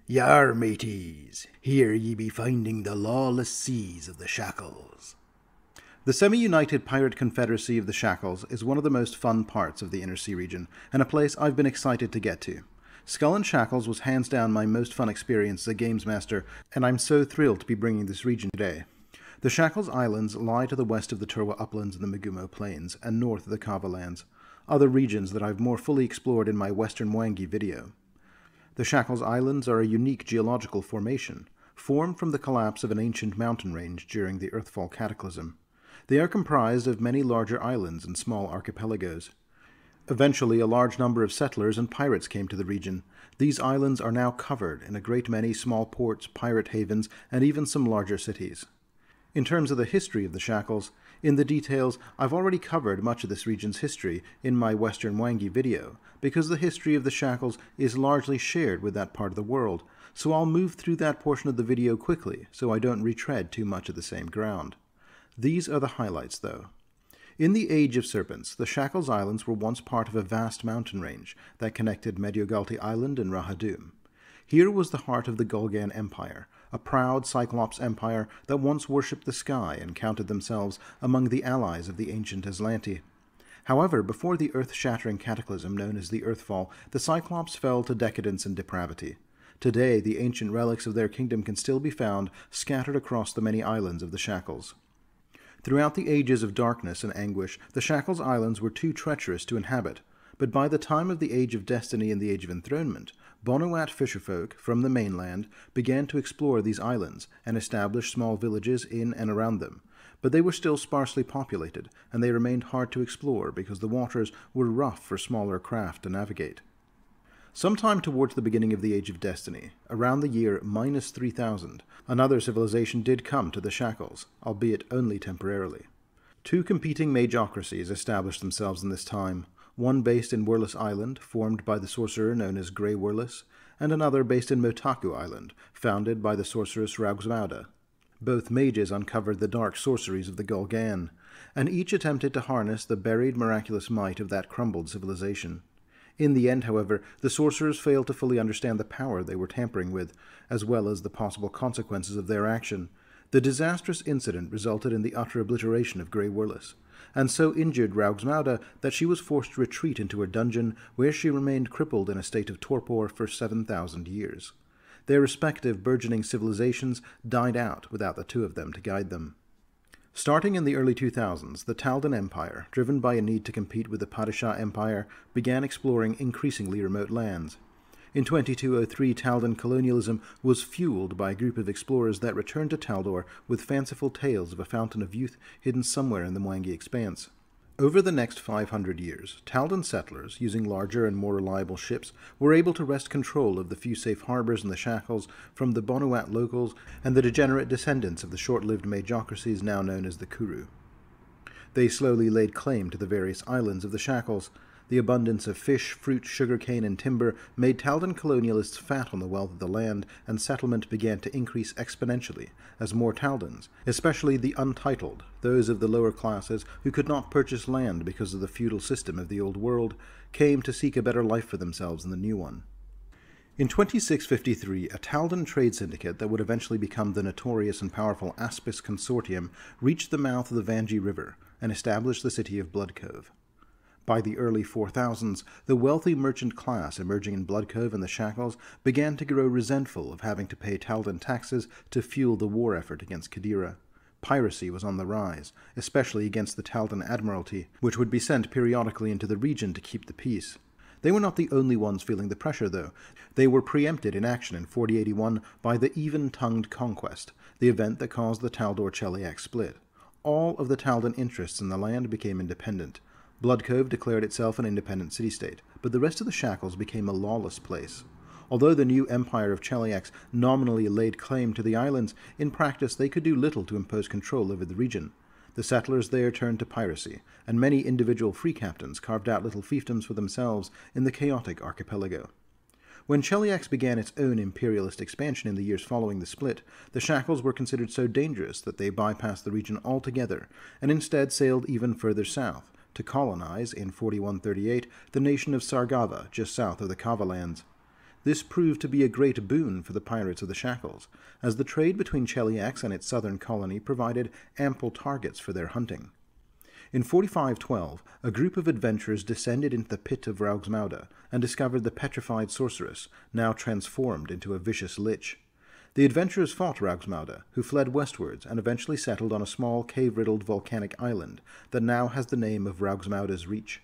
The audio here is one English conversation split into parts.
Yar, mateys, here ye be finding the lawless seas of the Shackles. The semi-united pirate confederacy of the Shackles is one of the most fun parts of the Inner Sea region, and a place I've been excited to get to. Skull and Shackles was hands down my most fun experience as a games master, and I'm so thrilled to be bringing this region today. The Shackles Islands lie to the west of the Turwa Uplands and the Megumo Plains, and north of the Kava Lands, other regions that I've more fully explored in my Western Mwangi video. The Shackles Islands are a unique geological formation, formed from the collapse of an ancient mountain range during the Earthfall Cataclysm. They are comprised of many larger islands and small archipelagos. Eventually, a large number of settlers and pirates came to the region. These islands are now covered in a great many small ports, pirate havens, and even some larger cities. In terms of the history of the Shackles, in the details, I've already covered much of this region's history in my Western Mwangi video, because the history of the Shackles is largely shared with that part of the world, so I'll move through that portion of the video quickly so I don't retread too much of the same ground. These are the highlights, though. In the Age of Serpents, the Shackles Islands were once part of a vast mountain range that connected Mediogalti Island and Rahadum. Here was the heart of the Golgan Empire, a proud Cyclops empire that once worshipped the sky and counted themselves among the allies of the ancient Aslanti. However, before the earth-shattering cataclysm known as the Earthfall, the Cyclops fell to decadence and depravity. Today, the ancient relics of their kingdom can still be found scattered across the many islands of the Shackles. Throughout the ages of darkness and anguish, the Shackles Islands were too treacherous to inhabit, but by the time of the Age of Destiny and the Age of Enthronement, Bonuat fisherfolk from the mainland began to explore these islands and establish small villages in and around them, but they were still sparsely populated, and they remained hard to explore because the waters were rough for smaller craft to navigate. Sometime towards the beginning of the Age of Destiny, around the year -3000, another civilization did come to the Shackles, albeit only temporarily. Two competing magocracies established themselves in this time, one based in Whirlis Island, formed by the sorcerer known as Grey Whirlis, and another based in Motaku Island, founded by the sorceress Raugsmauda. Both mages uncovered the dark sorceries of the Golgan, and each attempted to harness the buried miraculous might of that crumbled civilization. In the end, however, the sorcerers failed to fully understand the power they were tampering with, as well as the possible consequences of their action. The disastrous incident resulted in the utter obliteration of Grey Whirlis, and so injured Raugsmauda that she was forced to retreat into her dungeon, where she remained crippled in a state of torpor for 7,000 years. Their respective burgeoning civilizations died out without the two of them to guide them. Starting in the early 2000s, the Taldan Empire, driven by a need to compete with the Padishah Empire, began exploring increasingly remote lands. In 2203, Taldan colonialism was fueled by a group of explorers that returned to Taldor with fanciful tales of a fountain of youth hidden somewhere in the Mwangi expanse. Over the next 500 years, Taldan settlers, using larger and more reliable ships, were able to wrest control of the few safe harbors in the Shackles from the Bonuat locals and the degenerate descendants of the short-lived magocracies now known as the Kuru. They slowly laid claim to the various islands of the Shackles. The abundance of fish, fruit, sugarcane, and timber made Taldan colonialists fat on the wealth of the land, and settlement began to increase exponentially as more Taldans, especially the untitled, those of the lower classes who could not purchase land because of the feudal system of the old world, came to seek a better life for themselves in the new one. In 2653, a Taldan trade syndicate that would eventually become the notorious and powerful Aspis Consortium reached the mouth of the Vanji River and established the city of Blood Cove. By the early 4000s, the wealthy merchant class emerging in Blood Cove and the Shackles began to grow resentful of having to pay Taldan taxes to fuel the war effort against Kadira. Piracy was on the rise, especially against the Taldan Admiralty, which would be sent periodically into the region to keep the peace. They were not the only ones feeling the pressure, though. They were preempted in action in 4081 by the Even-Tongued Conquest, the event that caused the Taldor-Cheliac split. All of the Taldan interests in the land became independent. Blood Cove declared itself an independent city-state, but the rest of the Shackles became a lawless place. Although the new empire of Cheliacs nominally laid claim to the islands, in practice they could do little to impose control over the region. The settlers there turned to piracy, and many individual free captains carved out little fiefdoms for themselves in the chaotic archipelago. When Cheliax began its own imperialist expansion in the years following the split, the Shackles were considered so dangerous that they bypassed the region altogether, and instead sailed even further south, to colonize, in 4138, the nation of Sargava, just south of the Kava Lands. This proved to be a great boon for the pirates of the Shackles, as the trade between Cheliax and its southern colony provided ample targets for their hunting. In 4512, a group of adventurers descended into the pit of Raugsmauda and discovered the petrified sorceress, now transformed into a vicious lich. The adventurers fought Raugsmauda, who fled westwards and eventually settled on a small cave-riddled volcanic island that now has the name of Raugsmauda's Reach.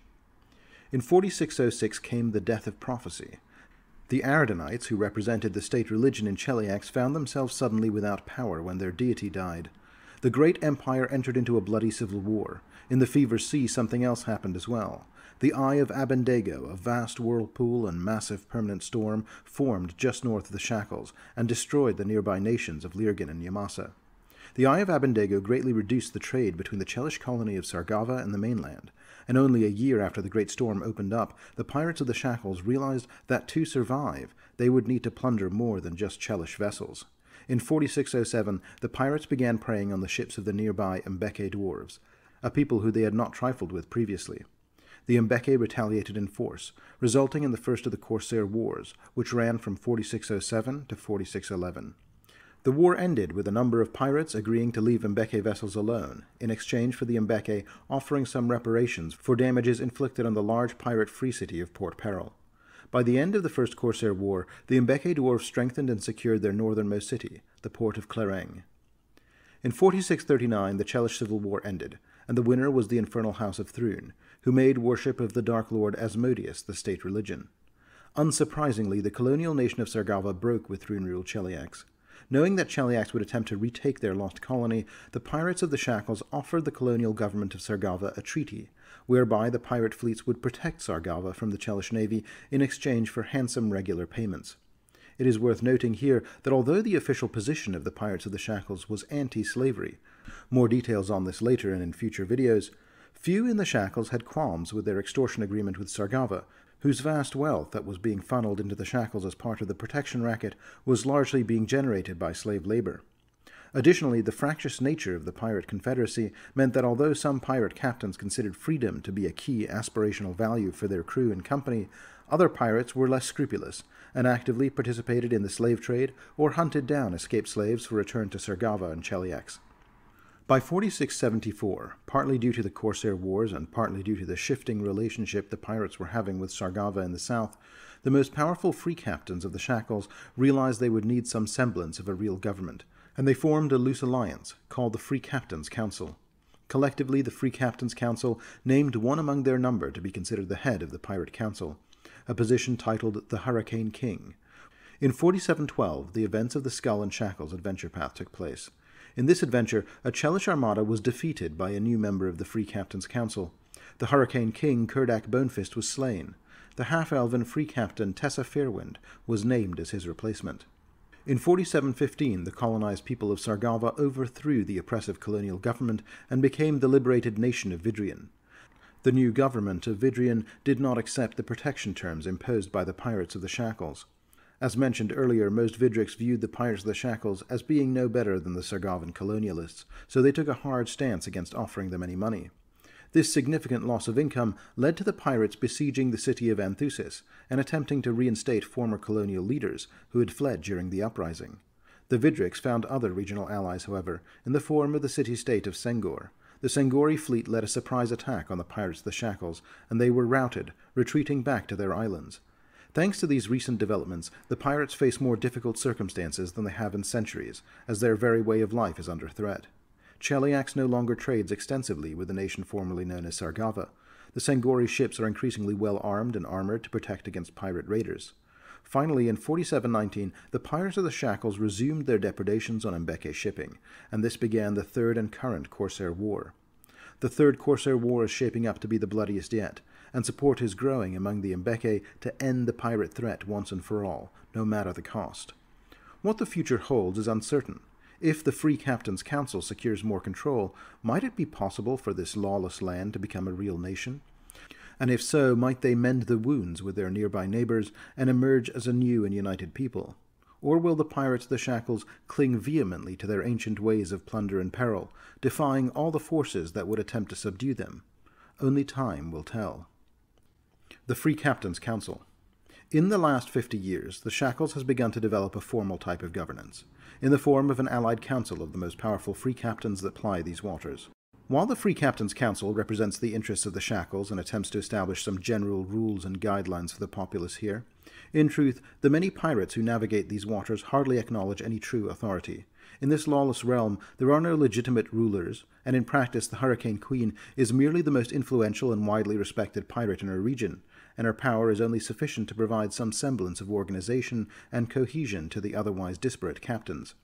In 4606 came the Death of Prophecy. The Aridanites, who represented the state religion in Cheliax, found themselves suddenly without power when their deity died. The great empire entered into a bloody civil war. In the Fever Sea, something else happened as well. The Eye of Abendego, a vast whirlpool and massive permanent storm, formed just north of the Shackles and destroyed the nearby nations of Lirgin and Yamasa. The Eye of Abendego greatly reduced the trade between the Chelish colony of Sargava and the mainland, and only a year after the great storm opened up, the pirates of the Shackles realized that to survive, they would need to plunder more than just Chelish vessels. In 4607, the pirates began preying on the ships of the nearby Mbeke dwarves, a people who they had not trifled with previously. The Mbeke retaliated in force, resulting in the first of the Corsair Wars, which ran from 4607 to 4611. The war ended with a number of pirates agreeing to leave Mbeke vessels alone, in exchange for the Mbeke offering some reparations for damages inflicted on the large pirate free city of Port Peril. By the end of the First Corsair War, the Mbeke dwarves strengthened and secured their northernmost city, the port of Clareng. In 4639, the Chelish Civil War ended, and the winner was the infernal house of Thrun, who made worship of the Dark Lord Asmodeus the state religion. Unsurprisingly, the colonial nation of Sargava broke with Thrun-ruled Cheliax. Knowing that Cheliax would attempt to retake their lost colony, the pirates of the Shackles offered the colonial government of Sargava a treaty, whereby the pirate fleets would protect Sargava from the Chelish navy in exchange for handsome regular payments. It is worth noting here that although the official position of the pirates of the Shackles was anti-slavery, more details on this later and in future videos, few in the Shackles had qualms with their extortion agreement with Sargava, whose vast wealth that was being funneled into the Shackles as part of the protection racket was largely being generated by slave labor. Additionally, the fractious nature of the pirate confederacy meant that although some pirate captains considered freedom to be a key aspirational value for their crew and company, other pirates were less scrupulous and actively participated in the slave trade or hunted down escaped slaves for return to Sargava and Cheliax. By 4674, partly due to the Corsair Wars and partly due to the shifting relationship the pirates were having with Sargava in the south, the most powerful free captains of the Shackles realized they would need some semblance of a real government, and they formed a loose alliance called the Free Captains' Council. Collectively, the Free Captains' Council named one among their number to be considered the head of the Pirate Council, a position titled the Hurricane King. In 4712, the events of the Skull and Shackles adventure path took place. In this adventure, a Chelish armada was defeated by a new member of the Free Captains' Council. The Hurricane King, Kurdak Bonefist, was slain. The half-elven Free Captain Tessa Fairwind was named as his replacement. In 4715, the colonized people of Sargava overthrew the oppressive colonial government and became the liberated nation of Vidrian. The new government of Vidrian did not accept the protection terms imposed by the pirates of the Shackles. As mentioned earlier, most Vidrics viewed the pirates of the Shackles as being no better than the Sargavan colonialists, so they took a hard stance against offering them any money. This significant loss of income led to the pirates besieging the city of Anthusis and attempting to reinstate former colonial leaders who had fled during the uprising. The Vidrics found other regional allies, however, in the form of the city-state of Sengor. The Sengori fleet led a surprise attack on the pirates of the Shackles, and they were routed, retreating back to their islands. Thanks to these recent developments, the pirates face more difficult circumstances than they have in centuries, as their very way of life is under threat. Cheliax no longer trades extensively with the nation formerly known as Sargava. The Sengori ships are increasingly well armed and armored to protect against pirate raiders. Finally, in 4719, the pirates of the Shackles resumed their depredations on Mbeke shipping, and this began the third and current Corsair War. The Third Corsair War is shaping up to be the bloodiest yet, and support is growing among the Mbeke to end the pirate threat once and for all, no matter the cost. What the future holds is uncertain. If the Free Captains' Council secures more control, might it be possible for this lawless land to become a real nation? And if so, might they mend the wounds with their nearby neighbors and emerge as a new and united people? Or will the pirates of the Shackles cling vehemently to their ancient ways of plunder and peril, defying all the forces that would attempt to subdue them? Only time will tell. The Free Captains' Council. In the last 50 years, the Shackles has begun to develop a formal type of governance, in the form of an allied council of the most powerful free captains that ply these waters. While the Free Captains Council represents the interests of the Shackles and attempts to establish some general rules and guidelines for the populace here, in truth, the many pirates who navigate these waters hardly acknowledge any true authority. In this lawless realm, there are no legitimate rulers, and in practice the Hurricane Queen is merely the most influential and widely respected pirate in her region, and her power is only sufficient to provide some semblance of organization and cohesion to the otherwise disparate captains.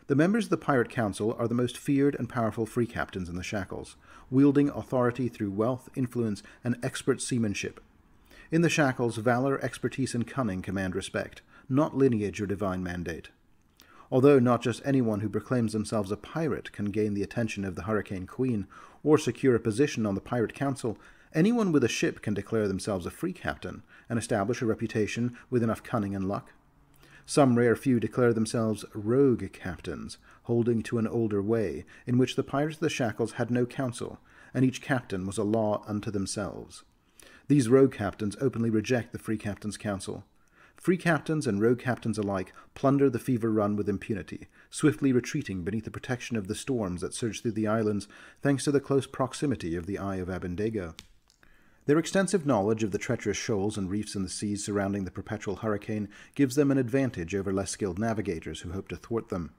The members of the Pirate Council are the most feared and powerful free captains in the Shackles, wielding authority through wealth, influence, and expert seamanship. In the Shackles, valor, expertise, and cunning command respect, not lineage or divine mandate. Although not just anyone who proclaims themselves a pirate can gain the attention of the Hurricane Queen or secure a position on the Pirate Council, anyone with a ship can declare themselves a free captain and establish a reputation with enough cunning and luck. Some rare few declare themselves rogue captains, holding to an older way, in which the pirates of the Shackles had no council, and each captain was a law unto themselves. These rogue captains openly reject the Free Captains' Council. Free captains and rogue captains alike plunder the Fever Run with impunity, swiftly retreating beneath the protection of the storms that surge through the islands thanks to the close proximity of the Eye of Abendego. Their extensive knowledge of the treacherous shoals and reefs in the seas surrounding the perpetual hurricane gives them an advantage over less skilled navigators who hope to thwart them.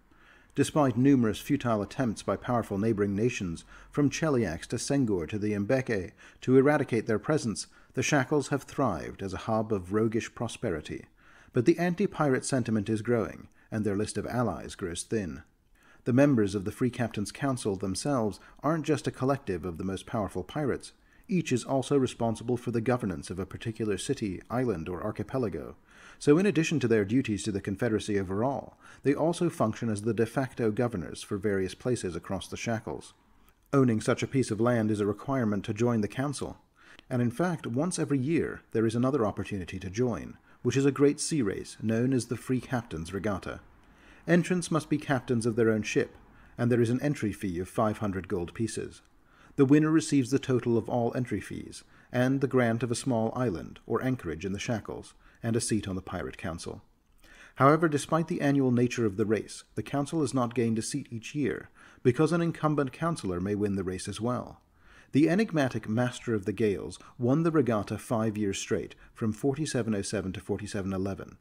Despite numerous futile attempts by powerful neighboring nations, from Cheliax to Senghor to the Mbeke, to eradicate their presence, the Shackles have thrived as a hub of roguish prosperity. But the anti-pirate sentiment is growing, and their list of allies grows thin. The members of the Free Captains' Council themselves aren't just a collective of the most powerful pirates. Each is also responsible for the governance of a particular city, island, or archipelago. So in addition to their duties to the Confederacy overall, they also function as the de facto governors for various places across the Shackles. Owning such a piece of land is a requirement to join the council. And in fact, once every year, there is another opportunity to join, which is a great sea race known as the Free Captains Regatta. Entrants must be captains of their own ship, and there is an entry fee of 500 gold pieces. The winner receives the total of all entry fees, and the grant of a small island, or anchorage in the Shackles, and a seat on the Pirate Council. However, despite the annual nature of the race, the Council has not gained a seat each year, because an incumbent councillor may win the race as well. The enigmatic Master of the Gales won the regatta 5 years straight, from 4707 to 4711,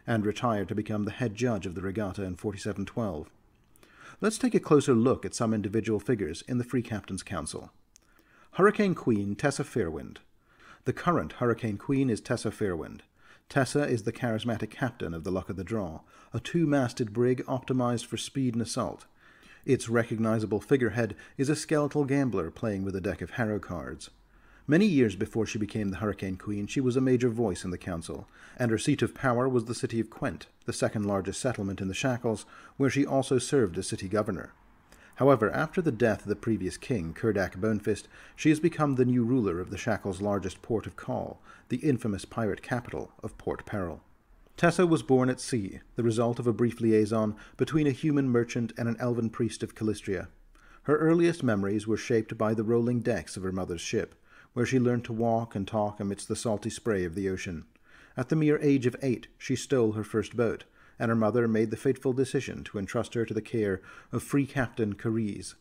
and retired to become the head judge of the regatta in 4712. Let's take a closer look at some individual figures in the Free Captains' Council. Hurricane Queen Tessa Fairwind. The current Hurricane Queen is Tessa Fairwind. Tessa is the charismatic captain of the Luck of the Draw, a two-masted brig optimized for speed and assault. Its recognizable figurehead is a skeletal gambler playing with a deck of Harrow cards. Many years before she became the Hurricane Queen, she was a major voice in the council, and her seat of power was the city of Quent, the second largest settlement in the Shackles, where she also served as city governor. However, after the death of the previous king, Kurdak Bonefist, she has become the new ruler of the Shackles' largest port of call, the infamous pirate capital of Port Peril. Tessa was born at sea, the result of a brief liaison between a human merchant and an elven priest of Calistria. Her earliest memories were shaped by the rolling decks of her mother's ship, where she learned to walk and talk amidst the salty spray of the ocean. At the mere age of 8, she stole her first boat, and her mother made the fateful decision to entrust her to the care of Free Captain Cariz.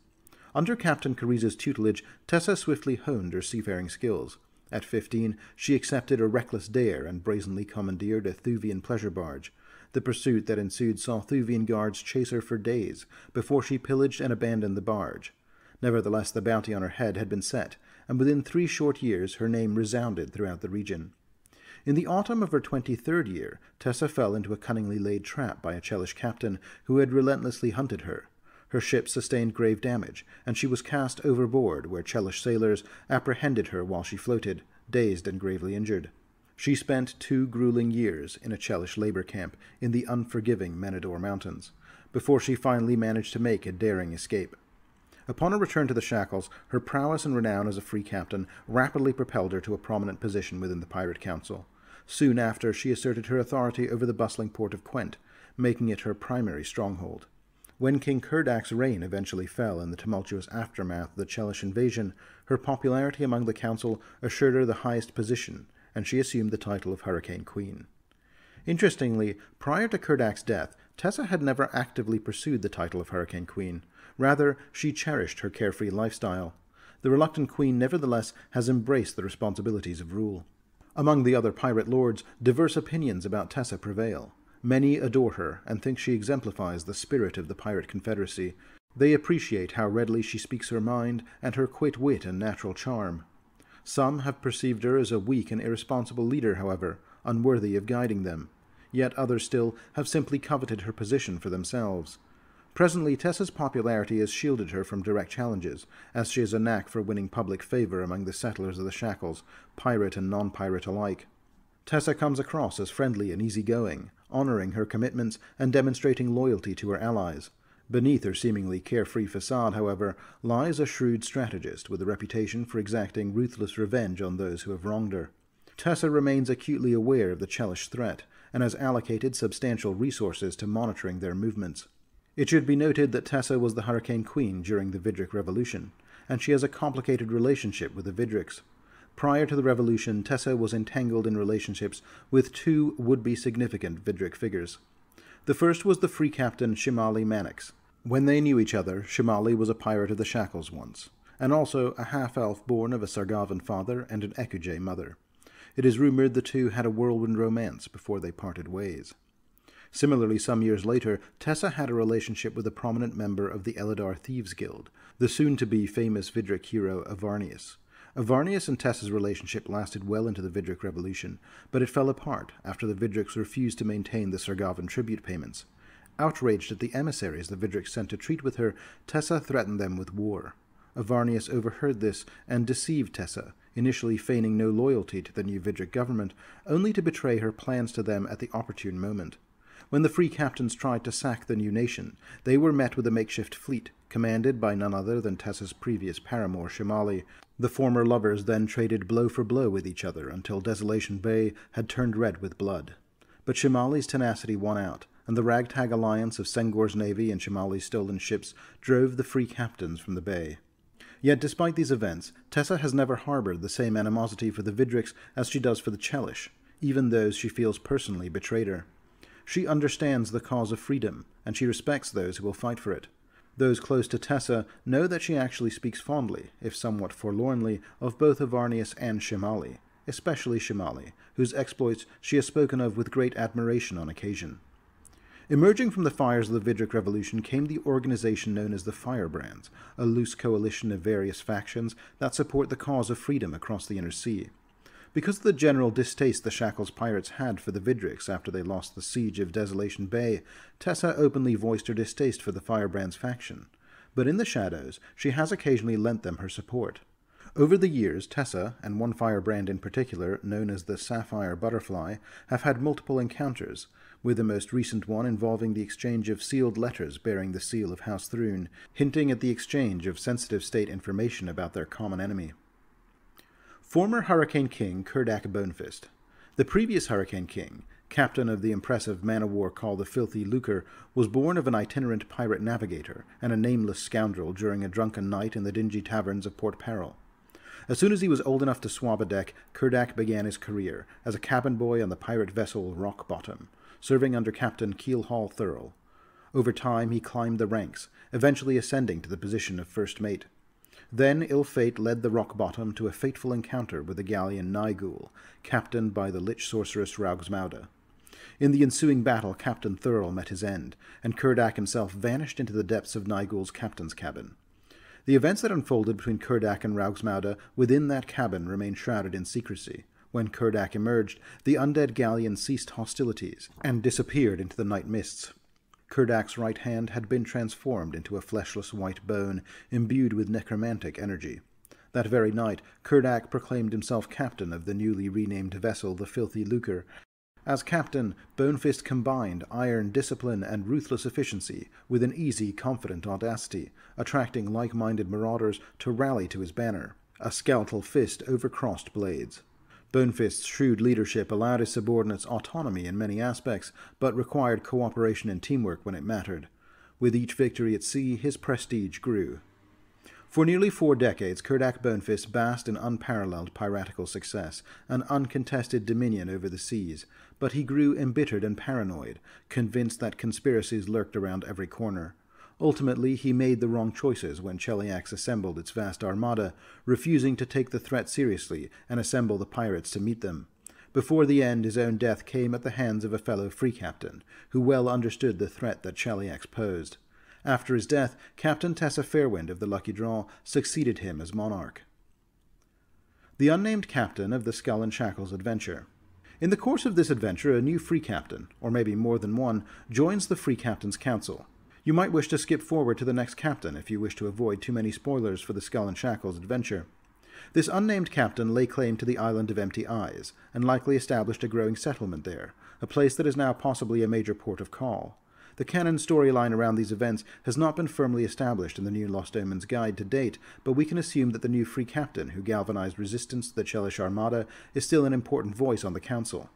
Under Captain Cariz's tutelage, Tessa swiftly honed her seafaring skills. At 15, she accepted a reckless dare and brazenly commandeered a Thuvian pleasure barge. The pursuit that ensued saw Thuvian guards chase her for days before she pillaged and abandoned the barge. Nevertheless, the bounty on her head had been set, and within 3 short years her name resounded throughout the region. In the autumn of her 23rd year, Tessa fell into a cunningly laid trap by a Chelish captain who had relentlessly hunted her. Her ship sustained grave damage, and she was cast overboard where Chelish sailors apprehended her while she floated, dazed and gravely injured. She spent 2 grueling years in a Chelish labor camp in the unforgiving Menador Mountains, before she finally managed to make a daring escape. Upon her return to the Shackles, her prowess and renown as a free captain rapidly propelled her to a prominent position within the Pirate Council. Soon after, she asserted her authority over the bustling port of Quent, making it her primary stronghold. When King Kurdak's reign eventually fell in the tumultuous aftermath of the Chelish invasion, her popularity among the council assured her the highest position, and she assumed the title of Hurricane Queen. Interestingly, prior to Kerdak's death, Tessa had never actively pursued the title of Hurricane Queen. Rather, she cherished her carefree lifestyle. The reluctant queen nevertheless has embraced the responsibilities of rule. Among the other pirate lords, diverse opinions about Tessa prevail. Many adore her and think she exemplifies the spirit of the pirate confederacy. They appreciate how readily she speaks her mind and her quick wit and natural charm. Some have perceived her as a weak and irresponsible leader, however, unworthy of guiding them. Yet others still have simply coveted her position for themselves. Presently, Tessa's popularity has shielded her from direct challenges, as she has a knack for winning public favor among the settlers of the Shackles, pirate and non-pirate alike. Tessa comes across as friendly and easygoing, honoring her commitments and demonstrating loyalty to her allies. Beneath her seemingly carefree facade, however, lies a shrewd strategist with a reputation for exacting ruthless revenge on those who have wronged her. Tessa remains acutely aware of the Chelish threat, and has allocated substantial resources to monitoring their movements. It should be noted that Tessa was the Hurricane Queen during the Vidric Revolution, and she has a complicated relationship with the Vidrics. Prior to the revolution, Tessa was entangled in relationships with two would-be significant Vidric figures. The first was the free captain Shimali Mannix. When they knew each other, Shimali was a pirate of the Shackles once, and also a half-elf born of a Sargavan father and an Ekuj mother. It is rumored the two had a whirlwind romance before they parted ways. Similarly, some years later, Tessa had a relationship with a prominent member of the Eladar Thieves Guild, the soon-to-be famous Vidric hero Avarnius. Avarnius and Tessa's relationship lasted well into the Vidric Revolution, but it fell apart after the Vidrics refused to maintain the Sargavan tribute payments. Outraged at the emissaries the Vidrics sent to treat with her, Tessa threatened them with war. Avarnius overheard this and deceived Tessa, initially feigning no loyalty to the new Vidric government, only to betray her plans to them at the opportune moment. When the free captains tried to sack the new nation, they were met with a makeshift fleet, commanded by none other than Tessa's previous paramour, Shimali. The former lovers then traded blow for blow with each other until Desolation Bay had turned red with blood. But Shimali's tenacity won out, and the ragtag alliance of Sengor's navy and Shimali's stolen ships drove the free captains from the bay. Yet despite these events, Tessa has never harbored the same animosity for the Vidrics as she does for the Chelish, even those she feels personally betrayed her. She understands the cause of freedom, and she respects those who will fight for it. Those close to Tessa know that she actually speaks fondly, if somewhat forlornly, of both Avarnius and Shimali, especially Shimali, whose exploits she has spoken of with great admiration on occasion. Emerging from the fires of the Vidric Revolution came the organization known as the Firebrands, a loose coalition of various factions that support the cause of freedom across the Inner Sea. Because of the general distaste the Shackles pirates had for the Vidrics after they lost the siege of Desolation Bay, Tessa openly voiced her distaste for the Firebrands faction. But in the shadows, she has occasionally lent them her support. Over the years, Tessa, and one firebrand in particular, known as the Sapphire Butterfly, have had multiple encounters, with the most recent one involving the exchange of sealed letters bearing the seal of House Thrune, hinting at the exchange of sensitive state information about their common enemy. Former Hurricane King Kerdak Bonefist. The previous Hurricane King, captain of the impressive man-of-war called the Filthy Lucre, was born of an itinerant pirate navigator and a nameless scoundrel during a drunken night in the dingy taverns of Port Peril. As soon as he was old enough to swab a deck, Kerdak began his career as a cabin boy on the pirate vessel Rock Bottom, serving under Captain Keelhaul Thurl. Over time he climbed the ranks, eventually ascending to the position of first mate. Then ill fate led the Rock Bottom to a fateful encounter with the galleon Nygul, captained by the lich sorceress Raugsmauda. In the ensuing battle, Captain Thurl met his end, and Kerdak himself vanished into the depths of Nygul's captain's cabin. The events that unfolded between Kerdak and Raugsmauda within that cabin remained shrouded in secrecy. When Kerdak emerged, the undead galleon ceased hostilities and disappeared into the night mists. Kerdak's right hand had been transformed into a fleshless white bone imbued with necromantic energy. That very night, Kerdak proclaimed himself captain of the newly renamed vessel the Filthy Lucre. As captain, Bonefist combined iron discipline and ruthless efficiency with an easy, confident audacity, attracting like-minded marauders to rally to his banner. A skeletal fist overcrossed blades. Bonefist's shrewd leadership allowed his subordinates autonomy in many aspects, but required cooperation and teamwork when it mattered. With each victory at sea, his prestige grew. For nearly 4 decades, Kurdak Bonefist basked in unparalleled piratical success, an uncontested dominion over the seas, but he grew embittered and paranoid, convinced that conspiracies lurked around every corner. Ultimately, he made the wrong choices when Cheliax assembled its vast armada, refusing to take the threat seriously and assemble the pirates to meet them. Before the end, his own death came at the hands of a fellow free captain, who well understood the threat that Cheliax posed. After his death, Captain Tessa Fairwind of the Lucky Draw succeeded him as monarch. The unnamed captain of the Skull and Shackles adventure. In the course of this adventure, a new free captain, or maybe more than one, joins the Free Captain's Council. You might wish to skip forward to the next captain if you wish to avoid too many spoilers for the Skull and Shackles adventure. This unnamed captain lay claim to the Island of Empty Eyes, and likely established a growing settlement there, a place that is now possibly a major port of call. The canon storyline around these events has not been firmly established in the New Lost Omens guide to date, but we can assume that the new free captain who galvanized resistance to the Chelish Armada is still an important voice on the council.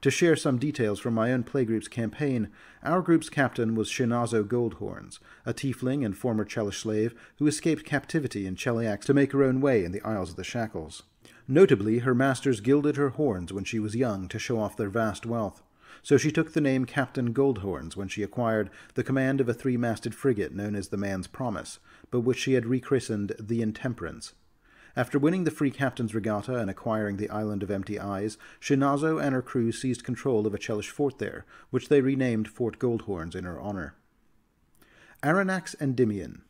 To share some details from my own playgroup's campaign, our group's captain was Shinazo Goldhorns, a tiefling and former Chelish slave who escaped captivity in Cheliax to make her own way in the Isles of the Shackles. Notably, her masters gilded her horns when she was young to show off their vast wealth, so she took the name Captain Goldhorns when she acquired the command of a 3-masted frigate known as the Man's Promise, but which she had rechristened the Intemperance. After winning the Free Captain's Regatta and acquiring the Island of Empty Eyes, Shinazo and her crew seized control of a Chelish fort there, which they renamed Fort Goldhorns in her honor. Aranax Endymion.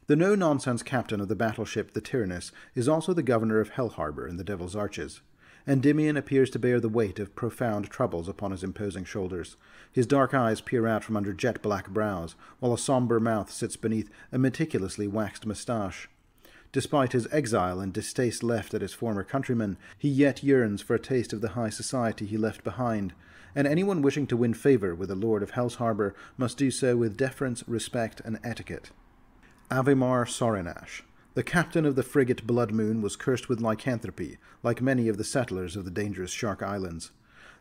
The no-nonsense captain of the battleship the Tyrannus is also the governor of Hell Harbor in the Devil's Arches. Endymion appears to bear the weight of profound troubles upon his imposing shoulders. His dark eyes peer out from under jet-black brows, while a somber mouth sits beneath a meticulously waxed moustache. Despite his exile and distaste left at his former countrymen, he yet yearns for a taste of the high society he left behind, and anyone wishing to win favor with the Lord of Hell's Harbor must do so with deference, respect, and etiquette. Avimar Sorenash. The captain of the frigate Blood Moon was cursed with lycanthropy, like many of the settlers of the dangerous Shark Islands.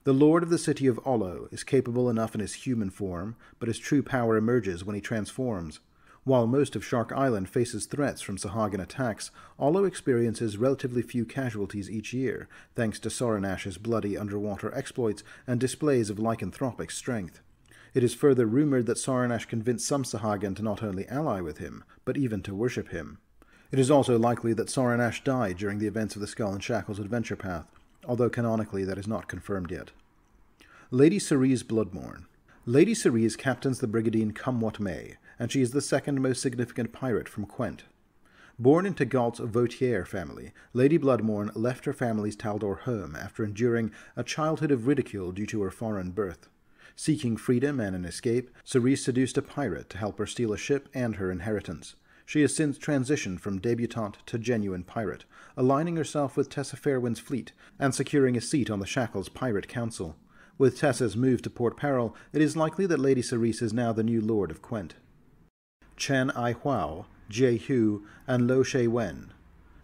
The lord of the city of Olo is capable enough in his human form, but his true power emerges when he transforms. While most of Shark Island faces threats from Sahagan attacks, Olo experiences relatively few casualties each year, thanks to Sorenash's bloody underwater exploits and displays of lycanthropic strength. It is further rumored that Sorenash convinced some Sahagan to not only ally with him, but even to worship him. It is also likely that Sorenash died during the events of the Skull and Shackles adventure path, although canonically that is not confirmed yet. Lady Cerise Bloodmorn. Lady Cerise captains the brigantine Come What May, and she is the second most significant pirate from Quent. Born into Galt's Vautier family, Lady Bloodmorn left her family's Taldor home after enduring a childhood of ridicule due to her foreign birth. Seeking freedom and an escape, Cerise seduced a pirate to help her steal a ship and her inheritance. She has since transitioned from debutante to genuine pirate, aligning herself with Tessa Fairwind's fleet and securing a seat on the Shackles Pirate Council. With Tessa's move to Port Peril, it is likely that Lady Cerise is now the new Lord of Quent. Chen Ai Huao, Jie Hu, and Lo She Wen.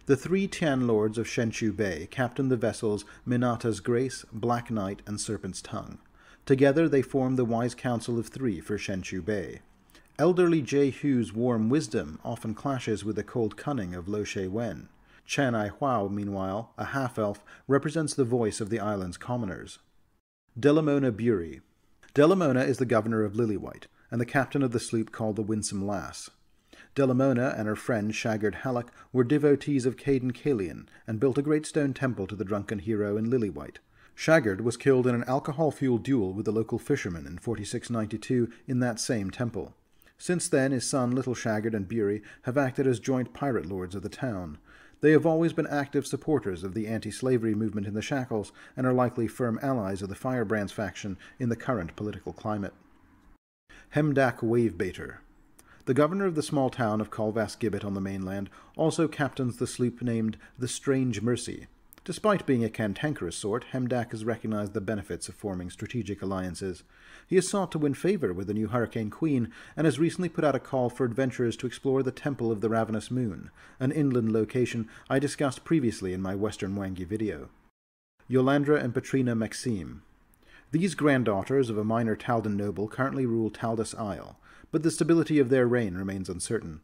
The 3 Tian lords of Shen-chu Bay captain the vessels Minata's Grace, Black Knight, and Serpent's Tongue. Together they form the wise council of 3 for Shen-chu Bay. Elderly Jie Hu's warm wisdom often clashes with the cold cunning of Lo She Wen. Chen Ai Huao, meanwhile, a half-elf, represents the voice of the island's commoners. Delamona Bury. Delamona is the governor of Lillywhite, and the captain of the sloop called the Winsome Lass. Delamona and her friend Shaggard Halleck were devotees of Caden Kalian, and built a great stone temple to the drunken hero in Lillywhite. Shaggard was killed in an alcohol-fueled duel with the local fishermen in 4692 in that same temple. Since then, his son Little Shaggard and Bury have acted as joint pirate lords of the town. They have always been active supporters of the anti-slavery movement in the Shackles, and are likely firm allies of the Firebrands faction in the current political climate. Hemdak Wavebaiter. The governor of the small town of Colvas Gibbet on the mainland also captains the sloop named the Strange Mercy. Despite being a cantankerous sort, Hemdak has recognized the benefits of forming strategic alliances. He has sought to win favor with the new Hurricane Queen, and has recently put out a call for adventurers to explore the Temple of the Ravenous Moon, an inland location I discussed previously in my Western Wangi video. Yolandra and Petrina Maxime. These granddaughters of a minor Taldan noble currently rule Taldas Isle, but the stability of their reign remains uncertain.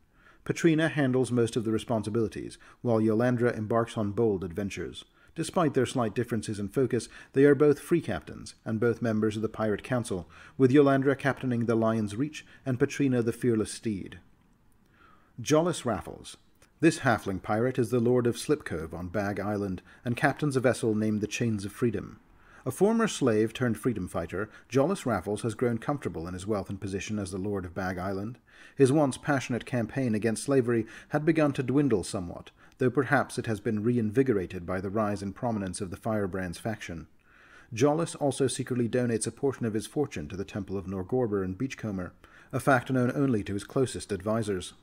Petrina handles most of the responsibilities, while Yolandra embarks on bold adventures. Despite their slight differences in focus, they are both free captains, and both members of the Pirate Council, with Yolandra captaining the Lion's Reach and Petrina the Fearless Steed. Jollis Raffles. This halfling pirate is the Lord of Slip Cove on Bag Island, and captains a vessel named the Chains of Freedom. A former slave turned freedom fighter, Jollis Raffles has grown comfortable in his wealth and position as the Lord of Bag Island. His once passionate campaign against slavery had begun to dwindle somewhat, though perhaps it has been reinvigorated by the rise in prominence of the Firebrands faction. Jollis also secretly donates a portion of his fortune to the Temple of Norgorber and Beachcomber, a fact known only to his closest advisors.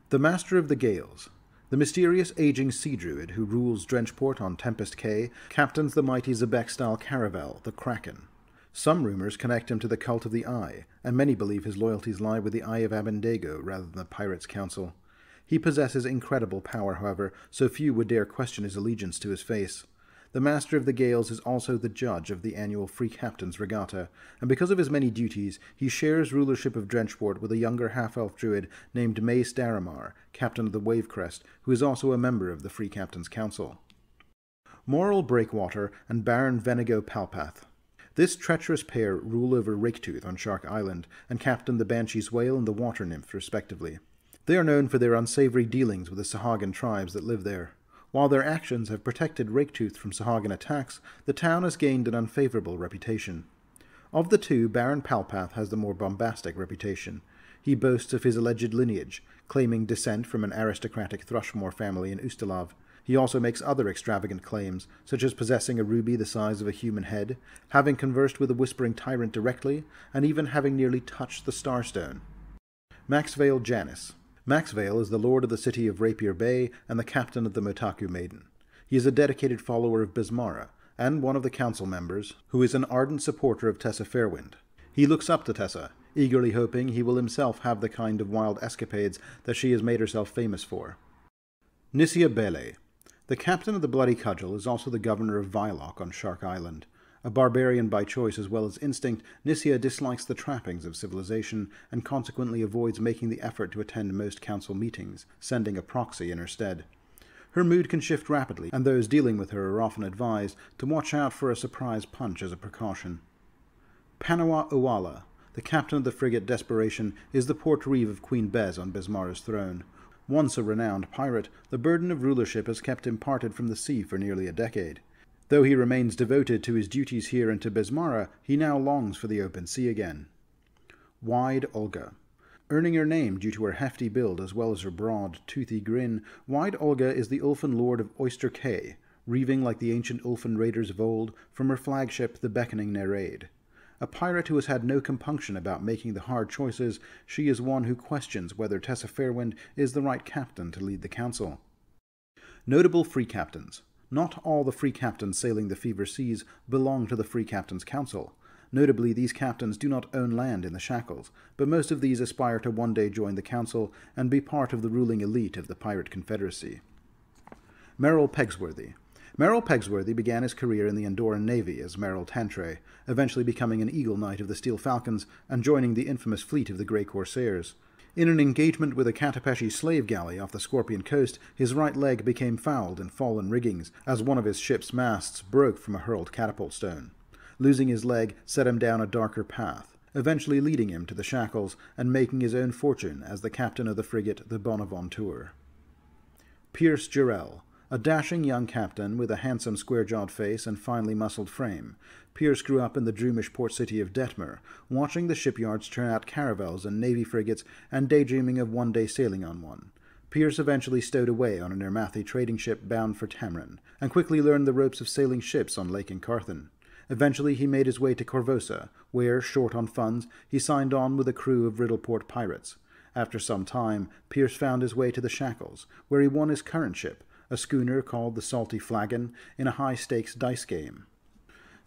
The Master of the Gales. The mysterious aging sea druid who rules Drenchport on Tempest Cay captains the mighty Zebek-style caravel, the Kraken. Some rumors connect him to the Cult of the Eye, and many believe his loyalties lie with the Eye of Abendego rather than the Pirates' Council. He possesses incredible power, however, so few would dare question his allegiance to his face. The Master of the Gales is also the judge of the annual Free Captains Regatta, and because of his many duties, he shares rulership of Drenchport with a younger half-elf druid named Mace Daramar, captain of the Wavecrest, who is also a member of the Free Captains Council. Moral Breakwater and Baron Venigo Palpath. This treacherous pair rule over Raketooth on Shark Island, and captain the Banshee's Whale and the Water Nymph, respectively. They are known for their unsavory dealings with the Sahagan tribes that live there. While their actions have protected Raketooth from Sahagan attacks, the town has gained an unfavorable reputation. Of the two, Baron Palpath has the more bombastic reputation. He boasts of his alleged lineage, claiming descent from an aristocratic Thrushmore family in Ustalav. He also makes other extravagant claims, such as possessing a ruby the size of a human head, having conversed with a whispering tyrant directly, and even having nearly touched the Starstone. Maxvale Janus. Maxvale is the lord of the city of Rapier Bay and the captain of the Motaku Maiden. He is a dedicated follower of Besmara, and one of the council members, who is an ardent supporter of Tessa Fairwind. He looks up to Tessa, eagerly hoping he will himself have the kind of wild escapades that she has made herself famous for. Nissia Bele. The captain of the Bloody Cudgel is also the governor of Vylock on Shark Island. A barbarian by choice as well as instinct, Nissia dislikes the trappings of civilization and consequently avoids making the effort to attend most council meetings, sending a proxy in her stead. Her mood can shift rapidly, and those dealing with her are often advised to watch out for a surprise punch as a precaution. Panawa Owala. The captain of the frigate Desperation is the port reeve of Queen Bez on Besmara's throne. Once a renowned pirate, the burden of rulership has kept him parted from the sea for nearly a decade. Though he remains devoted to his duties here and to Besmara, he now longs for the open sea again. Wide Olga. Earning her name due to her hefty build as well as her broad, toothy grin, Wide Olga is the Ulfin lord of Oyster Cay, reaving like the ancient Ulfin raiders of old from her flagship, the Beckoning Nereid. A pirate who has had no compunction about making the hard choices, she is one who questions whether Tessa Fairwind is the right captain to lead the council. Notable free captains. Not all the free captains sailing the Fever Seas belong to the Free Captains' Council. Notably, these captains do not own land in the Shackles, but most of these aspire to one day join the Council and be part of the ruling elite of the Pirate Confederacy. Merrill Pegsworthy. Merrill Pegsworthy began his career in the Andorran Navy as Merrill Tantray, eventually becoming an Eagle Knight of the Steel Falcons and joining the infamous fleet of the Grey Corsairs. In an engagement with a Katapeshi slave galley off the Scorpion Coast, his right leg became fouled in fallen riggings as one of his ship's masts broke from a hurled catapult stone. Losing his leg set him down a darker path, eventually leading him to the Shackles and making his own fortune as the captain of the frigate the Bonaventure. Pierce Jarrell. A dashing young captain with a handsome square-jawed face and finely muscled frame, Pierce grew up in the Droomish port city of Detmer, watching the shipyards turn out caravels and navy frigates and daydreaming of one day sailing on one. Pierce eventually stowed away on an Ermathi trading ship bound for Tamrin, and quickly learned the ropes of sailing ships on Lake Incarthen. Eventually he made his way to Corvosa, where, short on funds, he signed on with a crew of Riddleport pirates. After some time, Pierce found his way to the Shackles, where he won his current ship, a schooner called the Salty Flagon, in a high-stakes dice game.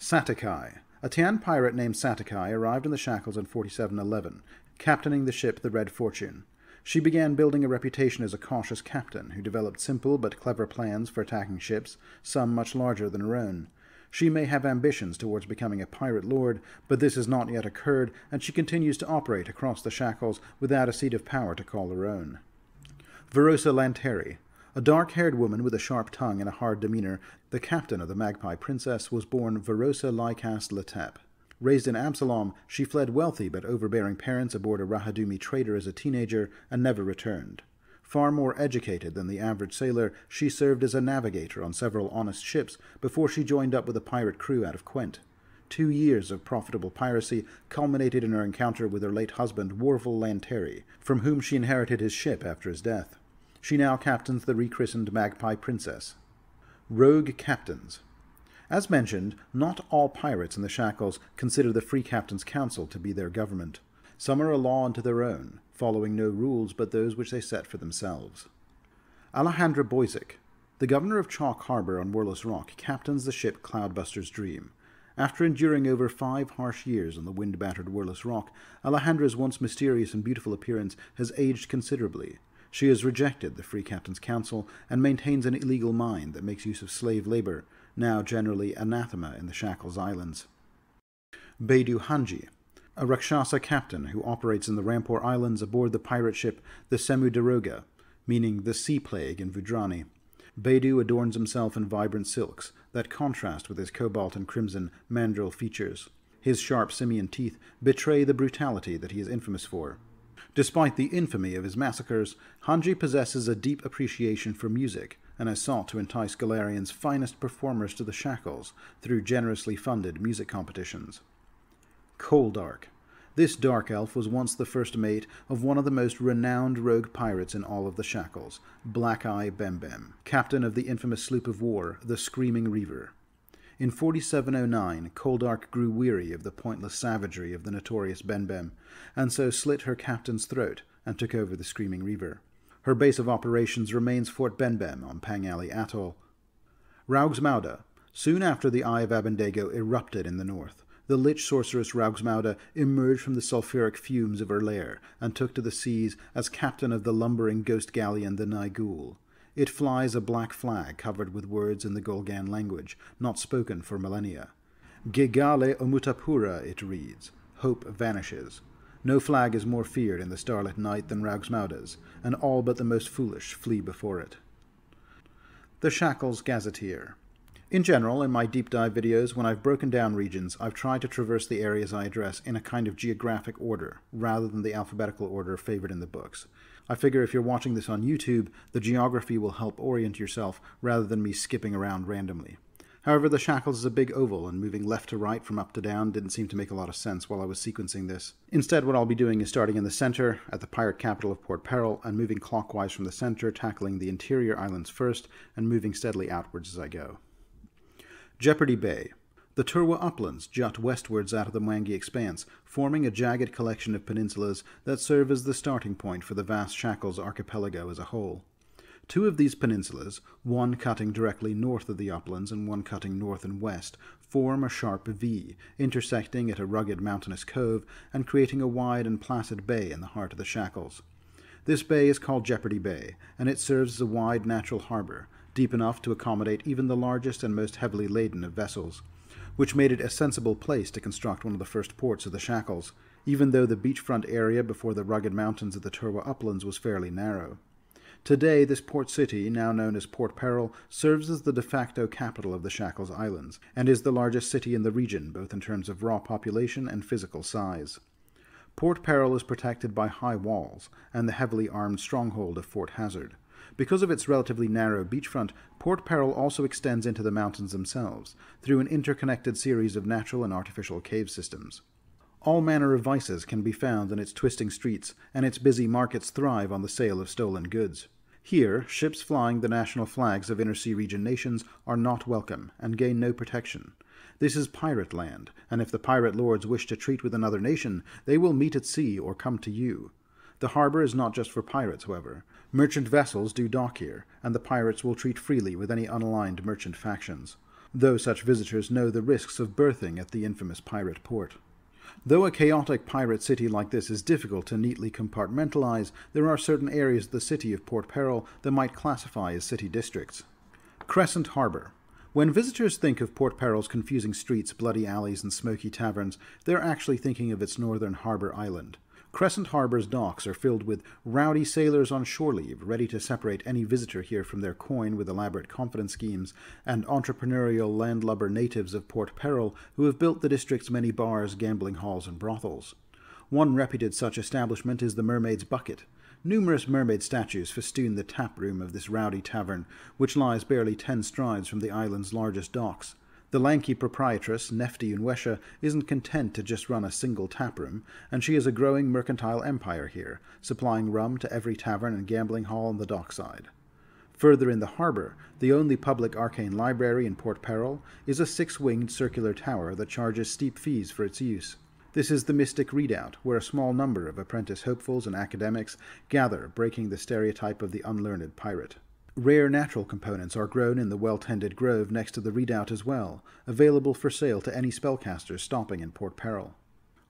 Satakai. A Tian pirate named Satakai arrived in the Shackles in 4711, captaining the ship the Red Fortune. She began building a reputation as a cautious captain who developed simple but clever plans for attacking ships, some much larger than her own. She may have ambitions towards becoming a pirate lord, but this has not yet occurred, and she continues to operate across the Shackles without a seat of power to call her own. Verosa Lanteri, a dark-haired woman with a sharp tongue and a hard demeanor, the captain of the Magpie Princess, was born Verosa Lycast Letep. Raised in Absalom, she fled wealthy but overbearing parents aboard a Rahadumi trader as a teenager and never returned. Far more educated than the average sailor, she served as a navigator on several honest ships before she joined up with a pirate crew out of Quent. 2 years of profitable piracy culminated in her encounter with her late husband, Worval Lanteri, from whom she inherited his ship after his death. She now captains the rechristened Magpie Princess. Rogue Captains. As mentioned, not all pirates in the Shackles consider the Free Captains' Council to be their government. Some are a law unto their own, following no rules but those which they set for themselves. Alejandra Boyzik, the governor of Chalk Harbor on Whirlis Rock, captains the ship Cloudbuster's Dream. After enduring over 5 harsh years on the wind-battered Whirlis Rock, Alejandra's once mysterious and beautiful appearance has aged considerably. She has rejected the Free Captains' Council and maintains an illegal mine that makes use of slave labor, now generally anathema in the Shackles Islands. Beidou Hanji, a Rakshasa captain who operates in the Rampore Islands aboard the pirate ship the Semu Daroga, meaning the Sea Plague in Vudrani. Beidou adorns himself in vibrant silks that contrast with his cobalt and crimson mandrill features. His sharp simian teeth betray the brutality that he is infamous for. Despite the infamy of his massacres, Hanji possesses a deep appreciation for music and has sought to entice Galarian's finest performers to the Shackles through generously funded music competitions. Coldark. This dark elf was once the first mate of one of the most renowned rogue pirates in all of the Shackles, Black Eye Bembem, captain of the infamous sloop of war, the Screaming Reaver. In 4709, Coldark grew weary of the pointless savagery of the notorious Benbem, and so slit her captain's throat and took over the Screaming Reaver. Her base of operations remains Fort Benbem on Pangalley Atoll. Raugsmauda. Soon after the Eye of Abendego erupted in the north, the lich sorceress Raugsmauda emerged from the sulphuric fumes of her lair and took to the seas as captain of the lumbering ghost galleon the Naigul. It flies a black flag covered with words in the Golgan language, not spoken for millennia. Gegale Omutapura, it reads. Hope vanishes. No flag is more feared in the starlit night than Raugsmauda's, and all but the most foolish flee before it. The Shackles Gazeteer. In general, in my deep dive videos, when I've broken down regions, I've tried to traverse the areas I address in a kind of geographic order, rather than the alphabetical order favored in the books. I figure if you're watching this on YouTube, the geography will help orient yourself rather than me skipping around randomly. However, the Shackles is a big oval, and moving left to right from up to down didn't seem to make a lot of sense while I was sequencing this. Instead, what I'll be doing is starting in the center, at the pirate capital of Port Peril, and moving clockwise from the center, tackling the interior islands first, and moving steadily outwards as I go. Jeopardy Bay. The Turwa Uplands jut westwards out of the Mgange Expanse, forming a jagged collection of peninsulas that serve as the starting point for the vast Shackles archipelago as a whole. 2 of these peninsulas, one cutting directly north of the uplands and one cutting north and west, form a sharp V, intersecting at a rugged mountainous cove and creating a wide and placid bay in the heart of the Shackles. This bay is called Jeopardy Bay, and it serves as a wide natural harbor, deep enough to accommodate even the largest and most heavily laden of vessels, which made it a sensible place to construct one of the first ports of the Shackles, even though the beachfront area before the rugged mountains of the Turwa Uplands was fairly narrow. Today, this port city, now known as Port Peril, serves as the de facto capital of the Shackles Islands, and is the largest city in the region, both in terms of raw population and physical size. Port Peril is protected by high walls, and the heavily armed stronghold of Fort Hazard. Because of its relatively narrow beachfront, Port Peril also extends into the mountains themselves, through an interconnected series of natural and artificial cave systems. All manner of vices can be found in its twisting streets, and its busy markets thrive on the sale of stolen goods. Here, ships flying the national flags of inner-sea region nations are not welcome, and gain no protection. This is pirate land, and if the pirate lords wish to treat with another nation, they will meet at sea or come to you. The harbor is not just for pirates, however. Merchant vessels do dock here, and the pirates will treat freely with any unaligned merchant factions, though such visitors know the risks of berthing at the infamous pirate port. Though a chaotic pirate city like this is difficult to neatly compartmentalize, there are certain areas of the city of Port Peril that might classify as city districts. Crescent Harbor. When visitors think of Port Peril's confusing streets, bloody alleys, and smoky taverns, they're actually thinking of its northern harbor island. Crescent Harbour's docks are filled with rowdy sailors on shore leave, ready to separate any visitor here from their coin with elaborate confidence schemes, and entrepreneurial landlubber natives of Port Peril who have built the district's many bars, gambling halls, and brothels. One reputed such establishment is the Mermaid's Bucket. Numerous mermaid statues festoon the tap room of this rowdy tavern, which lies barely 10 strides from the island's largest docks. The lanky proprietress, Nefti Unwesha, isn't content to just run a single taproom, and she has a growing mercantile empire here, supplying rum to every tavern and gambling hall on the dockside. Further in the harbour, the only public arcane library in Port Peril is a 6-winged circular tower that charges steep fees for its use. This is the Mystic Redoubt, where a small number of apprentice hopefuls and academics gather, breaking the stereotype of the unlearned pirate. Rare natural components are grown in the well-tended grove next to the redoubt as well, available for sale to any spellcasters stopping in Port Peril.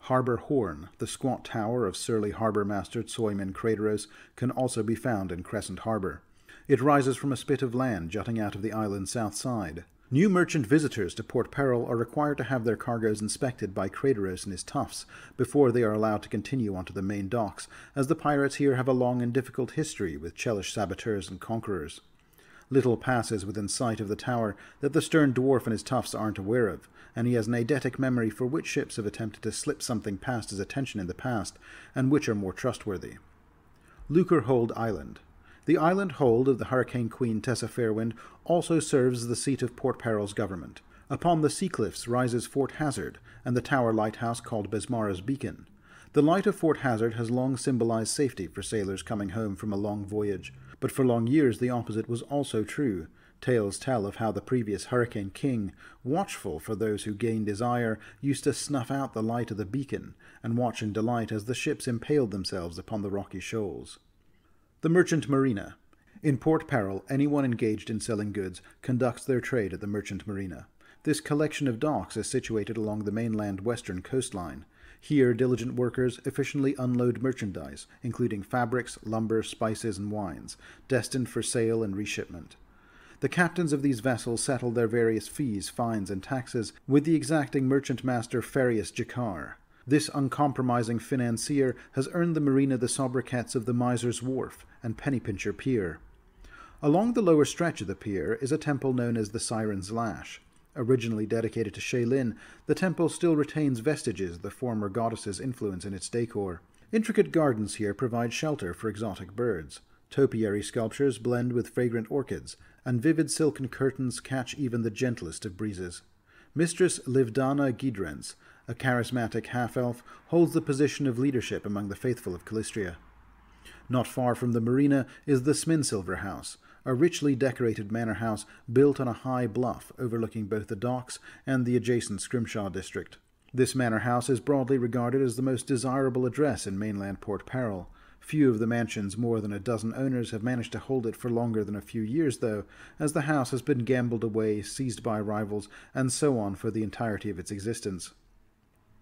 Harbour Horn, the squat tower of surly harbour master Tsoimin Crateros, can also be found in Crescent Harbour. It rises from a spit of land jutting out of the island's south side. New merchant visitors to Port Peril are required to have their cargoes inspected by Crateros and his toughs before they are allowed to continue onto the main docks, as the pirates here have a long and difficult history with Chelish saboteurs and conquerors. Little passes within sight of the tower that the stern dwarf and his toughs aren't aware of, and he has an eidetic memory for which ships have attempted to slip something past his attention in the past, and which are more trustworthy. Lucrehold Island. The island hold of the Hurricane Queen Tessa Fairwind also serves as the seat of Port Peril's government. Upon the sea cliffs rises Fort Hazard and the tower lighthouse called Besmara's Beacon. The light of Fort Hazard has long symbolized safety for sailors coming home from a long voyage, but for long years the opposite was also true. Tales tell of how the previous Hurricane King, watchful for those who gained his ire, used to snuff out the light of the beacon and watch in delight as the ships impaled themselves upon the rocky shoals. The Merchant Marina. In Port Peril, anyone engaged in selling goods conducts their trade at the Merchant Marina. This collection of docks is situated along the mainland western coastline. Here, diligent workers efficiently unload merchandise, including fabrics, lumber, spices, and wines, destined for sale and reshipment. The captains of these vessels settle their various fees, fines, and taxes with the exacting merchant master Farius Jakar. This uncompromising financier has earned the marina the sobriquets of the Miser's Wharf and Pennypincher Pier. Along the lower stretch of the pier is a temple known as the Siren's Lash. Originally dedicated to Shaylin, the temple still retains vestiges of the former goddess's influence in its decor. Intricate gardens here provide shelter for exotic birds. Topiary sculptures blend with fragrant orchids, and vivid silken curtains catch even the gentlest of breezes. Mistress Livdana Gidrens, a charismatic half-elf, holds the position of leadership among the faithful of Calistria. Not far from the marina is the Sminsilver House, a richly decorated manor house built on a high bluff overlooking both the docks and the adjacent Scrimshaw district. This manor house is broadly regarded as the most desirable address in mainland Port Peril. Few of the mansion's more than a dozen owners have managed to hold it for longer than a few years, though, as the house has been gambled away, seized by rivals, and so on for the entirety of its existence.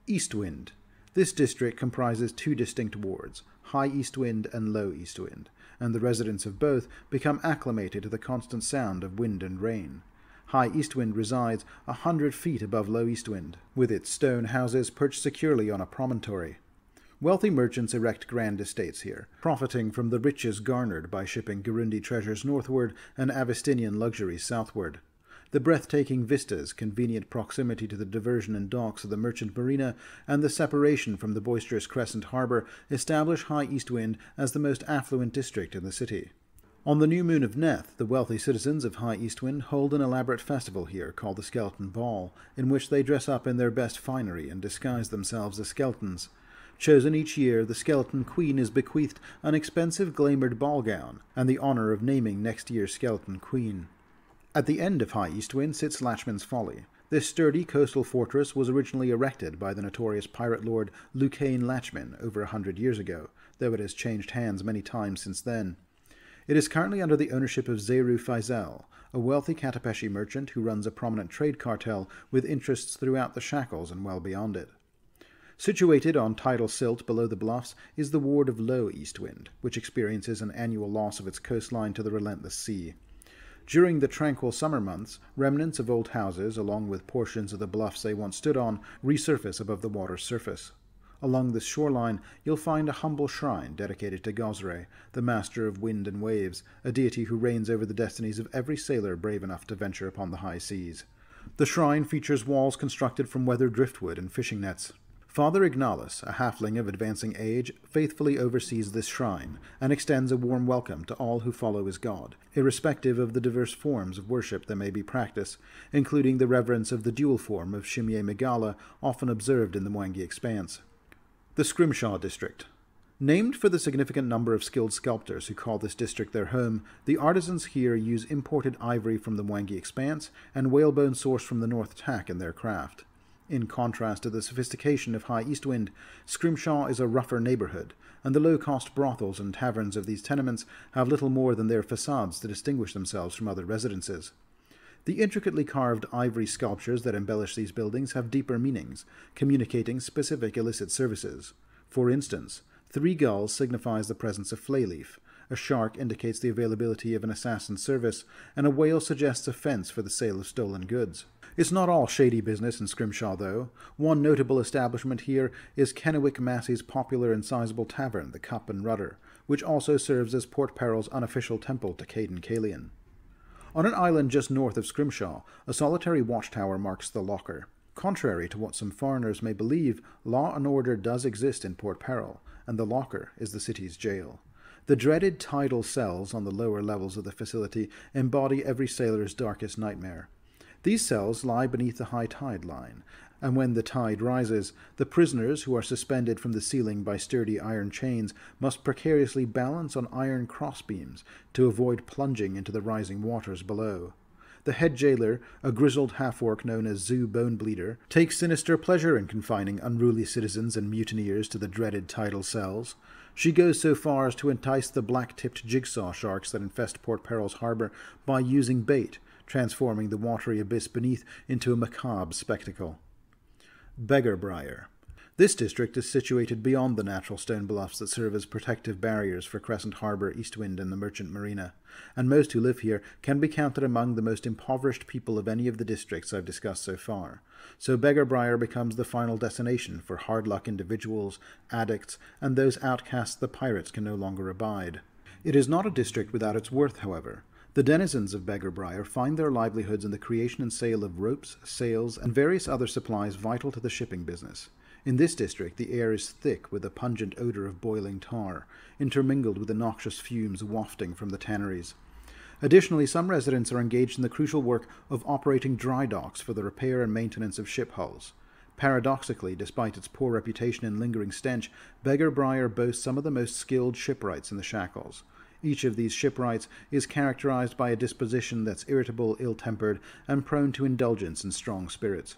Eastwind. This district comprises 2 distinct wards, High Eastwind and Low Eastwind, and the residents of both become acclimated to the constant sound of wind and rain. High Eastwind resides 100 feet above Low Eastwind, with its stone houses perched securely on a promontory. Wealthy merchants erect grand estates here, profiting from the riches garnered by shipping Gurundi treasures northward and Avestinian luxuries southward. The breathtaking vistas, convenient proximity to the diversion and docks of the merchant marina, and the separation from the boisterous Crescent Harbour establish High Eastwind as the most affluent district in the city. On the new moon of Neth, the wealthy citizens of High Eastwind hold an elaborate festival here called the Skeleton Ball, in which they dress up in their best finery and disguise themselves as skeletons. Chosen each year, the Skeleton Queen is bequeathed an expensive glamoured ball gown, and the honour of naming next year's Skeleton Queen. At the end of High Eastwind sits Lachman's Folly. This sturdy coastal fortress was originally erected by the notorious pirate lord Lucane Lachman over 100 years ago, though it has changed hands many times since then. It is currently under the ownership of Zeru Faisal, a wealthy Katapeshi merchant who runs a prominent trade cartel with interests throughout the Shackles and well beyond it. Situated on tidal silt below the bluffs is the ward of Low Eastwind, which experiences an annual loss of its coastline to the relentless sea. During the tranquil summer months, remnants of old houses, along with portions of the bluffs they once stood on, resurface above the water's surface. Along this shoreline, you'll find a humble shrine dedicated to Gazeteer, the master of wind and waves, a deity who reigns over the destinies of every sailor brave enough to venture upon the high seas. The shrine features walls constructed from weathered driftwood and fishing nets. Father Ignalus, a halfling of advancing age, faithfully oversees this shrine and extends a warm welcome to all who follow his god, irrespective of the diverse forms of worship that may be practiced, including the reverence of the dual form of Shimye Megala often observed in the Mgange Expanse. The Scrimshaw District. Named for the significant number of skilled sculptors who call this district their home, the artisans here use imported ivory from the Mgange Expanse and whalebone sourced from the North Tack in their craft. In contrast to the sophistication of High Eastwind, Scrimshaw is a rougher neighbourhood, and the low-cost brothels and taverns of these tenements have little more than their facades to distinguish themselves from other residences. The intricately carved ivory sculptures that embellish these buildings have deeper meanings, communicating specific illicit services. For instance, 3 gulls signifies the presence of flayleaf, a shark indicates the availability of an assassin's service, and a whale suggests a fence for the sale of stolen goods. It's not all shady business in Scrimshaw, though. One notable establishment here is Kennewick Massey's popular and sizable tavern, the Cup and Rudder, which also serves as Port Peril's unofficial temple to Caden Calian. On an island just north of Scrimshaw, a solitary watchtower marks the Locker. Contrary to what some foreigners may believe, law and order does exist in Port Peril, and the Locker is the city's jail. The dreaded tidal cells on the lower levels of the facility embody every sailor's darkest nightmare. These cells lie beneath the high tide line, and when the tide rises, the prisoners, who are suspended from the ceiling by sturdy iron chains, must precariously balance on iron crossbeams to avoid plunging into the rising waters below. The head jailer, a grizzled half-orc known as Zoo Bonebleeder, takes sinister pleasure in confining unruly citizens and mutineers to the dreaded tidal cells. She goes so far as to entice the black-tipped jigsaw sharks that infest Port Peril's harbour by using bait, transforming the watery abyss beneath into a macabre spectacle. Beggarbriar. This district is situated beyond the natural stone bluffs that serve as protective barriers for Crescent Harbour, Eastwind, and the Merchant Marina, and most who live here can be counted among the most impoverished people of any of the districts I've discussed so far. So Beggarbriar becomes the final destination for hard-luck individuals, addicts, and those outcasts the pirates can no longer abide. It is not a district without its worth, however. The denizens of Beggarbriar find their livelihoods in the creation and sale of ropes, sails, and various other supplies vital to the shipping business. In this district, the air is thick with a pungent odour of boiling tar, intermingled with the noxious fumes wafting from the tanneries. Additionally, some residents are engaged in the crucial work of operating dry docks for the repair and maintenance of ship hulls. Paradoxically, despite its poor reputation and lingering stench, Beggarbriar boasts some of the most skilled shipwrights in the Shackles. Each of these shipwrights is characterized by a disposition that's irritable, ill-tempered, and prone to indulgence in strong spirits.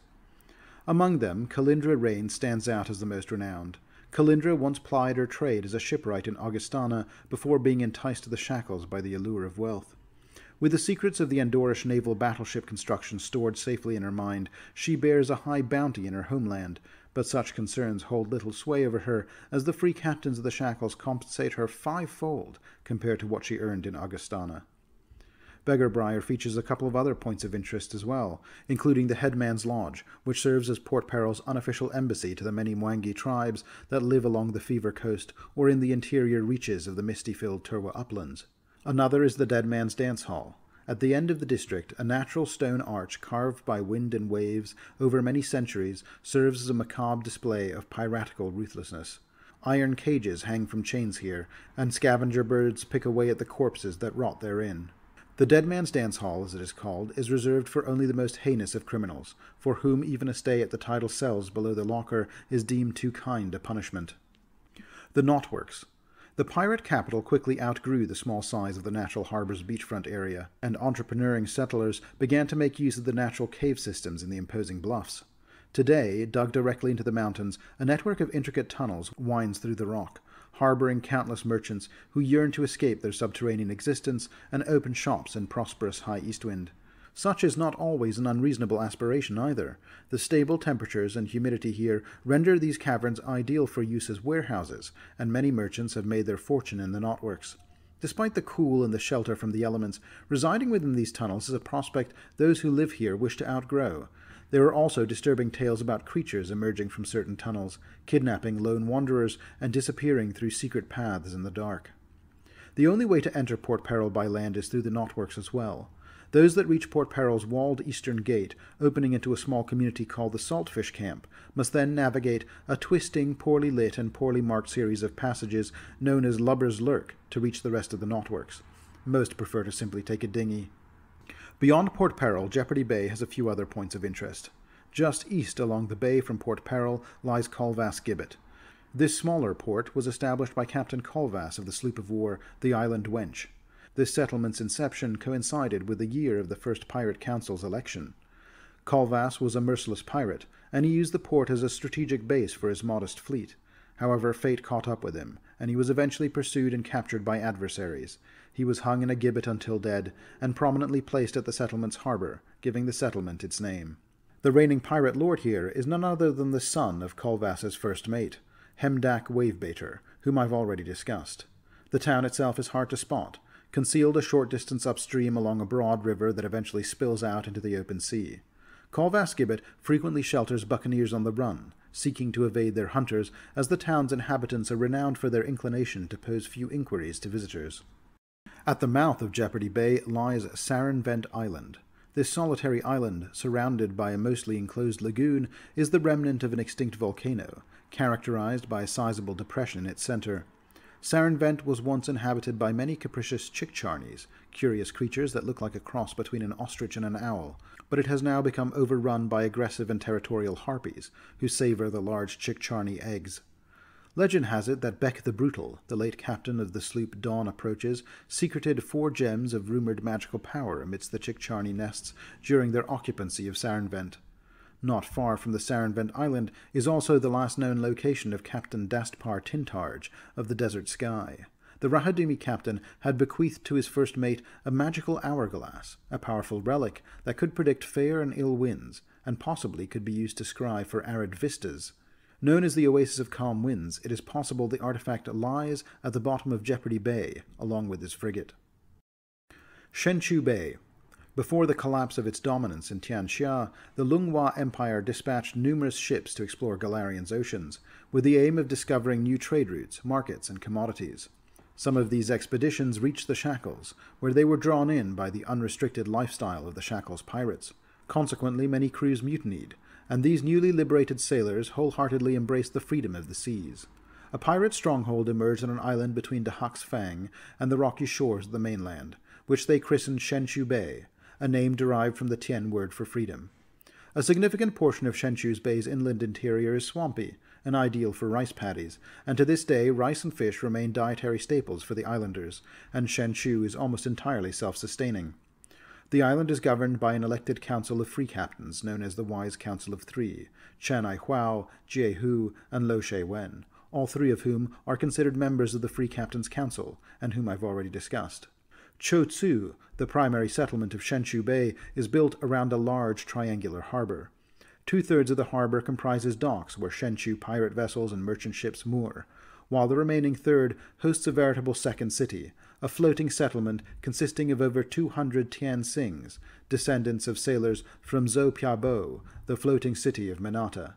Among them, Calindra Rain stands out as the most renowned. Calindra once plied her trade as a shipwright in Augustana before being enticed to the Shackles by the allure of wealth. With the secrets of the Andorish naval battleship construction stored safely in her mind, she bears a high bounty in her homeland, but such concerns hold little sway over her, as the free captains of the Shackles compensate her 5-fold compared to what she earned in Augustana. Beggarbriar features a couple of other points of interest as well, including the Headman's Lodge, which serves as Port Peril's unofficial embassy to the many Mwangi tribes that live along the Fever Coast or in the interior reaches of the misty-filled Turwa uplands. Another is the Dead Man's Dance Hall. At the end of the district, a natural stone arch carved by wind and waves over many centuries serves as a macabre display of piratical ruthlessness. Iron cages hang from chains here, and scavenger birds pick away at the corpses that rot therein. The Dead Man's Dance Hall, as it is called, is reserved for only the most heinous of criminals, for whom even a stay at the tidal cells below the locker is deemed too kind a punishment. The Knotworks. The pirate capital quickly outgrew the small size of the natural harbour's beachfront area, and entrepreneuring settlers began to make use of the natural cave systems in the imposing bluffs. Today, dug directly into the mountains, a network of intricate tunnels winds through the rock, harbouring countless merchants who yearn to escape their subterranean existence and open shops in prosperous High Eastwind. Such is not always an unreasonable aspiration either. The stable temperatures and humidity here render these caverns ideal for use as warehouses, and many merchants have made their fortune in the knotworks. Despite the cool and the shelter from the elements, residing within these tunnels is a prospect those who live here wish to outgrow. There are also disturbing tales about creatures emerging from certain tunnels, kidnapping lone wanderers, and disappearing through secret paths in the dark. The only way to enter Port Peril by land is through the knotworks as well. Those that reach Port Peril's walled eastern gate, opening into a small community called the Saltfish Camp, must then navigate a twisting, poorly lit and poorly marked series of passages known as Lubber's Lurk to reach the rest of the knotworks. Most prefer to simply take a dinghy. Beyond Port Peril, Jeopardy Bay has a few other points of interest. Just east along the bay from Port Peril lies Colvass Gibbet. This smaller port was established by Captain Colvass of the sloop of war, the Island Wench. This settlement's inception coincided with the year of the first Pirate Council's election. Colvass was a merciless pirate, and he used the port as a strategic base for his modest fleet. However, fate caught up with him, and he was eventually pursued and captured by adversaries. He was hung in a gibbet until dead, and prominently placed at the settlement's harbour, giving the settlement its name. The reigning pirate lord here is none other than the son of Colvass's first mate, Hemdak Wavebaiter, whom I've already discussed. The town itself is hard to spot, concealed a short distance upstream along a broad river that eventually spills out into the open sea. Colvass Gibbet frequently shelters buccaneers on the run, seeking to evade their hunters, as the town's inhabitants are renowned for their inclination to pose few inquiries to visitors. At the mouth of Jeopardy Bay lies Sarenvent Island. This solitary island, surrounded by a mostly enclosed lagoon, is the remnant of an extinct volcano, characterized by a sizable depression in its center. Sarenvent was once inhabited by many capricious chickcharnies, curious creatures that look like a cross between an ostrich and an owl, but it has now become overrun by aggressive and territorial harpies, who savor the large chickcharny eggs. Legend has it that Beck the Brutal, the late captain of the sloop Dawn Approaches, secreted 4 gems of rumored magical power amidst the chickcharny nests during their occupancy of Sarenvent. Not far from the Sarenvent Island is also the last known location of Captain Dastpar Tintarge of the Desert Sky. The Rahadumi captain had bequeathed to his first mate a magical hourglass, a powerful relic that could predict fair and ill winds, and possibly could be used to scry for arid vistas. Known as the Oasis of Calm Winds, it is possible the artifact lies at the bottom of Jeopardy Bay, along with his frigate. Shen-chu Bay. Before the collapse of its dominance in Tianxia, the Lunghua Empire dispatched numerous ships to explore Galarian's oceans, with the aim of discovering new trade routes, markets, and commodities. Some of these expeditions reached the Shackles, where they were drawn in by the unrestricted lifestyle of the Shackles pirates. Consequently, many crews mutinied, and these newly liberated sailors wholeheartedly embraced the freedom of the seas. A pirate stronghold emerged on an island between Dahak's Fang and the rocky shores of the mainland, which they christened Shen-chu Bay, a name derived from the Tien word for freedom. A significant portion of Shen-chu Bay's inland interior is swampy, an ideal for rice paddies, and to this day rice and fish remain dietary staples for the islanders, and Shen-chu is almost entirely self-sustaining. The island is governed by an elected council of free captains known as the Wise Council of Three, Chan Ai Huao, Jie Hu, and Lo She Wen, all 3 of whom are considered members of the Free Captains' Council, and whom I've already discussed. Cho Tzu, the primary settlement of Shen-chu Bay, is built around a large triangular harbor. 2/3 of the harbor comprises docks where Shen-chu pirate vessels and merchant ships moor, while the remaining third hosts a veritable second city, a floating settlement consisting of over 200 Tian Sings, descendants of sailors from Zhou Piabo, the floating city of Minata.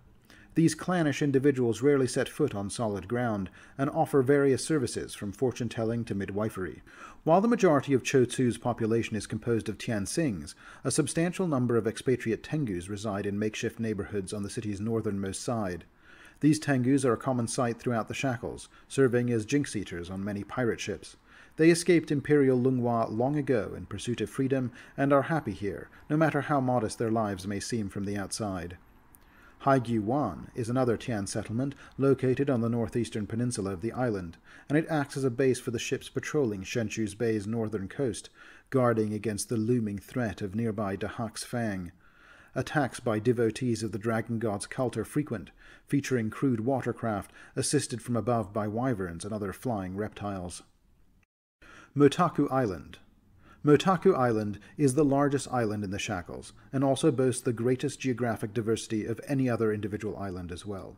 These clannish individuals rarely set foot on solid ground, and offer various services from fortune-telling to midwifery. While the majority of Cho Tzu's population is composed of Tian Sings, a substantial number of expatriate Tengus reside in makeshift neighborhoods on the city's northernmost side. These Tengus are a common sight throughout the Shackles, serving as jinx-eaters on many pirate ships. They escaped Imperial Lunghua long ago in pursuit of freedom, and are happy here, no matter how modest their lives may seem from the outside. Haigyu-wan is another Tian settlement located on the northeastern peninsula of the island, and it acts as a base for the ships patrolling Shen-chu Bay's northern coast, guarding against the looming threat of nearby Dahak's Fang. Attacks by devotees of the dragon god's cult are frequent, featuring crude watercraft assisted from above by wyverns and other flying reptiles. Motaku Island. Motaku Island is the largest island in the Shackles, and also boasts the greatest geographic diversity of any other individual island as well.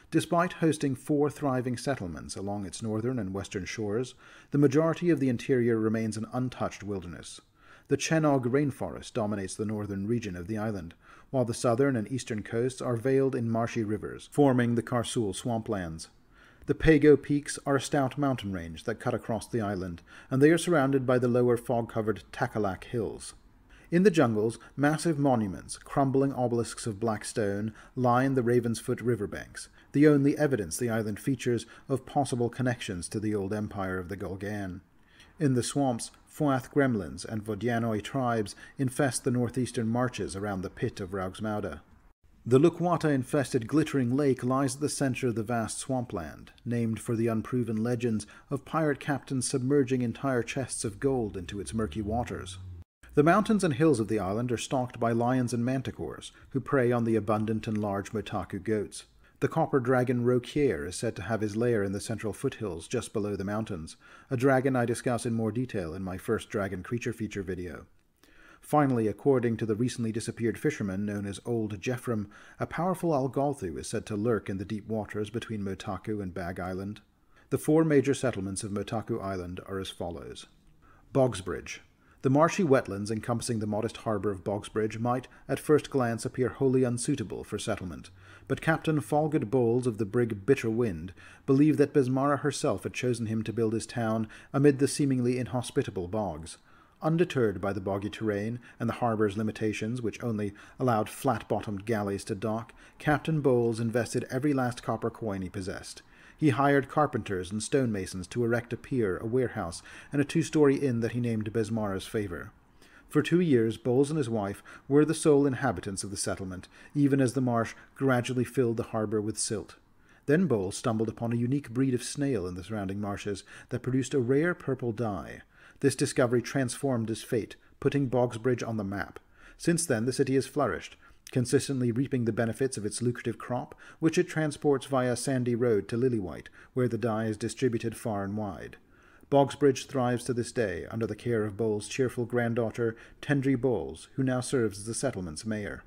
Despite hosting 4 thriving settlements along its northern and western shores, the majority of the interior remains an untouched wilderness. The Chenog rainforest dominates the northern region of the island, while the southern and eastern coasts are veiled in marshy rivers, forming the Karsul swamplands. The Pago Peaks are a stout mountain range that cut across the island, and they are surrounded by the lower fog-covered Takalak Hills. In the jungles, massive monuments, crumbling obelisks of black stone, line the Ravensfoot riverbanks, the only evidence the island features of possible connections to the old empire of the Golgan. In the swamps, Foath gremlins and Vodianoi tribes infest the northeastern marches around the pit of Raugsmauda. The Lukwata-infested Glittering Lake lies at the center of the vast swampland, named for the unproven legends of pirate captains submerging entire chests of gold into its murky waters. The mountains and hills of the island are stalked by lions and manticores, who prey on the abundant and large Motaku goats. The copper dragon Rokier is said to have his lair in the central foothills just below the mountains, a dragon I discuss in more detail in my first dragon creature feature video. Finally, according to the recently disappeared fisherman known as Old Jeffrem, a powerful Algolthu is said to lurk in the deep waters between Motaku and Bag Island. The 4 major settlements of Motaku Island are as follows. Bogsbridge. The marshy wetlands encompassing the modest harbour of Bogsbridge might, at first glance, appear wholly unsuitable for settlement, but Captain Falgood Bowles of the brig Bitter Wind believed that Besmara herself had chosen him to build his town amid the seemingly inhospitable bogs. Undeterred by the boggy terrain and the harbour's limitations, which only allowed flat-bottomed galleys to dock, Captain Bowles invested every last copper coin he possessed. He hired carpenters and stonemasons to erect a pier, a warehouse, and a 2-story inn that he named Besmara's Favour. For 2 years, Bowles and his wife were the sole inhabitants of the settlement, even as the marsh gradually filled the harbour with silt. Then Bowles stumbled upon a unique breed of snail in the surrounding marshes that produced a rare purple dye. This discovery transformed his fate, putting Bogsbridge on the map. Since then, the city has flourished, consistently reaping the benefits of its lucrative crop, which it transports via Sandy Road to Lillywhite, where the dye is distributed far and wide. Bogsbridge thrives to this day under the care of Bowles' cheerful granddaughter, Tendry Bowles, who now serves as the settlement's mayor.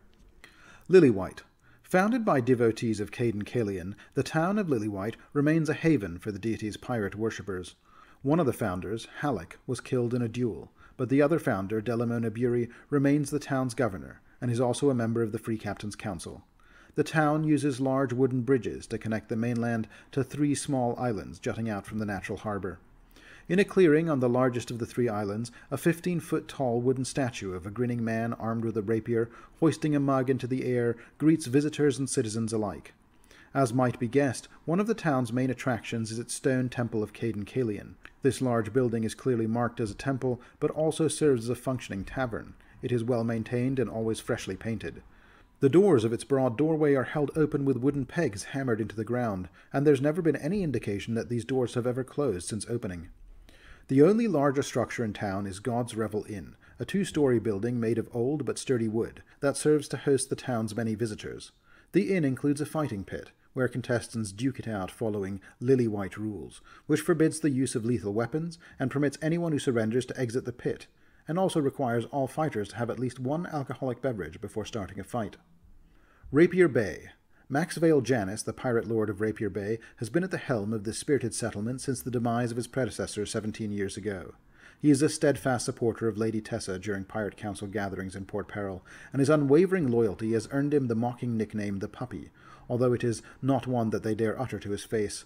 Lillywhite. Founded by devotees of Caden Kalian, the town of Lillywhite remains a haven for the deity's pirate worshippers. One of the founders, Halleck, was killed in a duel, but the other founder, Delamona Bury, remains the town's governor, and is also a member of the Free Captain's Council. The town uses large wooden bridges to connect the mainland to 3 small islands jutting out from the natural harbour. In a clearing on the largest of the 3 islands, a 15-foot-tall wooden statue of a grinning man armed with a rapier, hoisting a mug into the air, greets visitors and citizens alike. As might be guessed, one of the town's main attractions is its stone temple of Caden Kalian. This large building is clearly marked as a temple, but also serves as a functioning tavern. It is well maintained and always freshly painted. The doors of its broad doorway are held open with wooden pegs hammered into the ground, and there's never been any indication that these doors have ever closed since opening. The only larger structure in town is God's Revel Inn, a 2-story building made of old but sturdy wood that serves to host the town's many visitors. The inn includes a fighting pit, where contestants duke it out following Lillywhite rules, which forbids the use of lethal weapons and permits anyone who surrenders to exit the pit, and also requires all fighters to have at least 1 alcoholic beverage before starting a fight. Rapier Bay. Max Vale Janus, the pirate lord of Rapier Bay, has been at the helm of this spirited settlement since the demise of his predecessor 17 years ago. He is a steadfast supporter of Lady Tessa during Pirate Council gatherings in Port Peril, and his unwavering loyalty has earned him the mocking nickname the Puppy, although it is not one that they dare utter to his face.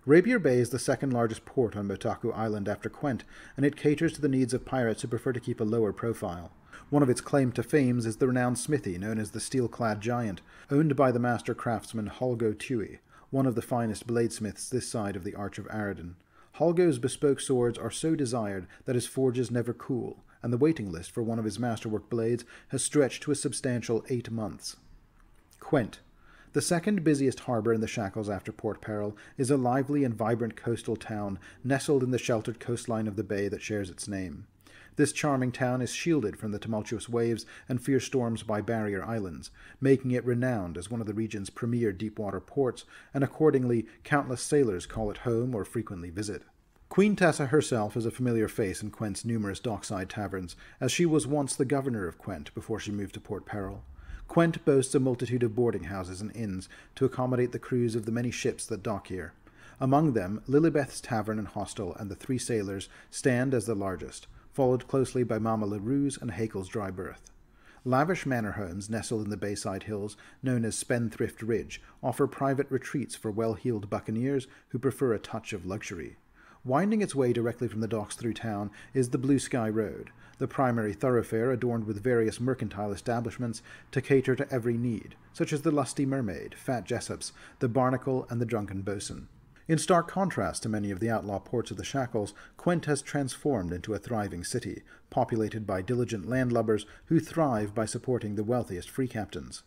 Rapier Bay is the 2nd largest port on Motaku Island after Quent, and it caters to the needs of pirates who prefer to keep a lower profile. One of its claim to fame is the renowned smithy known as the Steel-clad Giant, owned by the master craftsman Holgo Tui, one of the finest bladesmiths this side of the Arch of Aradin. Holgo's bespoke swords are so desired that his forges never cool, and the waiting list for one of his masterwork blades has stretched to a substantial 8 months. Quent. The 2nd busiest harbour in the Shackles after Port Peril is a lively and vibrant coastal town nestled in the sheltered coastline of the bay that shares its name. This charming town is shielded from the tumultuous waves and fierce storms by barrier islands, making it renowned as one of the region's premier deep-water ports, and accordingly countless sailors call it home or frequently visit. Queen Tessa herself is a familiar face in Quent's numerous dockside taverns, as she was once the governor of Quent before she moved to Port Peril. Quent boasts a multitude of boarding houses and inns to accommodate the crews of the many ships that dock here. Among them, Lilibeth's Tavern and Hostel and the 3 Sailors stand as the largest, followed closely by Mama LaRue's and Hakel's Dry Berth. Lavish manor homes nestled in the bayside hills, known as Spendthrift Ridge, offer private retreats for well-heeled buccaneers who prefer a touch of luxury. Winding its way directly from the docks through town is the Blue Sky Road, the primary thoroughfare adorned with various mercantile establishments to cater to every need, such as the Lusty Mermaid, Fat Jessops, the Barnacle, and the Drunken Boatswain. In stark contrast to many of the outlaw ports of the Shackles, Quent has transformed into a thriving city, populated by diligent landlubbers who thrive by supporting the wealthiest free captains.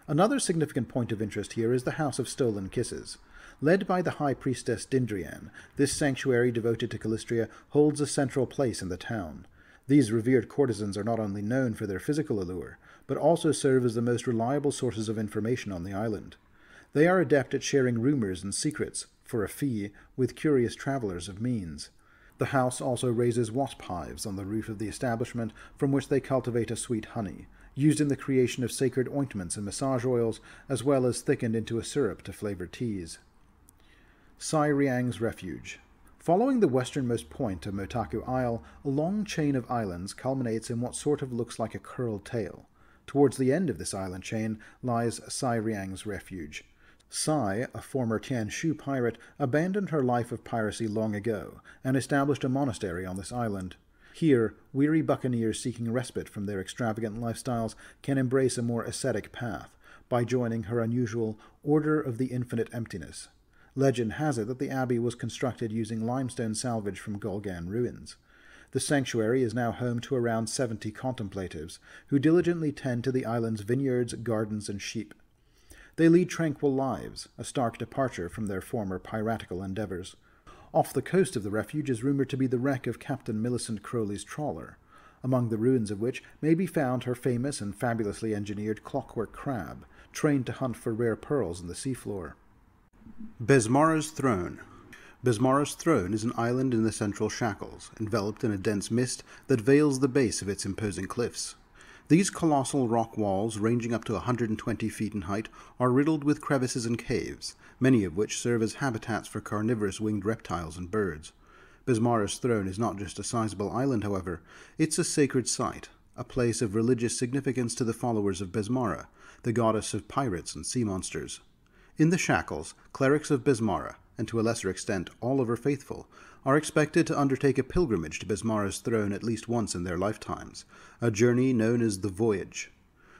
Another significant point of interest here is the House of Stolen Kisses. Led by the High Priestess Dindrian, this sanctuary devoted to Calistria holds a central place in the town. These revered courtesans are not only known for their physical allure, but also serve as the most reliable sources of information on the island. They are adept at sharing rumors and secrets, for a fee, with curious travelers of means. The house also raises wasp hives on the roof of the establishment, from which they cultivate a sweet honey, used in the creation of sacred ointments and massage oils, as well as thickened into a syrup to flavor teas. Sai Riang's Refuge. Following the westernmost point of Motaku Isle, a long chain of islands culminates in what sort of looks like a curled tail. Towards the end of this island chain lies Sai Riang's Refuge. Sai, a former Tianshu pirate, abandoned her life of piracy long ago and established a monastery on this island. Here, weary buccaneers seeking respite from their extravagant lifestyles can embrace a more ascetic path by joining her unusual Order of the Infinite Emptiness. Legend has it that the abbey was constructed using limestone salvage from Golgan ruins. The sanctuary is now home to around 70 contemplatives, who diligently tend to the island's vineyards, gardens, and sheep. They lead tranquil lives, a stark departure from their former piratical endeavors. Off the coast of the refuge is rumored to be the wreck of Captain Millicent Crowley's trawler, among the ruins of which may be found her famous and fabulously engineered clockwork crab, trained to hunt for rare pearls in the seafloor. Besmara's Throne. Besmara's Throne is an island in the central Shackles, enveloped in a dense mist that veils the base of its imposing cliffs. These colossal rock walls, ranging up to 120 feet in height, are riddled with crevices and caves, many of which serve as habitats for carnivorous winged reptiles and birds. Besmara's Throne is not just a sizable island, however. It's a sacred site, a place of religious significance to the followers of Besmara, the goddess of pirates and sea monsters. In the Shackles, clerics of Besmara, and to a lesser extent all of her faithful, are expected to undertake a pilgrimage to Besmara's throne at least once in their lifetimes, a journey known as the Voyage.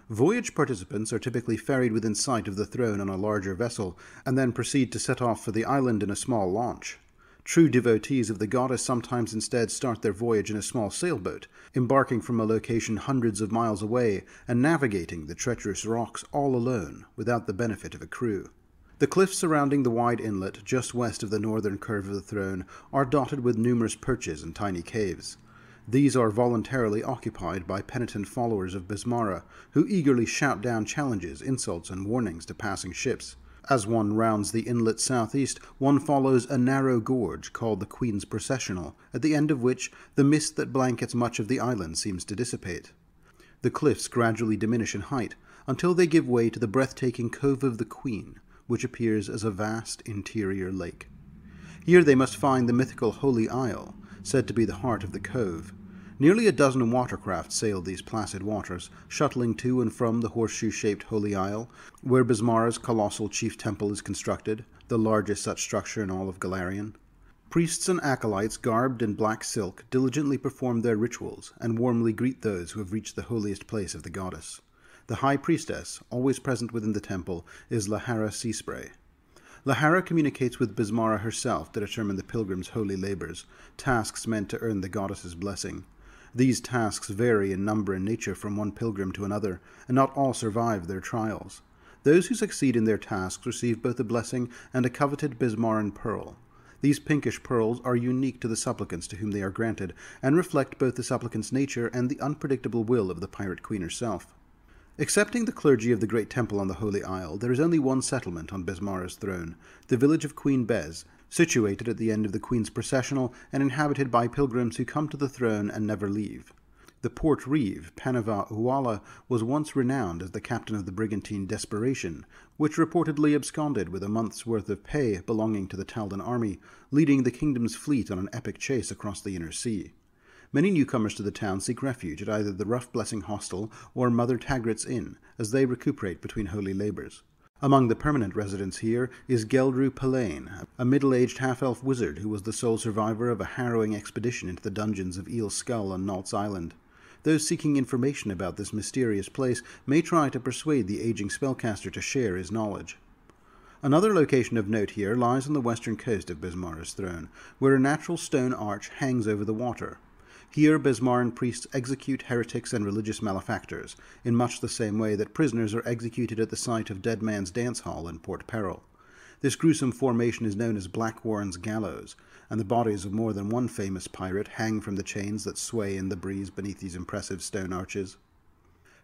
Voyage participants are typically ferried within sight of the throne on a larger vessel, and then proceed to set off for the island in a small launch. True devotees of the goddess sometimes instead start their voyage in a small sailboat, embarking from a location hundreds of miles away and navigating the treacherous rocks all alone, without the benefit of a crew. The cliffs surrounding the wide inlet just west of the northern curve of the throne are dotted with numerous perches and tiny caves. These are voluntarily occupied by penitent followers of Besmara, who eagerly shout down challenges, insults, and warnings to passing ships. As one rounds the inlet southeast, one follows a narrow gorge called the Queen's Processional, at the end of which the mist that blankets much of the island seems to dissipate. The cliffs gradually diminish in height, until they give way to the breathtaking Cove of the Queen, which appears as a vast interior lake. Here they must find the mythical Holy Isle, said to be the heart of the cove. Nearly a dozen watercraft sail these placid waters, shuttling to and from the horseshoe-shaped Holy Isle, where Besmara's colossal chief temple is constructed, the largest such structure in all of Galarian. Priests and acolytes garbed in black silk diligently perform their rituals and warmly greet those who have reached the holiest place of the goddess. The high priestess, always present within the temple, is Lahara Seaspray. Lahara communicates with Besmara herself to determine the pilgrim's holy labors, tasks meant to earn the goddess's blessing. These tasks vary in number and nature from one pilgrim to another, and not all survive their trials. Those who succeed in their tasks receive both a blessing and a coveted Besmaran pearl. These pinkish pearls are unique to the supplicants to whom they are granted, and reflect both the supplicant's nature and the unpredictable will of the pirate queen herself. Excepting the clergy of the great temple on the Holy Isle, there is only one settlement on Besmara's throne, the village of Queen Bez, situated at the end of the Queen's Processional and inhabited by pilgrims who come to the throne and never leave. The port reeve, Panava Uala, was once renowned as the captain of the brigantine Desperation, which reportedly absconded with a month's worth of pay belonging to the Taldan army, leading the kingdom's fleet on an epic chase across the inner sea. Many newcomers to the town seek refuge at either the Rough Blessing Hostel or Mother Tagrit's Inn, as they recuperate between holy labours. Among the permanent residents here is Geldru Palain, a middle-aged half-elf wizard who was the sole survivor of a harrowing expedition into the dungeons of Eel Skull on Nalt's Island. Those seeking information about this mysterious place may try to persuade the aging spellcaster to share his knowledge. Another location of note here lies on the western coast of Besmara's throne, where a natural stone arch hangs over the water. Here Besmaran priests execute heretics and religious malefactors, in much the same way that prisoners are executed at the site of Dead Man's Dance Hall in Port Peril. This gruesome formation is known as Blackwarren's Gallows, and the bodies of more than one famous pirate hang from the chains that sway in the breeze beneath these impressive stone arches.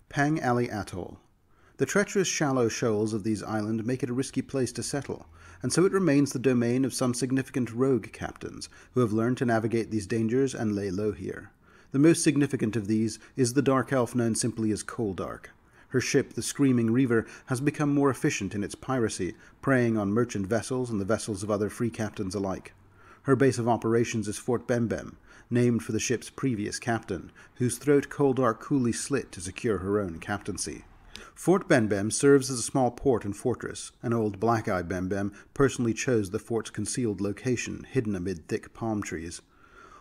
Pangalley Atoll. The treacherous shallow shoals of these islands make it a risky place to settle, and so it remains the domain of some significant rogue captains who have learned to navigate these dangers and lay low here. The most significant of these is the dark elf known simply as Coldark. Her ship, the Screaming Reaver, has become more efficient in its piracy, preying on merchant vessels and the vessels of other free captains alike. Her base of operations is Fort Bembem, named for the ship's previous captain, whose throat Coldark coolly slit to secure her own captaincy. Fort Bembem serves as a small port and fortress, and old Black-Eye Bembem personally chose the fort's concealed location, hidden amid thick palm trees.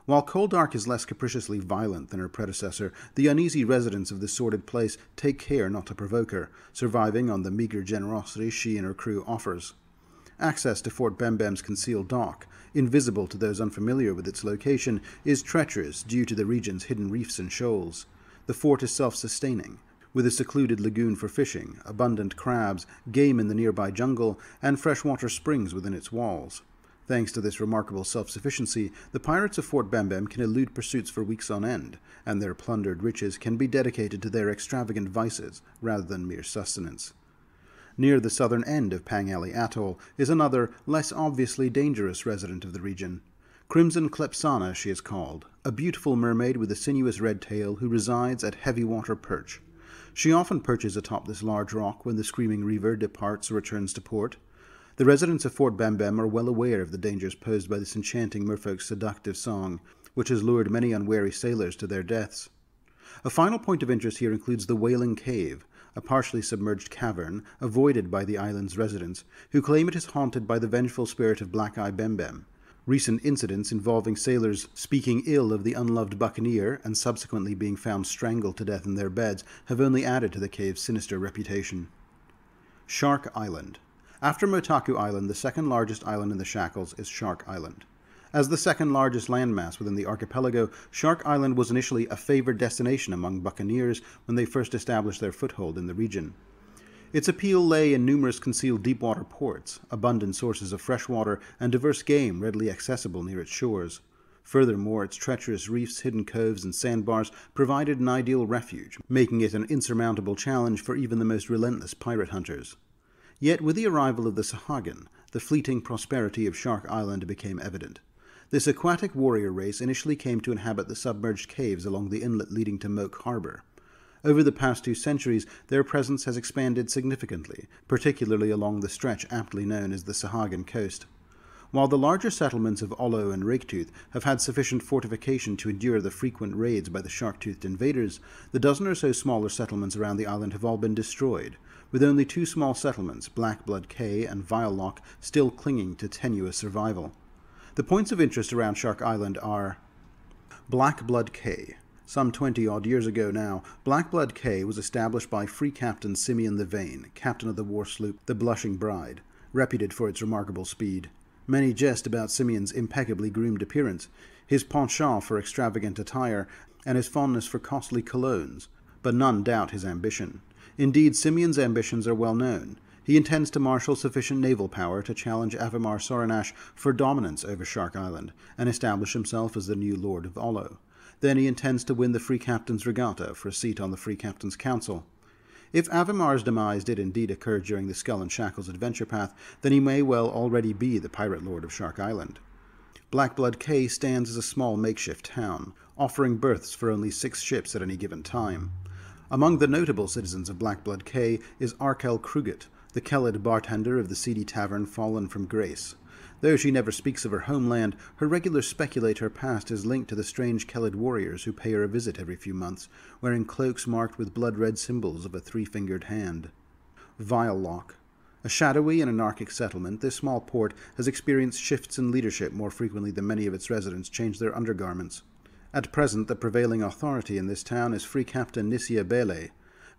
While Coldark is less capriciously violent than her predecessor, the uneasy residents of this sordid place take care not to provoke her, surviving on the meagre generosity she and her crew offers. Access to Fort Bembem's concealed dock, invisible to those unfamiliar with its location, is treacherous due to the region's hidden reefs and shoals. The fort is self-sustaining, with a secluded lagoon for fishing, abundant crabs, game in the nearby jungle, and freshwater springs within its walls. Thanks to this remarkable self-sufficiency, the pirates of Fort Bembem can elude pursuits for weeks on end, and their plundered riches can be dedicated to their extravagant vices rather than mere sustenance. Near the southern end of Pangalley Atoll is another, less obviously dangerous resident of the region. Crimson Klepsana she is called, a beautiful mermaid with a sinuous red tail who resides at Heavy Water Perch. She often perches atop this large rock when the Screaming Reaver departs or returns to port. The residents of Fort Bembem are well aware of the dangers posed by this enchanting merfolk's seductive song, which has lured many unwary sailors to their deaths. A final point of interest here includes the Wailing Cave, a partially submerged cavern avoided by the island's residents, who claim it is haunted by the vengeful spirit of Black-Eye Bembem. Recent incidents involving sailors speaking ill of the unloved buccaneer and subsequently being found strangled to death in their beds have only added to the cave's sinister reputation. Shark Island. After Motaku Island, the second largest island in the Shackles is Shark Island. As the second largest landmass within the archipelago, Shark Island was initially a favored destination among buccaneers when they first established their foothold in the region. Its appeal lay in numerous concealed deep-water ports, abundant sources of fresh water, and diverse game readily accessible near its shores. Furthermore, its treacherous reefs, hidden coves, and sandbars provided an ideal refuge, making it an insurmountable challenge for even the most relentless pirate hunters. Yet with the arrival of the Sahuagin, the fleeting prosperity of Shark Island became evident. This aquatic warrior race initially came to inhabit the submerged caves along the inlet leading to Moke Harbor. Over the past 2 centuries, their presence has expanded significantly, particularly along the stretch aptly known as the Sahuagin Coast. While the larger settlements of Ollo and Raketooth have had sufficient fortification to endure the frequent raids by the shark-toothed invaders, the dozen or so smaller settlements around the island have all been destroyed, with only 2 small settlements, Blackblood Cay and Vilelock, still clinging to tenuous survival. The points of interest around Shark Island are Blackblood Cay. Some 20-odd years ago now, Blackblood Cay was established by Free Captain Simeon the Vain, captain of the war sloop the Blushing Bride, reputed for its remarkable speed. Many jest about Simeon's impeccably groomed appearance, his penchant for extravagant attire, and his fondness for costly colognes, but none doubt his ambition. Indeed, Simeon's ambitions are well known. He intends to marshal sufficient naval power to challenge Avimar Soranash for dominance over Shark Island, and establish himself as the new Lord of Ollo. Then he intends to win the Free Captain's Regatta for a seat on the Free Captain's Council. If Avimar's demise did indeed occur during the Skull and Shackles adventure path, then he may well already be the Pirate Lord of Shark Island. Blackblood Cay stands as a small makeshift town, offering berths for only 6 ships at any given time. Among the notable citizens of Blackblood Cay is Arkel Kruget, the Kellid bartender of the seedy tavern Fallen from Grace. Though she never speaks of her homeland, her regulars speculate her past is linked to the strange Kelid warriors who pay her a visit every few months, wearing cloaks marked with blood-red symbols of a three-fingered hand. Vilelock. A shadowy and anarchic settlement, this small port has experienced shifts in leadership more frequently than many of its residents change their undergarments. At present, the prevailing authority in this town is Free Captain Nisia Bele.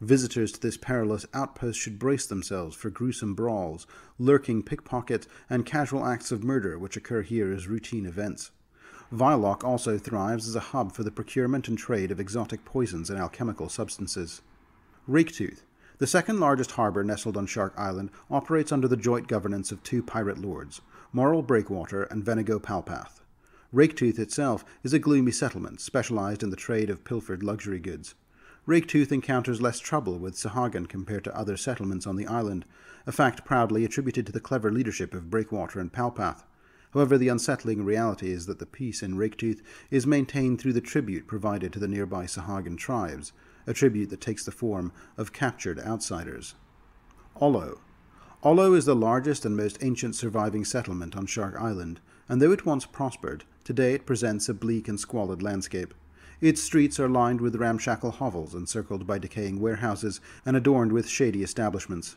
Visitors to this perilous outpost should brace themselves for gruesome brawls, lurking pickpockets, and casual acts of murder which occur here as routine events. Vilelock also thrives as a hub for the procurement and trade of exotic poisons and alchemical substances. Raketooth. The second largest harbour nestled on Shark Island operates under the joint governance of two pirate lords, Moral Breakwater and Venego Palpath. Raketooth itself is a gloomy settlement specialised in the trade of pilfered luxury goods. Raketooth encounters less trouble with Sahagan compared to other settlements on the island, a fact proudly attributed to the clever leadership of Breakwater and Palpath. However, the unsettling reality is that the peace in Raketooth is maintained through the tribute provided to the nearby Sahagan tribes, a tribute that takes the form of captured outsiders. Ollo. Ollo is the largest and most ancient surviving settlement on Shark Island, and though it once prospered, today it presents a bleak and squalid landscape. Its streets are lined with ramshackle hovels encircled by decaying warehouses and adorned with shady establishments.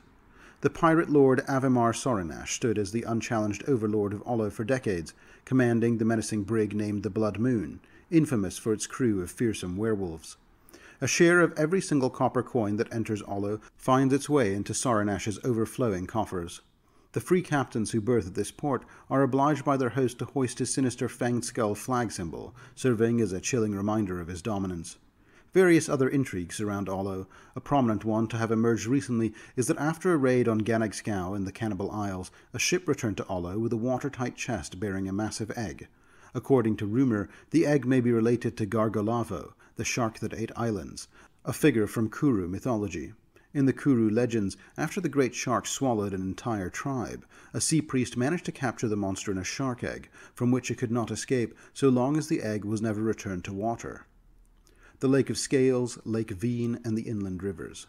The pirate lord Avimar Sorinash stood as the unchallenged overlord of Ollo for decades, commanding the menacing brig named the Blood Moon, infamous for its crew of fearsome werewolves. A share of every single copper coin that enters Ollo finds its way into Sorinash's overflowing coffers. The free captains who berth at this port are obliged by their host to hoist his sinister fanged skull flag symbol, serving as a chilling reminder of his dominance. Various other intrigues surround Ollo. A prominent one to have emerged recently is that after a raid on Ganagskow in the Cannibal Isles, a ship returned to Ollo with a watertight chest bearing a massive egg. According to rumour, the egg may be related to Gargolavo, the shark that ate islands, a figure from Kuru mythology. In the Kuru legends, after the great shark swallowed an entire tribe, a sea priest managed to capture the monster in a shark egg, from which it could not escape so long as the egg was never returned to water. The Lake of Scales, Lake Veen, and the inland rivers.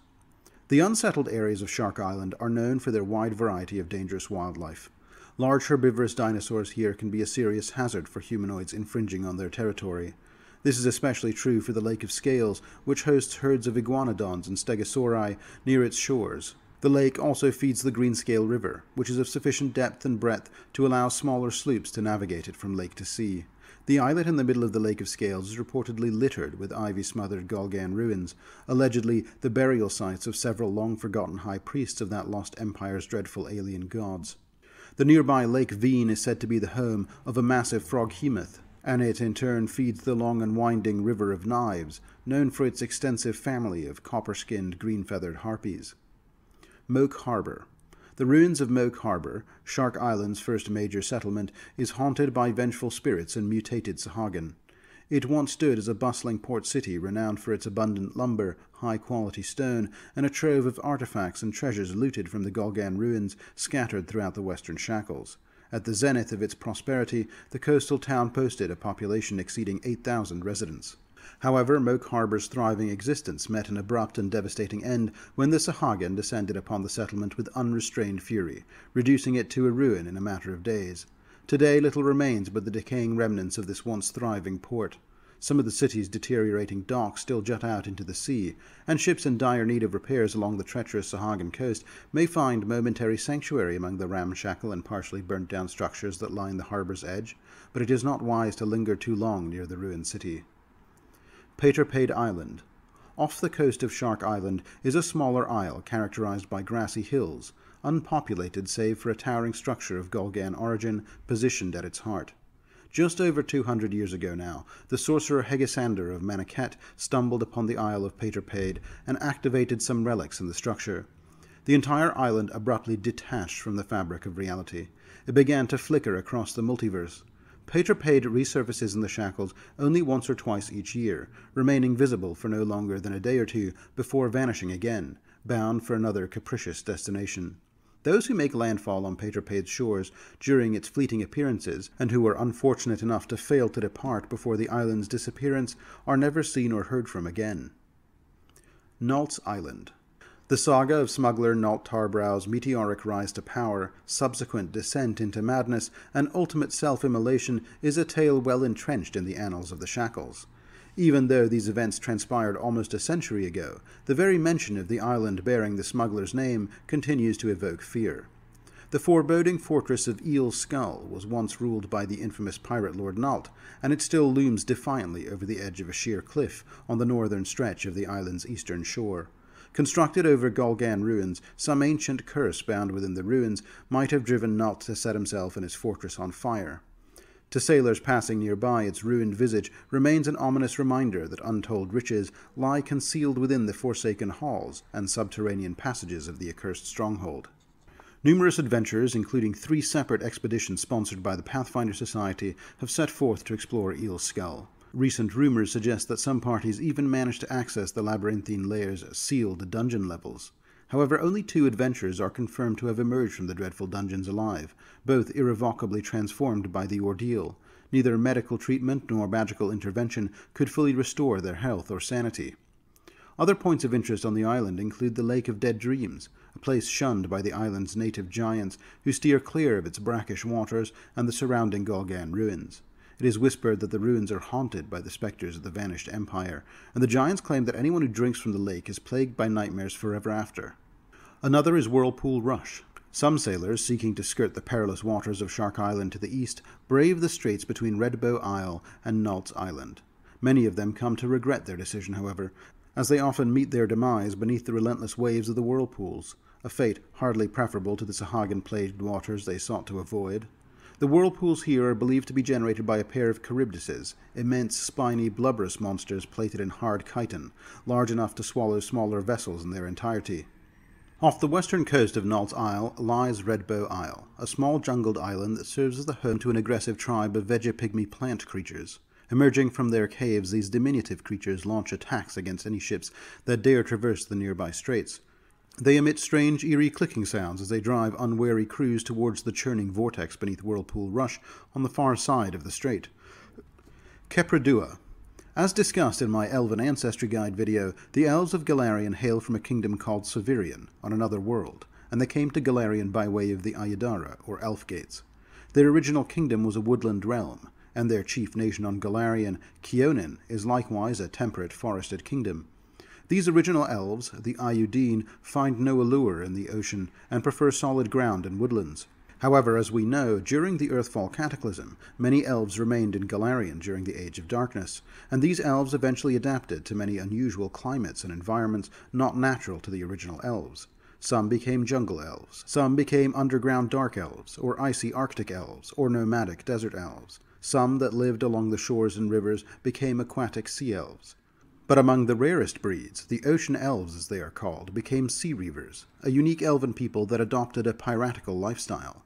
The unsettled areas of Shark Island are known for their wide variety of dangerous wildlife. Large herbivorous dinosaurs here can be a serious hazard for humanoids infringing on their territory. This is especially true for the Lake of Scales, which hosts herds of iguanodons and stegosauri near its shores. The lake also feeds the Greenscale River, which is of sufficient depth and breadth to allow smaller sloops to navigate it from lake to sea. The islet in the middle of the Lake of Scales is reportedly littered with ivy-smothered Golgan ruins, allegedly the burial sites of several long-forgotten high priests of that lost empire's dreadful alien gods. The nearby Lake Veen is said to be the home of a massive froghemoth, and it in turn feeds the long and winding River of Knives, known for its extensive family of copper-skinned, green-feathered harpies. Moke Harbour. The ruins of Moke Harbour, Shark Island's first major settlement, is haunted by vengeful spirits and mutated Sahagan. It once stood as a bustling port city renowned for its abundant lumber, high-quality stone, and a trove of artifacts and treasures looted from the Golgan ruins scattered throughout the western Shackles. At the zenith of its prosperity, the coastal town boasted a population exceeding 8,000 residents. However, Moke Harbour's thriving existence met an abrupt and devastating end when the Sahagan descended upon the settlement with unrestrained fury, reducing it to a ruin in a matter of days. Today little remains but the decaying remnants of this once thriving port. Some of the city's deteriorating docks still jut out into the sea, and ships in dire need of repairs along the treacherous Sahagan coast may find momentary sanctuary among the ramshackle and partially burnt-down structures that line the harbour's edge, but it is not wise to linger too long near the ruined city. Pathfinder Island. Off the coast of Shark Island is a smaller isle characterized by grassy hills, unpopulated save for a towering structure of Golgan origin positioned at its heart. Just over 200 years ago now, the sorcerer Hegisander of Maniket stumbled upon the Isle of Pathfinder and activated some relics in the structure. The entire island abruptly detached from the fabric of reality. It began to flicker across the multiverse. Pathfinder resurfaces in the Shackles only once or twice each year, remaining visible for no longer than a day or two before vanishing again, bound for another capricious destination. Those who make landfall on Pathfinder's shores during its fleeting appearances, and who are unfortunate enough to fail to depart before the island's disappearance, are never seen or heard from again. Nalt's Island. The saga of smuggler Nalt Tarbrow's meteoric rise to power, subsequent descent into madness, and ultimate self-immolation is a tale well entrenched in the annals of the Shackles. Even though these events transpired almost a century ago, the very mention of the island bearing the smuggler's name continues to evoke fear. The foreboding fortress of Eel's Skull was once ruled by the infamous pirate Lord Nalt, and it still looms defiantly over the edge of a sheer cliff on the northern stretch of the island's eastern shore. Constructed over Golgan ruins, some ancient curse bound within the ruins might have driven Nalt to set himself and his fortress on fire. To sailors passing nearby, its ruined visage remains an ominous reminder that untold riches lie concealed within the forsaken halls and subterranean passages of the accursed stronghold. Numerous adventurers, including 3 separate expeditions sponsored by the Pathfinder Society, have set forth to explore Eel's Skull. Recent rumors suggest that some parties even managed to access the labyrinthine layer's sealed dungeon levels. However, only 2 adventurers are confirmed to have emerged from the dreadful dungeons alive, both irrevocably transformed by the ordeal. Neither medical treatment nor magical intervention could fully restore their health or sanity. Other points of interest on the island include the Lake of Dead Dreams, a place shunned by the island's native giants who steer clear of its brackish waters and the surrounding Golgan ruins. It is whispered that the ruins are haunted by the specters of the vanished empire, and the giants claim that anyone who drinks from the lake is plagued by nightmares forever after. Another is Whirlpool Rush. Some sailors, seeking to skirt the perilous waters of Shark Island to the east, brave the straits between Redbow Isle and Nalt's Island. Many of them come to regret their decision, however, as they often meet their demise beneath the relentless waves of the whirlpools, a fate hardly preferable to the Sahagan-plagued waters they sought to avoid. The whirlpools here are believed to be generated by a pair of Charybdises, immense, spiny, blubberous monsters plated in hard chitin, large enough to swallow smaller vessels in their entirety. Off the western coast of Nalt's Isle lies Redbow Isle, a small jungled island that serves as the home to an aggressive tribe of vegapygmy plant creatures. Emerging from their caves, these diminutive creatures launch attacks against any ships that dare traverse the nearby straits. They emit strange, eerie clicking sounds as they drive unwary crews towards the churning vortex beneath Whirlpool Rush on the far side of the strait. Kepre Dua. As discussed in my Elven Ancestry Guide video, the Elves of Golarion hail from a kingdom called Severian, on another world, and they came to Golarion by way of the Ayadara, or Elf Gates. Their original kingdom was a woodland realm, and their chief nation on Golarion, Keonin, is likewise a temperate, forested kingdom. These original elves, the Ayudine, find no allure in the ocean and prefer solid ground and woodlands. However, as we know, during the Earthfall Cataclysm, many elves remained in Golarion during the Age of Darkness, and these elves eventually adapted to many unusual climates and environments not natural to the original elves. Some became jungle elves, some became underground dark elves, or icy Arctic elves, or nomadic desert elves. Some that lived along the shores and rivers became aquatic sea elves. But among the rarest breeds, the Ocean Elves, as they are called, became sea reavers, a unique elven people that adopted a piratical lifestyle.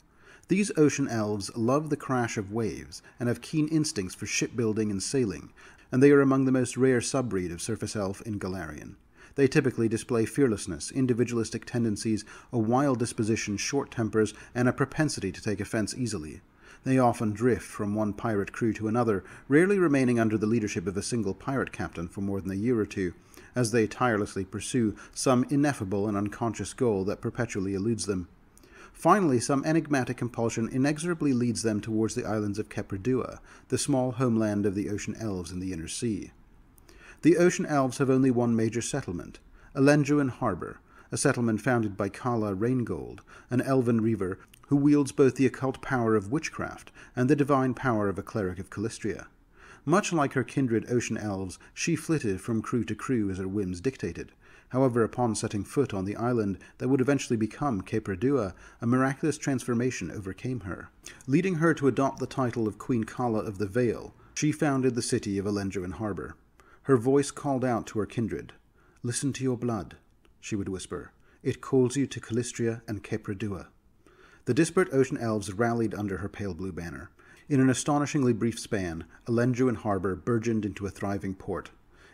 These Ocean Elves love the crash of waves and have keen instincts for shipbuilding and sailing, and they are among the most rare subbreed of surface elf in Golarion. They typically display fearlessness, individualistic tendencies, a wild disposition, short tempers, and a propensity to take offense easily. They often drift from one pirate crew to another, rarely remaining under the leadership of a single pirate captain for more than a year or two, as they tirelessly pursue some ineffable and unconscious goal that perpetually eludes them. Finally, some enigmatic compulsion inexorably leads them towards the islands of Kepre Dua, the small homeland of the Ocean Elves in the Inner Sea. The Ocean Elves have only one major settlement, Elendruin Harbour, a settlement founded by Kala Raingold, an elven reaver who wields both the occult power of witchcraft and the divine power of a cleric of Calistria. Much like her kindred Ocean Elves, she flitted from crew to crew as her whims dictated. However, upon setting foot on the island that would eventually become Kepre Dua, a miraculous transformation overcame her. Leading her to adopt the title of Queen Kala of the Vale, she founded the city of Elendruin Harbour. Her voice called out to her kindred. "Listen to your blood," she would whisper. "It calls you to Calistria and Kepre Dua." The disparate Ocean Elves rallied under her pale blue banner. In an astonishingly brief span, Elendruin Harbour burgeoned into a thriving port.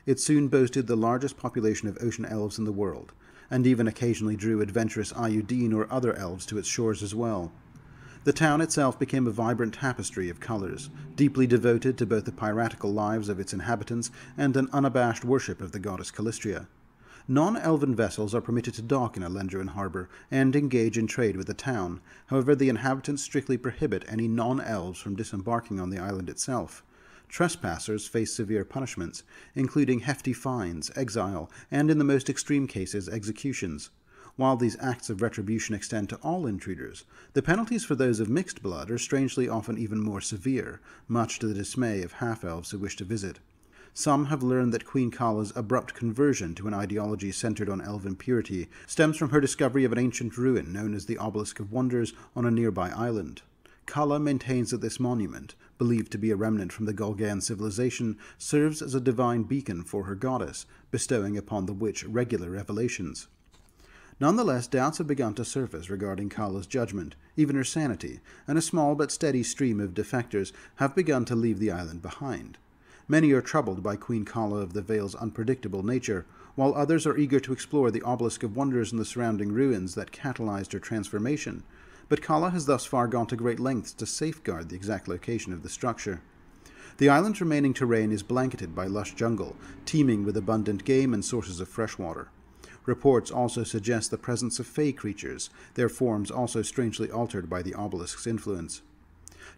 It soon boasted the largest population of Ocean Elves in the world, and even occasionally drew adventurous Ayudine or other elves to its shores as well. The town itself became a vibrant tapestry of colours, deeply devoted to both the piratical lives of its inhabitants and an unabashed worship of the goddess Calistria. Non-elven vessels are permitted to dock in Elendron harbour and engage in trade with the town. However, the inhabitants strictly prohibit any non-elves from disembarking on the island itself. Trespassers face severe punishments, including hefty fines, exile, and in the most extreme cases, executions. While these acts of retribution extend to all intruders, the penalties for those of mixed blood are strangely often even more severe, much to the dismay of half-elves who wish to visit. Some have learned that Queen Kala's abrupt conversion to an ideology centered on elven purity stems from her discovery of an ancient ruin known as the Obelisk of Wonders on a nearby island. Kala maintains that this monument, believed to be a remnant from the Golgan civilization, serves as a divine beacon for her goddess, bestowing upon the witch regular revelations. Nonetheless, doubts have begun to surface regarding Kala's judgment, even her sanity, and a small but steady stream of defectors have begun to leave the island behind. Many are troubled by Queen Kala of the Vale's unpredictable nature, while others are eager to explore the Obelisk of Wonders and the surrounding ruins that catalyzed her transformation. But Kala has thus far gone to great lengths to safeguard the exact location of the structure. The island's remaining terrain is blanketed by lush jungle, teeming with abundant game and sources of fresh water. Reports also suggest the presence of fey creatures, their forms also strangely altered by the obelisk's influence.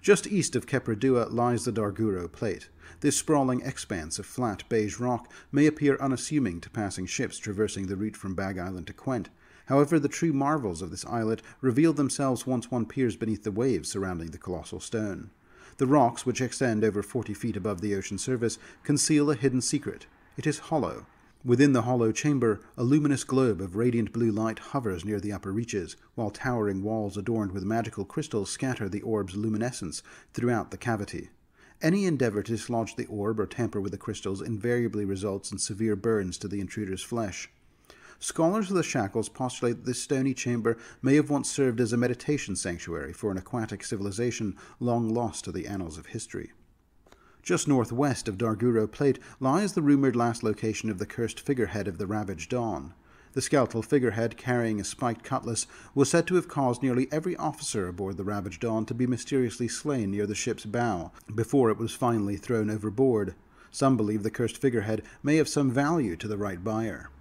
Just east of Kepre Dua lies the Ungoro Plate. This sprawling expanse of flat beige rock may appear unassuming to passing ships traversing the route from Bag Island to Quent. However, the true marvels of this islet reveal themselves once one peers beneath the waves surrounding the colossal stone. The rocks, which extend over 40 feet above the ocean surface, conceal a hidden secret. It is hollow. Within the hollow chamber, a luminous globe of radiant blue light hovers near the upper reaches, while towering walls adorned with magical crystals scatter the orb's luminescence throughout the cavity. Any endeavor to dislodge the orb or tamper with the crystals invariably results in severe burns to the intruder's flesh. Scholars of the Shackles postulate that this stony chamber may have once served as a meditation sanctuary for an aquatic civilization long lost to the annals of history. Just northwest of Ungoro Plate lies the rumored last location of the cursed figurehead of the Ravaged Dawn. The skeletal figurehead, carrying a spiked cutlass, was said to have caused nearly every officer aboard the Ravaged Dawn to be mysteriously slain near the ship's bow, before it was finally thrown overboard. Some believe the cursed figurehead may have some value to the right buyer.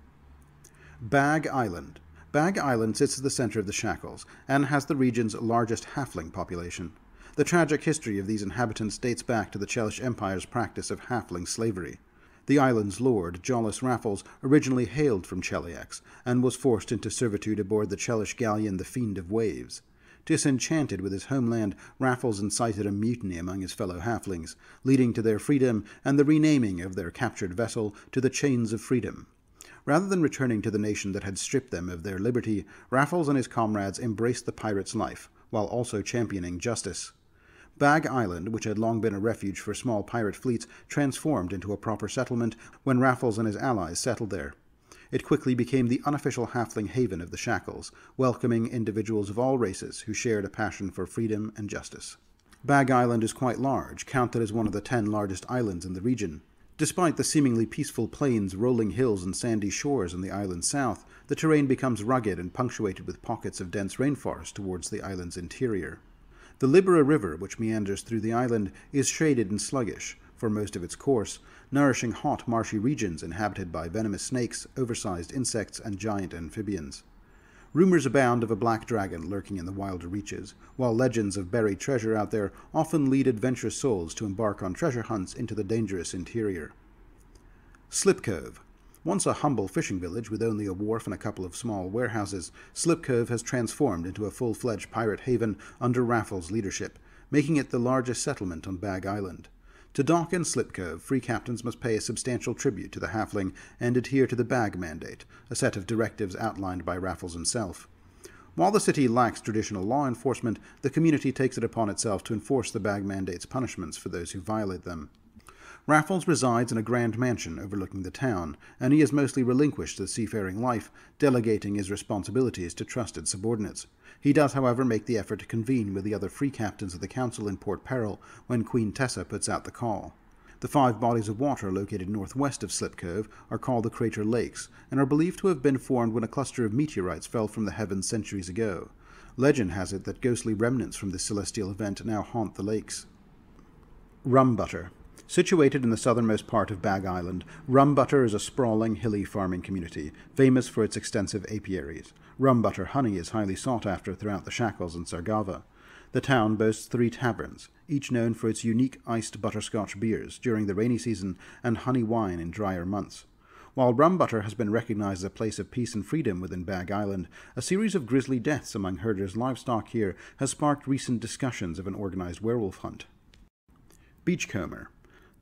Bag Island. Bag Island sits at the center of the Shackles, and has the region's largest halfling population. The tragic history of these inhabitants dates back to the Chelish Empire's practice of halfling slavery. The island's lord, Jollis Raffles, originally hailed from Cheliax, and was forced into servitude aboard the Chelish galleon the Fiend of Waves. Disenchanted with his homeland, Raffles incited a mutiny among his fellow halflings, leading to their freedom and the renaming of their captured vessel to the Chains of Freedom. Rather than returning to the nation that had stripped them of their liberty, Raffles and his comrades embraced the pirate's life, while also championing justice. Bag Island, which had long been a refuge for small pirate fleets, transformed into a proper settlement when Raffles and his allies settled there. It quickly became the unofficial halfling haven of the Shackles, welcoming individuals of all races who shared a passion for freedom and justice. Bag Island is quite large, counted as one of the 10 largest islands in the region. Despite the seemingly peaceful plains, rolling hills, and sandy shores on the island's south, the terrain becomes rugged and punctuated with pockets of dense rainforest towards the island's interior. The Libera River, which meanders through the island, is shaded and sluggish for most of its course, nourishing hot, marshy regions inhabited by venomous snakes, oversized insects, and giant amphibians. Rumors abound of a black dragon lurking in the wilder reaches, while legends of buried treasure out there often lead adventurous souls to embark on treasure hunts into the dangerous interior. Slip Cove. Once a humble fishing village with only a wharf and a couple of small warehouses, Slip Cove has transformed into a full-fledged pirate haven under Raffles' leadership, making it the largest settlement on Bag Island. To dock in Slip Cove, free captains must pay a substantial tribute to the halfling and adhere to the Bag Mandate, a set of directives outlined by Raffles himself. While the city lacks traditional law enforcement, the community takes it upon itself to enforce the Bag Mandate's punishments for those who violate them. Raffles resides in a grand mansion overlooking the town, and he has mostly relinquished the seafaring life, delegating his responsibilities to trusted subordinates. He does, however, make the effort to convene with the other free captains of the council in Port Peril when Queen Tessa puts out the call. The 5 bodies of water located northwest of Slip Cove are called the Crater Lakes, and are believed to have been formed when a cluster of meteorites fell from the heavens centuries ago. Legend has it that ghostly remnants from this celestial event now haunt the lakes. Rum Butter. Situated in the southernmost part of Bag Island, Rumbutter is a sprawling, hilly farming community, famous for its extensive apiaries. Rumbutter honey is highly sought after throughout the Shackles and Sargava. The town boasts 3 taverns, each known for its unique iced butterscotch beers during the rainy season and honey wine in drier months. While Rumbutter has been recognized as a place of peace and freedom within Bag Island, a series of grisly deaths among herders' livestock here has sparked recent discussions of an organized werewolf hunt. Beachcomber.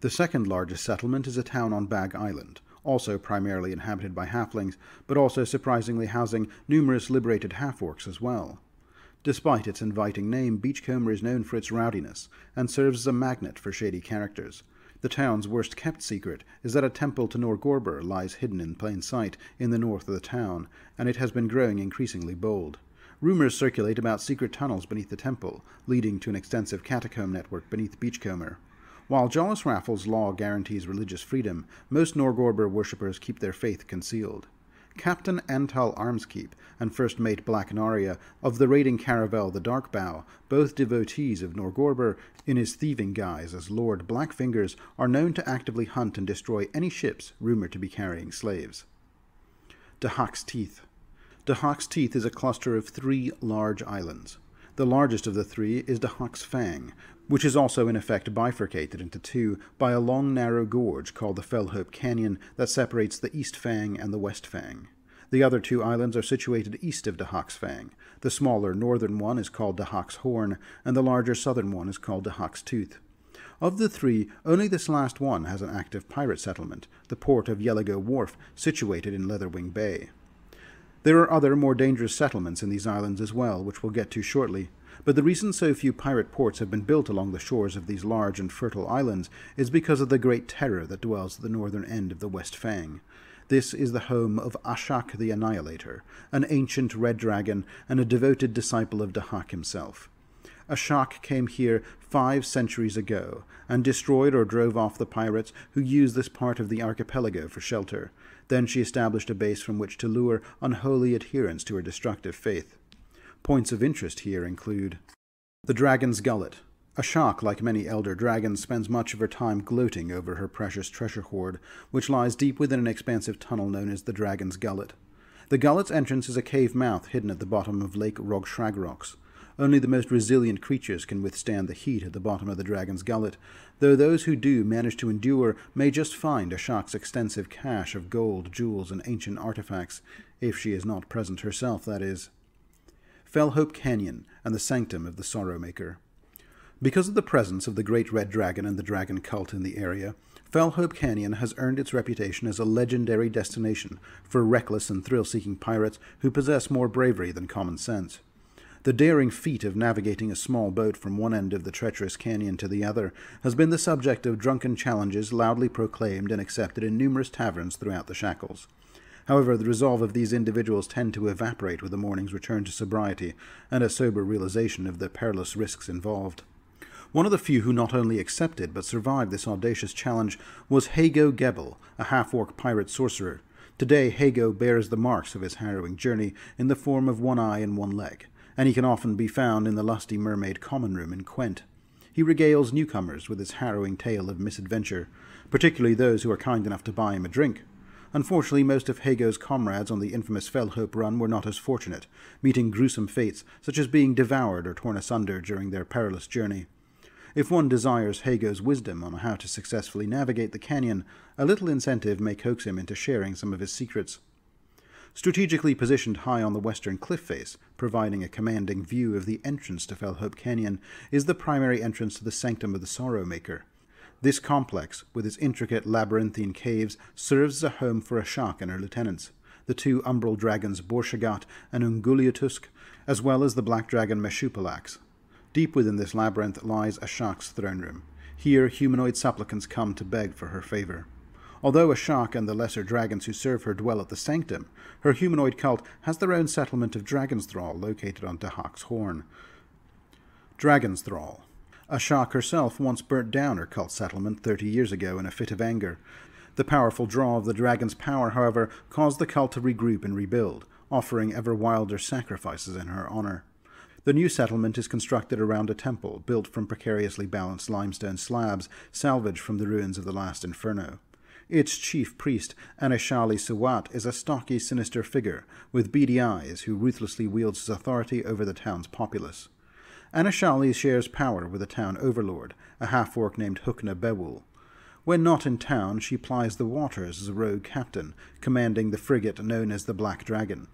The second largest settlement is a town on Bag Island, also primarily inhabited by halflings, but also surprisingly housing numerous liberated half-orcs as well. Despite its inviting name, Beachcomber is known for its rowdiness, and serves as a magnet for shady characters. The town's worst-kept secret is that a temple to Norgorber lies hidden in plain sight in the north of the town, and it has been growing increasingly bold. Rumors circulate about secret tunnels beneath the temple, leading to an extensive catacomb network beneath Beachcomber. While Jollis Raffles' law guarantees religious freedom, most Norgorber worshippers keep their faith concealed. Captain Antal Armskeep and First Mate Black Naria of the raiding caravel the Darkbow, both devotees of Norgorber in his thieving guise as Lord Blackfingers, are known to actively hunt and destroy any ships rumored to be carrying slaves. Dahak's Teeth. Dahak's Teeth is a cluster of 3 large islands. The largest of the 3 is Dahak's Fang, which is also in effect bifurcated into 2 by a long narrow gorge called the Fellhope Canyon that separates the East Fang and the West Fang. The other 2 islands are situated east of Dahak's Fang. The smaller northern one is called Dahak's Horn, and the larger southern one is called Dahak's Tooth. Of the 3, only this last one has an active pirate settlement, the port of Yelago Wharf, situated in Leatherwing Bay. There are other, more dangerous settlements in these islands as well, which we'll get to shortly. But the reason so few pirate ports have been built along the shores of these large and fertile islands is because of the great terror that dwells at the northern end of the West Fang. This is the home of Ashak the Annihilator, an ancient red dragon and a devoted disciple of Dahak himself. Ashak came here 5 centuries ago and destroyed or drove off the pirates who used this part of the archipelago for shelter. Then she established a base from which to lure unholy adherents to her destructive faith. Points of interest here include the Dragon's Gullet. Ashak, like many elder dragons, spends much of her time gloating over her precious treasure hoard, which lies deep within an expansive tunnel known as the Dragon's Gullet. The gullet's entrance is a cave mouth hidden at the bottom of Lake Rogshrag. Only the most resilient creatures can withstand the heat at the bottom of the Dragon's Gullet, though those who do manage to endure may just find Ashak's extensive cache of gold, jewels, and ancient artifacts, if she is not present herself, that is. Fellhope Canyon and the Sanctum of the Sorrowmaker. Because of the presence of the Great Red Dragon and the Dragon Cult in the area, Fellhope Canyon has earned its reputation as a legendary destination for reckless and thrill-seeking pirates who possess more bravery than common sense. The daring feat of navigating a small boat from one end of the treacherous canyon to the other has been the subject of drunken challenges loudly proclaimed and accepted in numerous taverns throughout the Shackles. However, the resolve of these individuals tend to evaporate with the morning's return to sobriety and a sober realization of the perilous risks involved. One of the few who not only accepted but survived this audacious challenge was Hago Gebel, a half-orc pirate sorcerer. Today, Hago bears the marks of his harrowing journey in the form of 1 eye and 1 leg, and he can often be found in the Lusty Mermaid common room in Quent. He regales newcomers with his harrowing tale of misadventure, particularly those who are kind enough to buy him a drink. Unfortunately, most of Hago's comrades on the infamous Fellhope run were not as fortunate, meeting gruesome fates such as being devoured or torn asunder during their perilous journey. If one desires Hago's wisdom on how to successfully navigate the canyon, a little incentive may coax him into sharing some of his secrets. Strategically positioned high on the western cliff face, providing a commanding view of the entrance to Fellhope Canyon, is the primary entrance to the Sanctum of the Sorrowmaker. This complex, with its intricate labyrinthine caves, serves as a home for Ashak and her lieutenants, the 2 umbral dragons Borshagat and Unguliatusk, as well as the black dragon Meshupalax. Deep within this labyrinth lies Ashak's throne room. Here, humanoid supplicants come to beg for her favor. Although Ashak and the lesser dragons who serve her dwell at the Sanctum, her humanoid cult has their own settlement of Dragon's Thrall located on Dahak's Horn. Dragon's Thrall. Ashak herself once burnt down her cult settlement 30 years ago in a fit of anger. The powerful draw of the dragon's power, however, caused the cult to regroup and rebuild, offering ever wilder sacrifices in her honor. The new settlement is constructed around a temple built from precariously balanced limestone slabs salvaged from the ruins of the last inferno. Its chief priest, Anishali Suwat, is a stocky, sinister figure with beady eyes who ruthlessly wields his authority over the town's populace. Anishali shares power with a town overlord, a half-orc named Hukna Bewul. When not in town, she plies the waters as a rogue captain, commanding the frigate known as the Black Dragon.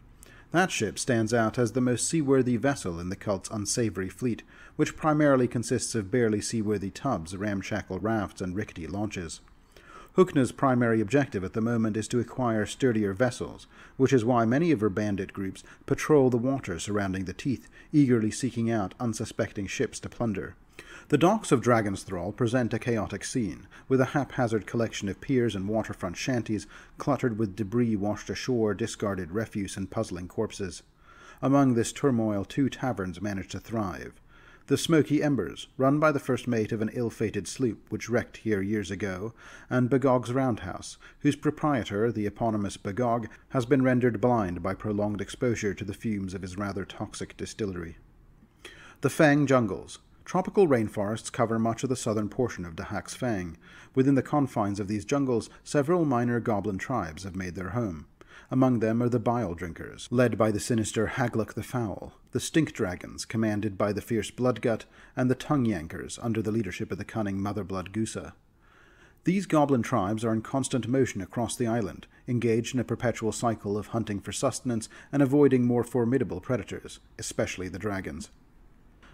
That ship stands out as the most seaworthy vessel in the cult's unsavory fleet, which primarily consists of barely seaworthy tubs, ramshackle rafts, and rickety launches. Hukna's primary objective at the moment is to acquire sturdier vessels, which is why many of her bandit groups patrol the water surrounding the Teeth, eagerly seeking out unsuspecting ships to plunder. The docks of Dragon's Thrall present a chaotic scene, with a haphazard collection of piers and waterfront shanties cluttered with debris washed ashore, discarded refuse, and puzzling corpses. Among this turmoil, 2 taverns manage to thrive. The Smoky Embers, run by the first mate of an ill-fated sloop which wrecked here years ago, and Begog's Roundhouse, whose proprietor, the eponymous Begog, has been rendered blind by prolonged exposure to the fumes of his rather toxic distillery. The Fang Jungles. Tropical rainforests cover much of the southern portion of Dahak's Fang. Within the confines of these jungles, several minor goblin tribes have made their home. Among them are the Bile Drinkers, led by the sinister Hagluk the Foul, the Stink Dragons, commanded by the fierce Bloodgut, and the Tongue Yankers, under the leadership of the cunning Motherblood Gusa. These goblin tribes are in constant motion across the island, engaged in a perpetual cycle of hunting for sustenance and avoiding more formidable predators, especially the dragons.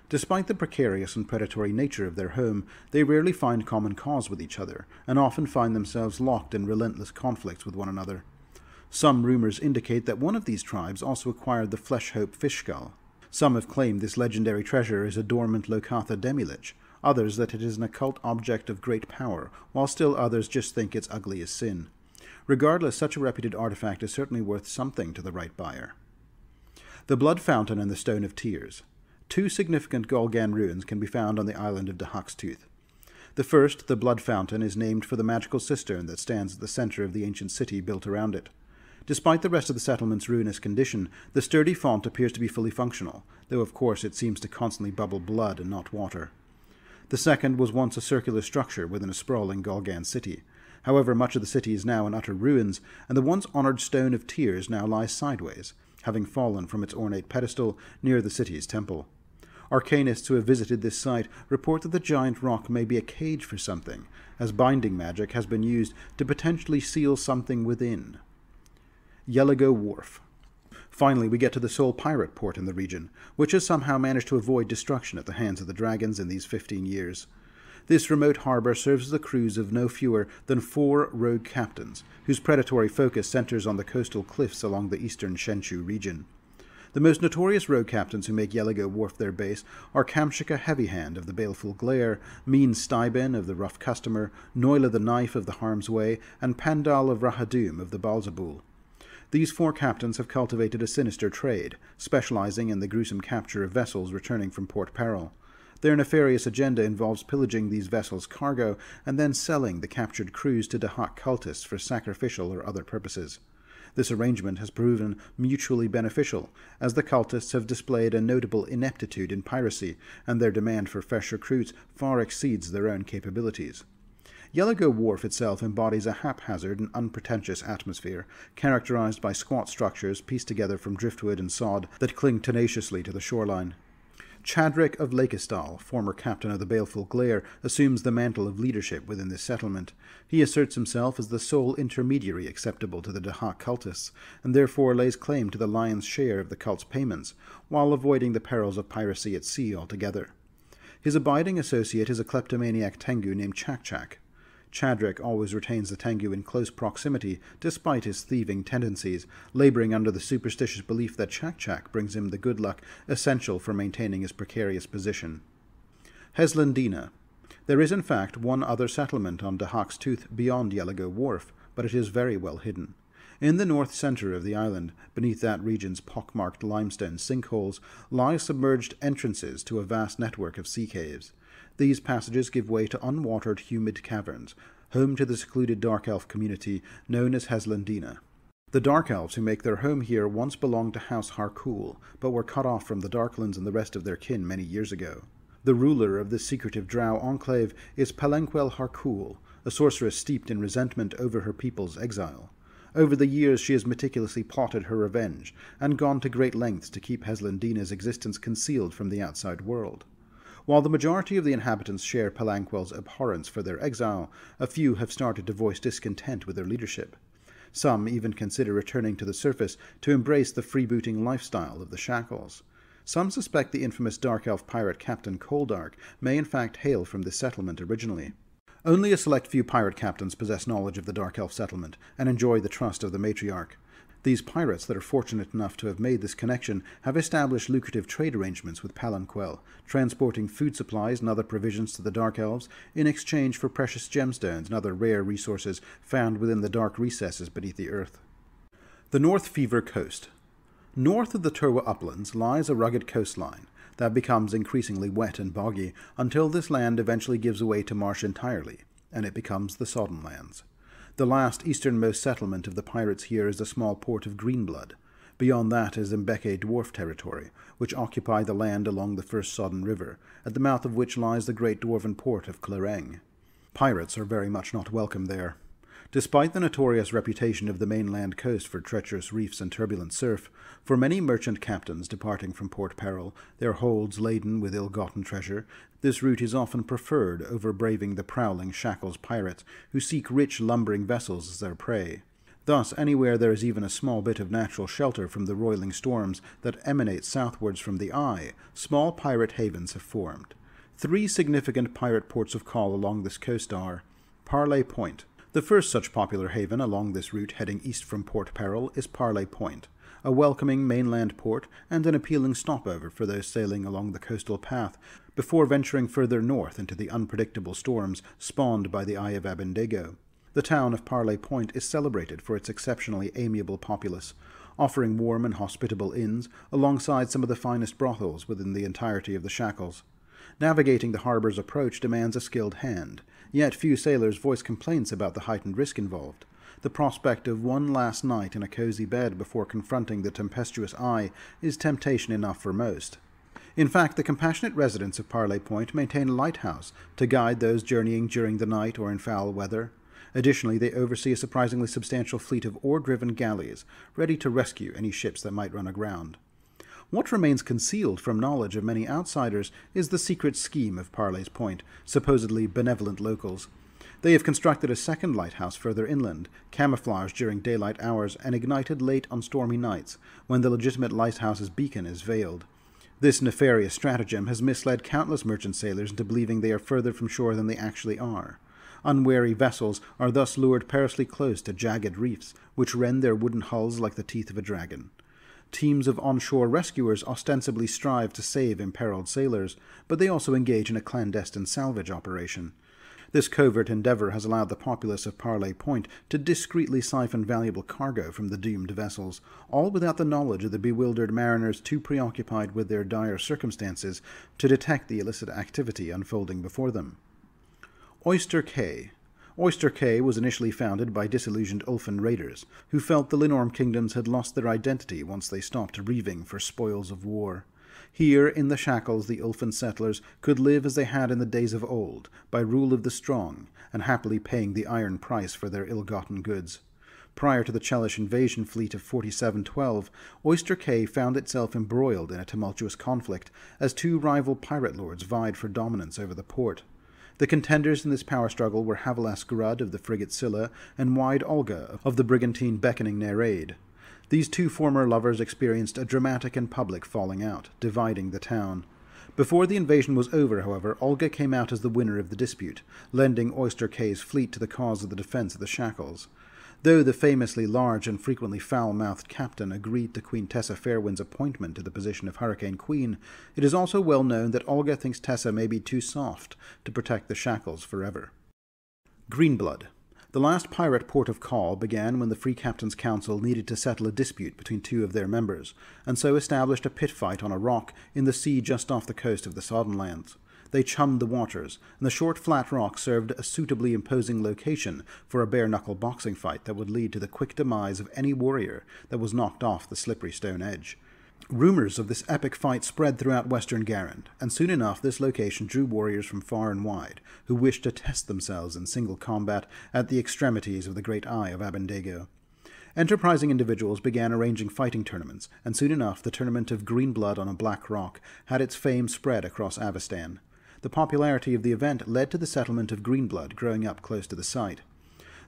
Despite the precarious and predatory nature of their home, they rarely find common cause with each other, and often find themselves locked in relentless conflicts with one another. Some rumors indicate that one of these tribes also acquired the Fleshhope fish skull. Some have claimed this legendary treasure is a dormant Lokatha demilich, others that it is an occult object of great power, while still others just think it's ugly as sin. Regardless, such a reputed artifact is certainly worth something to the right buyer. The Blood Fountain and the Stone of Tears. 2 significant Golgan ruins can be found on the island of Dahak's Tooth. The first, the Blood Fountain, is named for the magical cistern that stands at the center of the ancient city built around it. Despite the rest of the settlement's ruinous condition, the sturdy font appears to be fully functional, though of course it seems to constantly bubble blood and not water. The second was once a circular structure within a sprawling Golgan city. However, much of the city is now in utter ruins, and the once honored Stone of Tears now lies sideways, having fallen from its ornate pedestal near the city's temple. Arcanists who have visited this site report that the giant rock may be a cage for something, as binding magic has been used to potentially seal something within. Yelago Wharf. Finally, we get to the sole pirate port in the region, which has somehow managed to avoid destruction at the hands of the dragons in these 15 years. This remote harbor serves as the crews of no fewer than 4 rogue captains, whose predatory focus centers on the coastal cliffs along the eastern Shen-chu region. The most notorious rogue captains who make Yelago Wharf their base are Kamshika Heavyhand of the Baleful Glare, Mean Stybin of the Rough Customer, Noila the Knife of the Harm's Way, and Pandal of Rahadoom of the Balzabul. These 4 captains have cultivated a sinister trade, specializing in the gruesome capture of vessels returning from Port Peril. Their nefarious agenda involves pillaging these vessels' cargo and then selling the captured crews to Dahak cultists for sacrificial or other purposes. This arrangement has proven mutually beneficial, as the cultists have displayed a notable ineptitude in piracy, and their demand for fresh recruits far exceeds their own capabilities. Yelago Wharf itself embodies a haphazard and unpretentious atmosphere, characterized by squat structures pieced together from driftwood and sod that cling tenaciously to the shoreline. Chadrick of Lakestal, former captain of the Baleful Glare, assumes the mantle of leadership within this settlement. He asserts himself as the sole intermediary acceptable to the Dahak cultists, and therefore lays claim to the lion's share of the cult's payments, while avoiding the perils of piracy at sea altogether. His abiding associate is a kleptomaniac Tengu named Chak-Chak. Chadrick always retains the Tengu in close proximity, despite his thieving tendencies, laboring under the superstitious belief that Chak-Chak brings him the good luck essential for maintaining his precarious position. Heslandina. There is in fact one other settlement on Dahak's Tooth beyond Yelago Wharf, but it is very well hidden. In the north center of the island, beneath that region's pockmarked limestone sinkholes, lie submerged entrances to a vast network of sea caves. These passages give way to unwatered, humid caverns, home to the secluded dark elf community known as Heslandina. The Dark Elves who make their home here once belonged to House Harcool, but were cut off from the Darklands and the rest of their kin many years ago. The ruler of this secretive drow enclave is Palenquel Harcool, a sorceress steeped in resentment over her people's exile. Over the years she has meticulously plotted her revenge, and gone to great lengths to keep Heslendina's existence concealed from the outside world. While the majority of the inhabitants share Palenquel's abhorrence for their exile, a few have started to voice discontent with their leadership. Some even consider returning to the surface to embrace the freebooting lifestyle of the Shackles. Some suspect the infamous Dark Elf pirate Captain Coldark may in fact hail from this settlement originally. Only a select few pirate captains possess knowledge of the Dark Elf settlement and enjoy the trust of the matriarch. These pirates that are fortunate enough to have made this connection have established lucrative trade arrangements with Palenquel, transporting food supplies and other provisions to the Dark Elves in exchange for precious gemstones and other rare resources found within the dark recesses beneath the earth. The North Fever Coast. North of the Turwa uplands lies a rugged coastline that becomes increasingly wet and boggy until this land eventually gives way to marsh entirely, and it becomes the Sodden Lands. The last easternmost settlement of the pirates here is the small port of Greenblood. Beyond that is Mbeke dwarf territory, which occupy the land along the first Sodden River, at the mouth of which lies the great dwarven port of Clareng. Pirates are very much not welcome there. Despite the notorious reputation of the mainland coast for treacherous reefs and turbulent surf, for many merchant captains departing from Port Peril, their holds laden with ill-gotten treasure, this route is often preferred over braving the prowling Shackles pirates who seek rich lumbering vessels as their prey. Thus, anywhere there is even a small bit of natural shelter from the roiling storms that emanate southwards from the Eye, small pirate havens have formed. 3 significant pirate ports of call along this coast are Parley Point. The first such popular haven along this route heading east from Port Peril is Parley Point, a welcoming mainland port and an appealing stopover for those sailing along the coastal path before venturing further north into the unpredictable storms spawned by the Eye of Abendego. The town of Parley Point is celebrated for its exceptionally amiable populace, offering warm and hospitable inns alongside some of the finest brothels within the entirety of the Shackles. Navigating the harbour's approach demands a skilled hand, yet few sailors voice complaints about the heightened risk involved. The prospect of one last night in a cosy bed before confronting the tempestuous Eye is temptation enough for most. In fact, the compassionate residents of Parley Point maintain a lighthouse to guide those journeying during the night or in foul weather. Additionally, they oversee a surprisingly substantial fleet of oar-driven galleys, ready to rescue any ships that might run aground. What remains concealed from knowledge of many outsiders is the secret scheme of Parley's Point, supposedly benevolent locals. They have constructed a second lighthouse further inland, camouflaged during daylight hours and ignited late on stormy nights, when the legitimate lighthouse's beacon is veiled. This nefarious stratagem has misled countless merchant sailors into believing they are further from shore than they actually are. Unwary vessels are thus lured perilously close to jagged reefs, which rend their wooden hulls like the teeth of a dragon. Teams of onshore rescuers ostensibly strive to save imperiled sailors, but they also engage in a clandestine salvage operation. This covert endeavour has allowed the populace of Parley Point to discreetly siphon valuable cargo from the doomed vessels, all without the knowledge of the bewildered mariners too preoccupied with their dire circumstances to detect the illicit activity unfolding before them. Oyster Cay. Oyster Cay was initially founded by disillusioned Ulfin raiders, who felt the Linorm kingdoms had lost their identity once they stopped reaving for spoils of war. Here, in the Shackles, the Ulfin settlers could live as they had in the days of old, by rule of the strong, and happily paying the iron price for their ill-gotten goods. Prior to the Chelish invasion fleet of 4712, Oyster Cay found itself embroiled in a tumultuous conflict as 2 rival pirate lords vied for dominance over the port. The contenders in this power struggle were Havilas Grud of the frigate Scylla and Wide Olga of the brigantine Beckoning Nereid. These 2 former lovers experienced a dramatic and public falling out, dividing the town. Before the invasion was over, however, Olga came out as the winner of the dispute, lending Oyster Cay's fleet to the cause of the defence of the Shackles. Though the famously large and frequently foul-mouthed captain agreed to Queen Tessa Fairwind's appointment to the position of Hurricane Queen, it is also well known that Olga thinks Tessa may be too soft to protect the Shackles forever. Greenblood. The last pirate port of call began when the Free Captains' Council needed to settle a dispute between 2 of their members, and so established a pit fight on a rock in the sea just off the coast of the Sodden Lands. They chummed the waters, and the short flat rock served a suitably imposing location for a bare-knuckle boxing fight that would lead to the quick demise of any warrior that was knocked off the slippery stone edge. Rumours of this epic fight spread throughout western Garand, and soon enough this location drew warriors from far and wide, who wished to test themselves in single combat at the extremities of the great eye of Abendego. Enterprising individuals began arranging fighting tournaments, and soon enough the tournament of green blood on a black rock had its fame spread across Avestan. The popularity of the event led to the settlement of Greenblood growing up close to the site.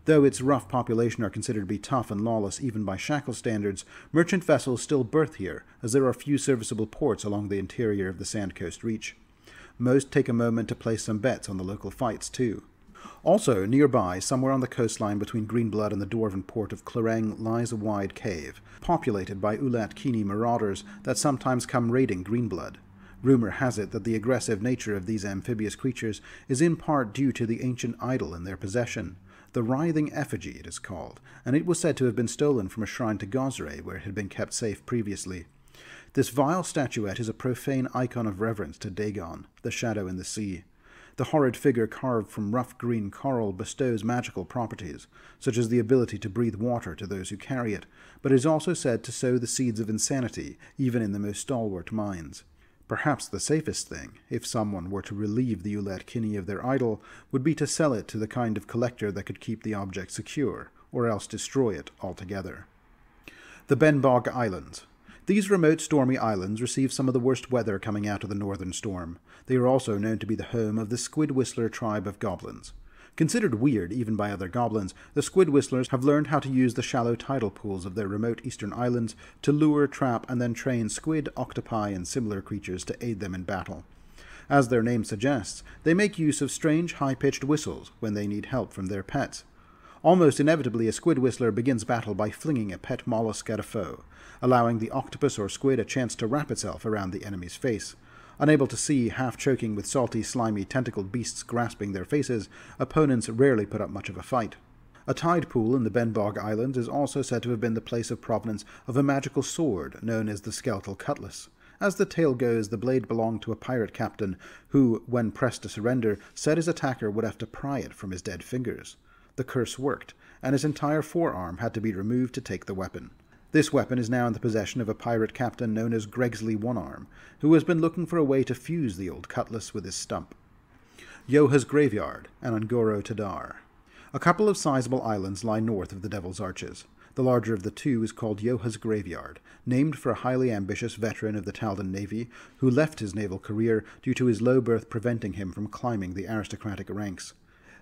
Though its rough population are considered to be tough and lawless even by Shackles standards, merchant vessels still berth here, as there are few serviceable ports along the interior of the Sand Coast Reach. Most take a moment to place some bets on the local fights, too. Also, nearby, somewhere on the coastline between Greenblood and the dwarven port of Clareng, lies a wide cave, populated by Ulat-Kini marauders that sometimes come raiding Greenblood. Rumor has it that the aggressive nature of these amphibious creatures is in part due to the ancient idol in their possession. The Writhing Effigy, it is called, and it was said to have been stolen from a shrine to Gozre, where it had been kept safe previously. This vile statuette is a profane icon of reverence to Dagon, the shadow in the sea. The horrid figure carved from rough green coral bestows magical properties, such as the ability to breathe water to those who carry it, but is also said to sow the seeds of insanity, even in the most stalwart minds. Perhaps the safest thing, if someone were to relieve the Ulat-Kini of their idol, would be to sell it to the kind of collector that could keep the object secure, or else destroy it altogether. The Benbog Islands. These remote stormy islands receive some of the worst weather coming out of the northern storm. They are also known to be the home of the Squid Whistler tribe of goblins. Considered weird even by other goblins, the Squid Whistlers have learned how to use the shallow tidal pools of their remote eastern islands to lure, trap, and then train squid, octopi, and similar creatures to aid them in battle. As their name suggests, they make use of strange high-pitched whistles when they need help from their pets. Almost inevitably, a squid whistler begins battle by flinging a pet mollusk at a foe, allowing the octopus or squid a chance to wrap itself around the enemy's face. Unable to see, half-choking with salty, slimy, tentacled beasts grasping their faces, opponents rarely put up much of a fight. A tide pool in the Benbog Islands is also said to have been the place of provenance of a magical sword known as the Skeletal Cutlass. As the tale goes, the blade belonged to a pirate captain who, when pressed to surrender, said his attacker would have to pry it from his dead fingers. The curse worked, and his entire forearm had to be removed to take the weapon. This weapon is now in the possession of a pirate captain known as Gregsley One-Arm, who has been looking for a way to fuse the old cutlass with his stump. Yoha's Graveyard and Ungoro Tedar. A couple of sizable islands lie north of the Devil's Arches. The larger of the two is called Yoha's Graveyard, named for a highly ambitious veteran of the Taldan Navy who left his naval career due to his low birth preventing him from climbing the aristocratic ranks.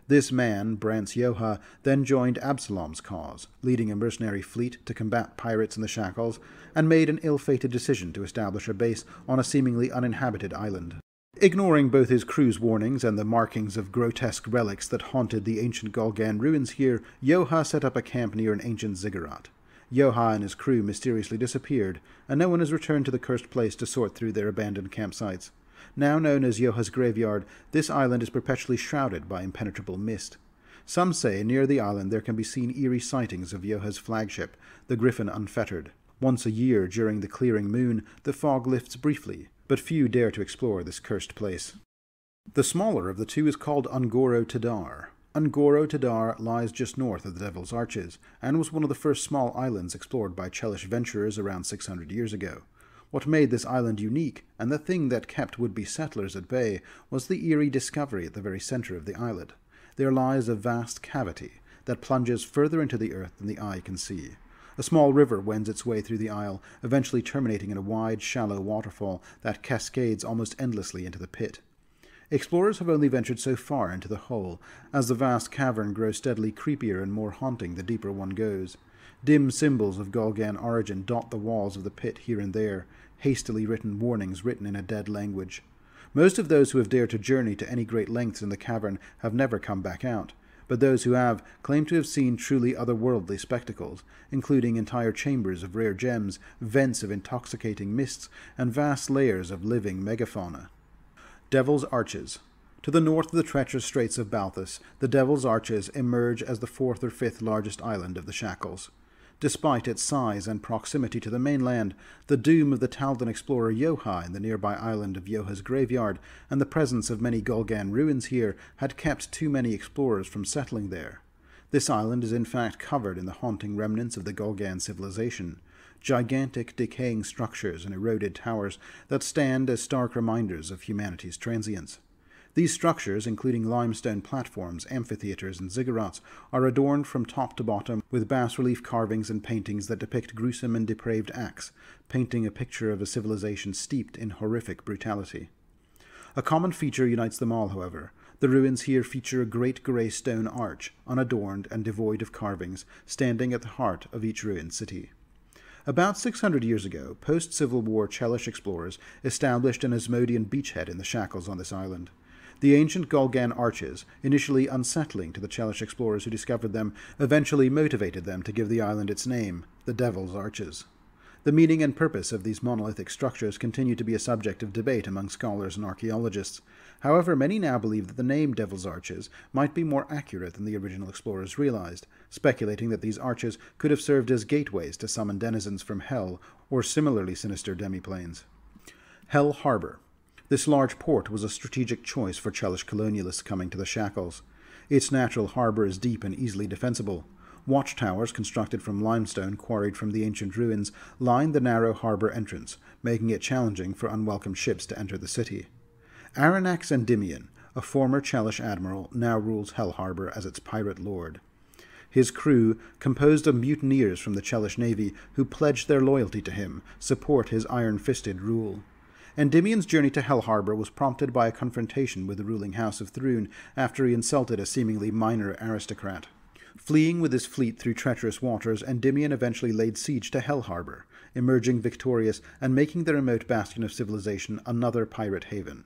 This man, Brant's Yoha, then joined Absalom's cause, leading a mercenary fleet to combat pirates in the Shackles, and made an ill-fated decision to establish a base on a seemingly uninhabited island. Ignoring both his crew's warnings and the markings of grotesque relics that haunted the ancient Golgan ruins here, Yoha set up a camp near an ancient ziggurat. Yoha and his crew mysteriously disappeared, and no one has returned to the cursed place to sort through their abandoned campsites. Now known as Yoha's Graveyard, this island is perpetually shrouded by impenetrable mist. Some say near the island there can be seen eerie sightings of Yoha's flagship, the Griffin Unfettered. Once a year, during the clearing moon, the fog lifts briefly, but few dare to explore this cursed place. The smaller of the two is called Ungoro Tedar. Ungoro Tedar lies just north of the Devil's Arches, and was one of the first small islands explored by Chelish venturers around 600 years ago. What made this island unique, and the thing that kept would-be settlers at bay, was the eerie discovery at the very center of the islet. There lies a vast cavity that plunges further into the earth than the eye can see. A small river wends its way through the isle, eventually terminating in a wide, shallow waterfall that cascades almost endlessly into the pit. Explorers have only ventured so far into the hole, as the vast cavern grows steadily creepier and more haunting the deeper one goes. Dim symbols of Golgan origin dot the walls of the pit here and there, hastily written warnings written in a dead language. Most of those who have dared to journey to any great lengths in the cavern have never come back out, but those who have claim to have seen truly otherworldly spectacles, including entire chambers of rare gems, vents of intoxicating mists, and vast layers of living megafauna. Devil's Arches. To the north of the treacherous Straits of Balthus, the Devil's Arches emerge as the fourth or fifth largest island of the Shackles. Despite its size and proximity to the mainland, the doom of the Taldan explorer Yoha in the nearby island of Yoha's graveyard and the presence of many Golgan ruins here had kept too many explorers from settling there. This island is in fact covered in the haunting remnants of the Golgan civilization, gigantic decaying structures and eroded towers that stand as stark reminders of humanity's transience. These structures, including limestone platforms, amphitheaters, and ziggurats, are adorned from top to bottom with bas-relief carvings and paintings that depict gruesome and depraved acts, painting a picture of a civilization steeped in horrific brutality. A common feature unites them all, however. The ruins here feature a great grey stone arch, unadorned and devoid of carvings, standing at the heart of each ruined city. About 600 years ago, post-Civil War Chelish explorers established an Asmodean beachhead in the Shackles on this island. The ancient Golgan arches, initially unsettling to the Chelish explorers who discovered them, eventually motivated them to give the island its name, the Devil's Arches. The meaning and purpose of these monolithic structures continue to be a subject of debate among scholars and archaeologists. However, many now believe that the name Devil's Arches might be more accurate than the original explorers realized, speculating that these arches could have served as gateways to summon denizens from Hell or similarly sinister demiplanes. Hell Harbor. This large port was a strategic choice for Chelish colonialists coming to the Shackles. Its natural harbour is deep and easily defensible. Watchtowers constructed from limestone quarried from the ancient ruins line the narrow harbour entrance, making it challenging for unwelcome ships to enter the city. Aranax Endymion, a former Chelish admiral, now rules Hell Harbour as its pirate lord. His crew, composed of mutineers from the Chelish navy who pledged their loyalty to him, support his iron-fisted rule. Endymion's journey to Hell Harbour was prompted by a confrontation with the ruling house of Thrune after he insulted a seemingly minor aristocrat. Fleeing with his fleet through treacherous waters, Endymion eventually laid siege to Hell Harbour, emerging victorious and making the remote bastion of civilization another pirate haven.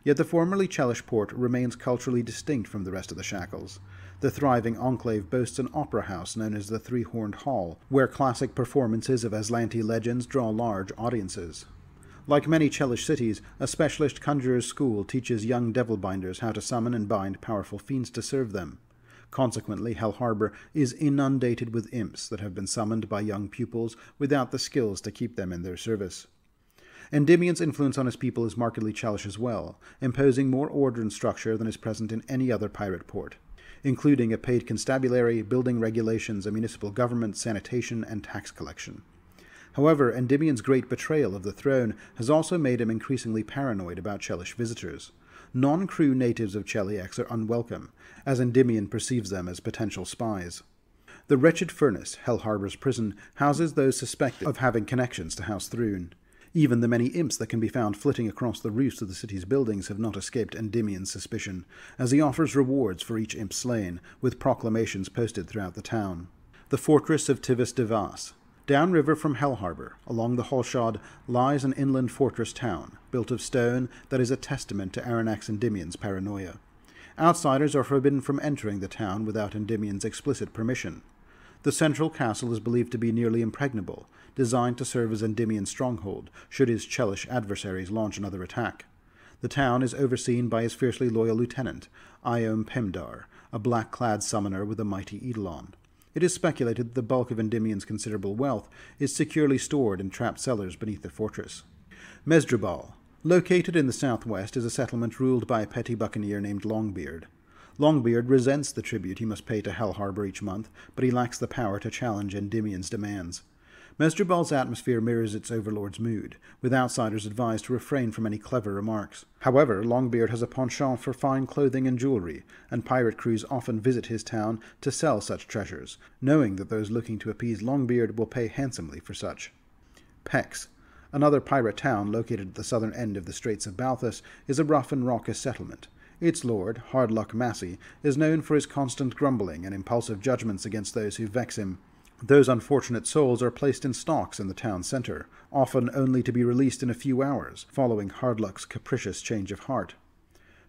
Yet the formerly Chelish port remains culturally distinct from the rest of the Shackles. The thriving enclave boasts an opera house known as the Three-Horned Hall, where classic performances of Aslanti legends draw large audiences. Like many Chelish cities, a specialist conjurer's school teaches young devil-binders how to summon and bind powerful fiends to serve them. Consequently, Hell Harbour is inundated with imps that have been summoned by young pupils without the skills to keep them in their service. Endymion's influence on his people is markedly Chelish as well, imposing more order and structure than is present in any other pirate port, including a paid constabulary, building regulations, a municipal government, sanitation, and tax collection. However, Endymion's great betrayal of the throne has also made him increasingly paranoid about Chelish visitors. Non-crew natives of Cheliax are unwelcome, as Endymion perceives them as potential spies. The wretched furnace, Hell Harbour's prison, houses those suspected of having connections to House Thrune. Even the many imps that can be found flitting across the roofs of the city's buildings have not escaped Endymion's suspicion, as he offers rewards for each imp slain, with proclamations posted throughout the town. The fortress of Tivis Devas. Downriver from Hell Harbour, along the Holshod, lies an inland fortress town, built of stone that is a testament to Aranax Endymion's paranoia. Outsiders are forbidden from entering the town without Endymion's explicit permission. The central castle is believed to be nearly impregnable, designed to serve as Endymion's stronghold, should his Chelish adversaries launch another attack. The town is overseen by his fiercely loyal lieutenant, Iom Pemdar, a black-clad summoner with a mighty eidolon. It is speculated that the bulk of Endymion's considerable wealth is securely stored in trapped cellars beneath the fortress. Mesdrubal. Located in the southwest is a settlement ruled by a petty buccaneer named Longbeard. Longbeard resents the tribute he must pay to Hell Harbour each month, but he lacks the power to challenge Endymion's demands. Mesdrubal's atmosphere mirrors its overlord's mood, with outsiders advised to refrain from any clever remarks. However, Longbeard has a penchant for fine clothing and jewelry, and pirate crews often visit his town to sell such treasures, knowing that those looking to appease Longbeard will pay handsomely for such. Pex. Another pirate town located at the southern end of the Straits of Balthus is a rough and raucous settlement. Its lord, Hardluck Massey, is known for his constant grumbling and impulsive judgments against those who vex him. Those unfortunate souls are placed in stocks in the town centre, often only to be released in a few hours, following Hardluck's capricious change of heart.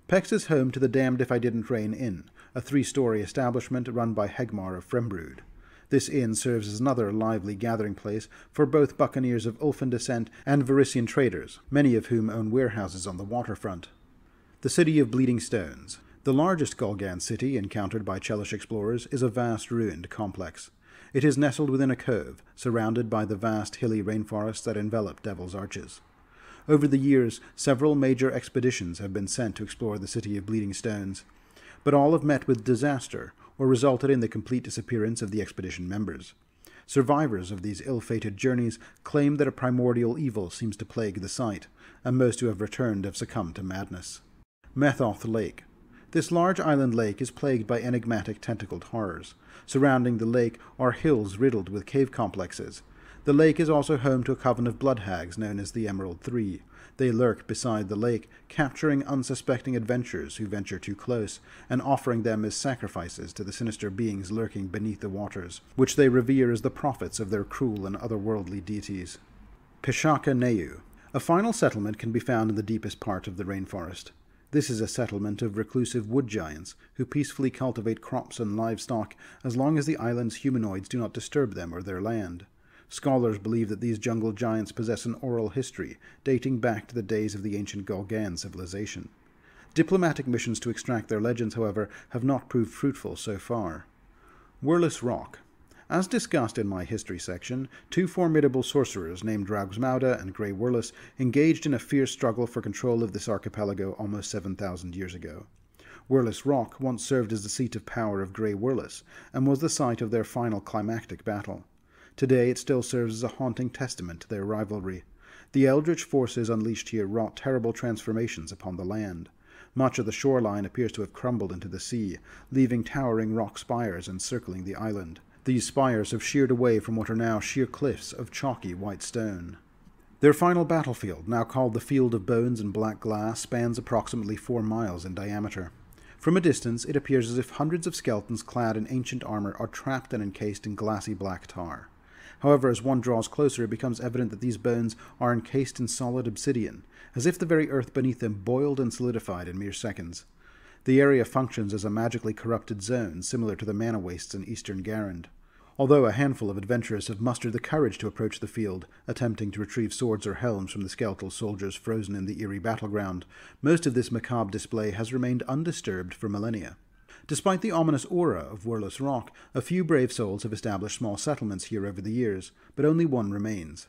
Pex is home to the Damned If I Didn't Reign Inn, a 3-story establishment run by Hegmar of Frembrood. This inn serves as another lively gathering place for both buccaneers of Ulfin descent and Varisian traders, many of whom own warehouses on the waterfront. The City of Bleeding Stones. The largest Golgan city encountered by Chelish explorers is a vast ruined complex. It is nestled within a cove, surrounded by the vast hilly rainforests that envelop Devil's Arches. Over the years, several major expeditions have been sent to explore the city of Bleeding Stones, but all have met with disaster or resulted in the complete disappearance of the expedition members. Survivors of these ill-fated journeys claim that a primordial evil seems to plague the site, and most who have returned have succumbed to madness. Methoth Lake. This large island lake is plagued by enigmatic tentacled horrors. Surrounding the lake are hills riddled with cave complexes. The lake is also home to a coven of blood hags known as the Emerald Three. They lurk beside the lake, capturing unsuspecting adventurers who venture too close, and offering them as sacrifices to the sinister beings lurking beneath the waters, which they revere as the prophets of their cruel and otherworldly deities. Pishaka Neu. A final settlement can be found in the deepest part of the rainforest. This is a settlement of reclusive wood giants who peacefully cultivate crops and livestock as long as the island's humanoids do not disturb them or their land. Scholars believe that these jungle giants possess an oral history dating back to the days of the ancient Golgan civilization. Diplomatic missions to extract their legends, however, have not proved fruitful so far. Whirlis Rock. As discussed in my history section, two formidable sorcerers named Raugsmauda and Grey Whirlis engaged in a fierce struggle for control of this archipelago almost 7,000 years ago. Whirlis Rock once served as the seat of power of Grey Whirlis, and was the site of their final climactic battle. Today it still serves as a haunting testament to their rivalry. The eldritch forces unleashed here wrought terrible transformations upon the land. Much of the shoreline appears to have crumbled into the sea, leaving towering rock spires encircling the island. These spires have sheared away from what are now sheer cliffs of chalky white stone. Their final battlefield, now called the Field of Bones and Black Glass, spans approximately 4 miles in diameter. From a distance, it appears as if hundreds of skeletons clad in ancient armor are trapped and encased in glassy black tar. However, as one draws closer, it becomes evident that these bones are encased in solid obsidian, as if the very earth beneath them boiled and solidified in mere seconds. The area functions as a magically corrupted zone, similar to the mana wastes in eastern Garand. Although a handful of adventurers have mustered the courage to approach the field, attempting to retrieve swords or helms from the skeletal soldiers frozen in the eerie battleground, most of this macabre display has remained undisturbed for millennia. Despite the ominous aura of Whirlis Rock, a few brave souls have established small settlements here over the years, but only one remains.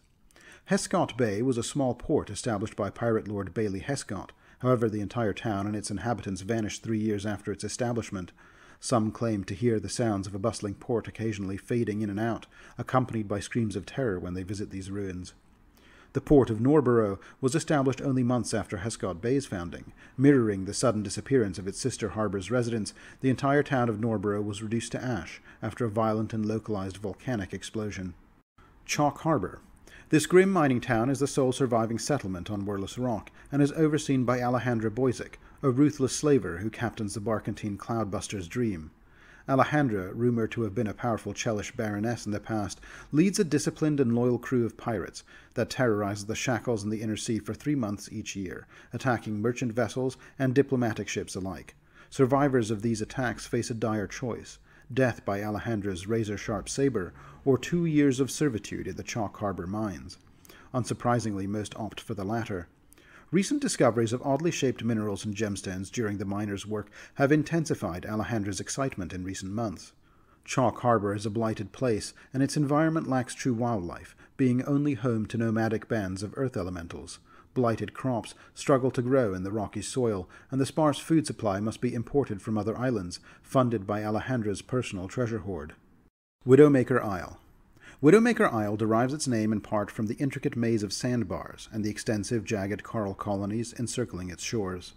Hescott Bay was a small port established by pirate lord Bailey Hescott. However, the entire town and its inhabitants vanished 3 years after its establishment. Some claim to hear the sounds of a bustling port occasionally fading in and out, accompanied by screams of terror when they visit these ruins. The port of Norborough was established only months after Hescott Bay's founding. Mirroring the sudden disappearance of its sister harbor's residents, the entire town of Norborough was reduced to ash after a violent and localized volcanic explosion. Chalk Harbor. This grim mining town is the sole surviving settlement on Whirlis Rock, and is overseen by Alejandra Boysick, a ruthless slaver who captains the barkentine Cloudbuster's Dream. Alejandra, rumored to have been a powerful Chelish baroness in the past, leads a disciplined and loyal crew of pirates that terrorizes the Shackles and the Inner Sea for 3 months each year, attacking merchant vessels and diplomatic ships alike. Survivors of these attacks face a dire choice: death by Alejandra's razor-sharp saber, or 2 years of servitude in the Chalk Harbor mines. Unsurprisingly, most opt for the latter. Recent discoveries of oddly shaped minerals and gemstones during the miners' work have intensified Alejandra's excitement in recent months. Chalk Harbor is a blighted place, and its environment lacks true wildlife, being only home to nomadic bands of earth elementals. Blighted crops struggle to grow in the rocky soil, and the sparse food supply must be imported from other islands, funded by Alejandra's personal treasure hoard. Widowmaker Isle. Widowmaker Isle derives its name in part from the intricate maze of sandbars and the extensive jagged coral colonies encircling its shores.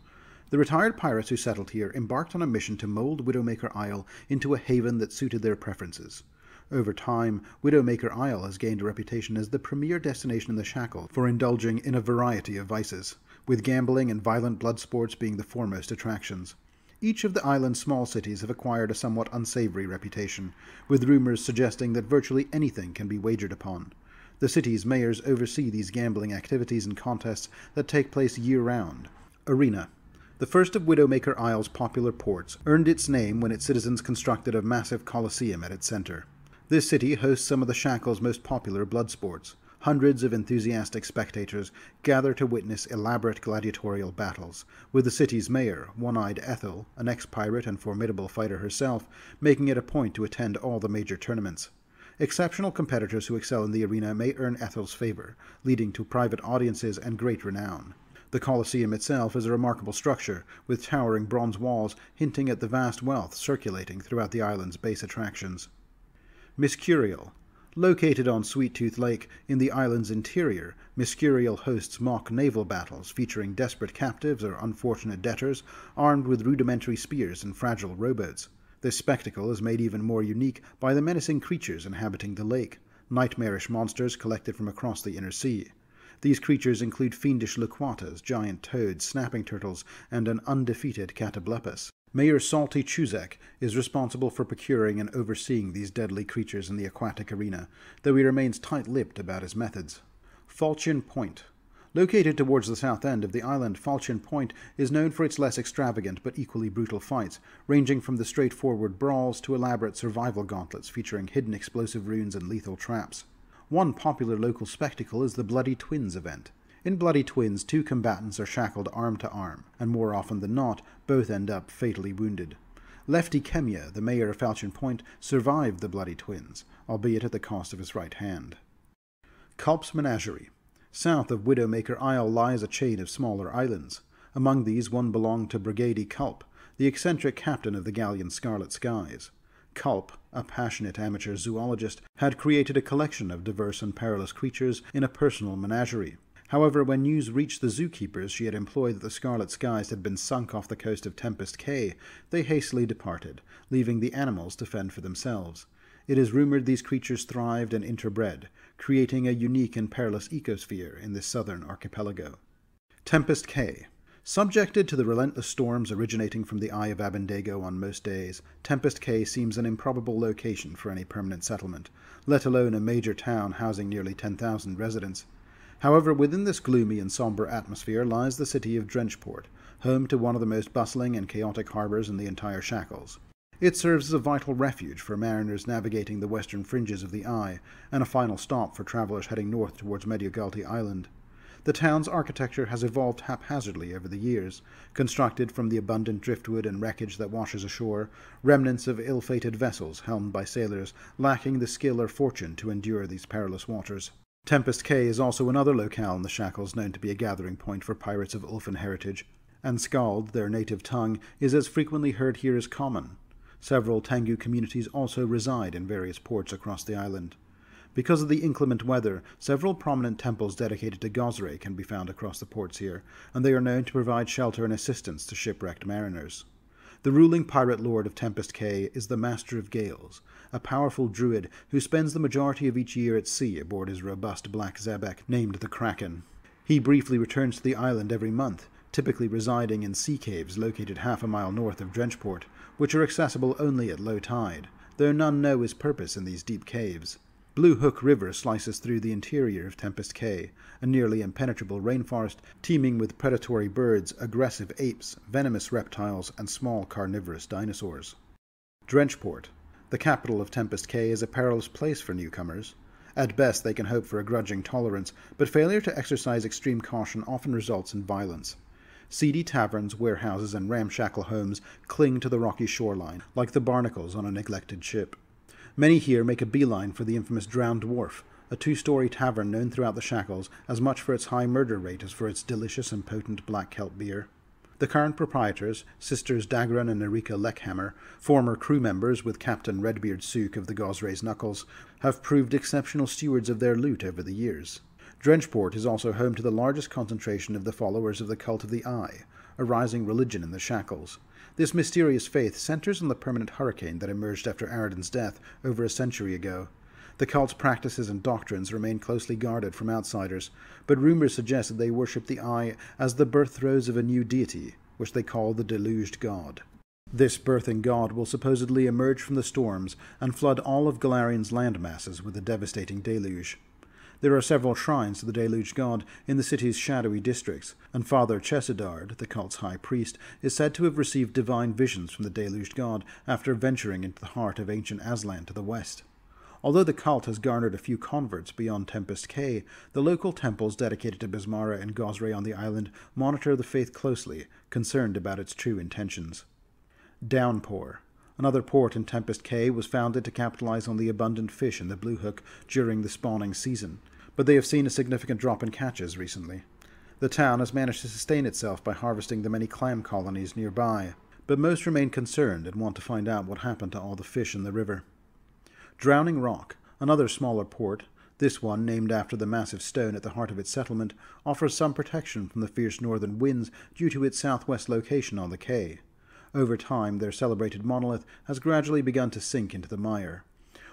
The retired pirates who settled here embarked on a mission to mold Widowmaker Isle into a haven that suited their preferences. Over time, Widowmaker Isle has gained a reputation as the premier destination in the Shackles for indulging in a variety of vices, with gambling and violent blood sports being the foremost attractions. Each of the island's small cities have acquired a somewhat unsavory reputation, with rumors suggesting that virtually anything can be wagered upon. The city's mayors oversee these gambling activities and contests that take place year-round. Arena. The first of Widowmaker Isle's popular ports earned its name when its citizens constructed a massive coliseum at its center. This city hosts some of the Shackles' most popular blood sports. Hundreds of enthusiastic spectators gather to witness elaborate gladiatorial battles, with the city's mayor, One-Eyed Ethel, an ex-pirate and formidable fighter herself, making it a point to attend all the major tournaments. Exceptional competitors who excel in the arena may earn Ethel's favor, leading to private audiences and great renown. The Colosseum itself is a remarkable structure, with towering bronze walls hinting at the vast wealth circulating throughout the island's base attractions. Miscurial. Located on Sweet Tooth Lake in the island's interior, Miscurial hosts mock naval battles featuring desperate captives or unfortunate debtors armed with rudimentary spears and fragile rowboats. This spectacle is made even more unique by the menacing creatures inhabiting the lake, nightmarish monsters collected from across the inner sea. These creatures include fiendish loquatas, giant toads, snapping turtles, and an undefeated catoblepus. Mayor Salty Chuzek is responsible for procuring and overseeing these deadly creatures in the aquatic arena, though he remains tight-lipped about his methods. Falchion Point. Located towards the south end of the island, Falchion Point is known for its less extravagant but equally brutal fights, ranging from the straightforward brawls to elaborate survival gauntlets featuring hidden explosive runes and lethal traps. One popular local spectacle is the Bloody Twins event. In Bloody Twins, two combatants are shackled arm to arm, and more often than not, both end up fatally wounded. Lefty Kemia, the mayor of Falchion Point, survived the Bloody Twins, albeit at the cost of his right hand. Culp's Menagerie. South of Widowmaker Isle lies a chain of smaller islands. Among these, one belonged to Brigadier Culp, the eccentric captain of the galleon Scarlet Skies. Culp, a passionate amateur zoologist, had created a collection of diverse and perilous creatures in a personal menagerie. However, when news reached the zookeepers she had employed that the Scarlet Skies had been sunk off the coast of Tempest Cay, they hastily departed, leaving the animals to fend for themselves. It is rumored these creatures thrived and interbred, creating a unique and perilous ecosphere in this southern archipelago. Tempest Cay. Subjected to the relentless storms originating from the Eye of Abendego on most days, Tempest Cay seems an improbable location for any permanent settlement, let alone a major town housing nearly 10,000 residents. However, within this gloomy and somber atmosphere lies the city of Drenchport, home to one of the most bustling and chaotic harbors in the entire Shackles. It serves as a vital refuge for mariners navigating the western fringes of the Eye, and a final stop for travelers heading north towards Mediogalti Island. The town's architecture has evolved haphazardly over the years, constructed from the abundant driftwood and wreckage that washes ashore, remnants of ill-fated vessels helmed by sailors lacking the skill or fortune to endure these perilous waters. Tempest Cay is also another locale in the Shackles known to be a gathering point for pirates of Ulfin heritage, and Skald, their native tongue, is as frequently heard here as common. Several Tengu communities also reside in various ports across the island. Because of the inclement weather, several prominent temples dedicated to Gosrae can be found across the ports here, and they are known to provide shelter and assistance to shipwrecked mariners. The ruling pirate lord of Tempest Cay is the Master of Gales, a powerful druid who spends the majority of each year at sea aboard his robust black Zebek named the Kraken. He briefly returns to the island every month, typically residing in sea caves located half a mile north of Drenchport, which are accessible only at low tide, though none know his purpose in these deep caves. Blue Hook River slices through the interior of Tempest Cay, a nearly impenetrable rainforest teeming with predatory birds, aggressive apes, venomous reptiles, and small carnivorous dinosaurs. Drenchport. The capital of Tempest Cay is a perilous place for newcomers. At best they can hope for a grudging tolerance, but failure to exercise extreme caution often results in violence. Seedy taverns, warehouses, and ramshackle homes cling to the rocky shoreline, like the barnacles on a neglected ship. Many here make a beeline for the infamous Drowned Dwarf, a two-story tavern known throughout the Shackles as much for its high murder rate as for its delicious and potent black kelp beer. The current proprietors, sisters Dagran and Erika Leckhammer, former crew members with Captain Redbeard Sook of the Gosrae's Knuckles, have proved exceptional stewards of their loot over the years. Drenchport is also home to the largest concentration of the followers of the Cult of the Eye, a rising religion in the Shackles. This mysterious faith centers on the permanent hurricane that emerged after Aradin's death over a century ago. The cult's practices and doctrines remain closely guarded from outsiders, but rumors suggest that they worship the Eye as the birth throes of a new deity, which they call the Deluged God. This birthing god will supposedly emerge from the storms and flood all of Galarian's landmasses with a devastating deluge. There are several shrines to the Deluged God in the city's shadowy districts, and Father Chesidard, the cult's high priest, is said to have received divine visions from the Deluged God after venturing into the heart of ancient Aslan to the west. Although the cult has garnered a few converts beyond Tempest Cay, the local temples dedicated to Besmara and Gosrae on the island monitor the faith closely, concerned about its true intentions. Downpour. Another port in Tempest Cay was founded to capitalize on the abundant fish in the Blue Hook during the spawning season, but they have seen a significant drop in catches recently. The town has managed to sustain itself by harvesting the many clam colonies nearby, but most remain concerned and want to find out what happened to all the fish in the river. Drowning Rock, another smaller port, this one named after the massive stone at the heart of its settlement, offers some protection from the fierce northern winds due to its southwest location on the Cay. Over time, their celebrated monolith has gradually begun to sink into the mire.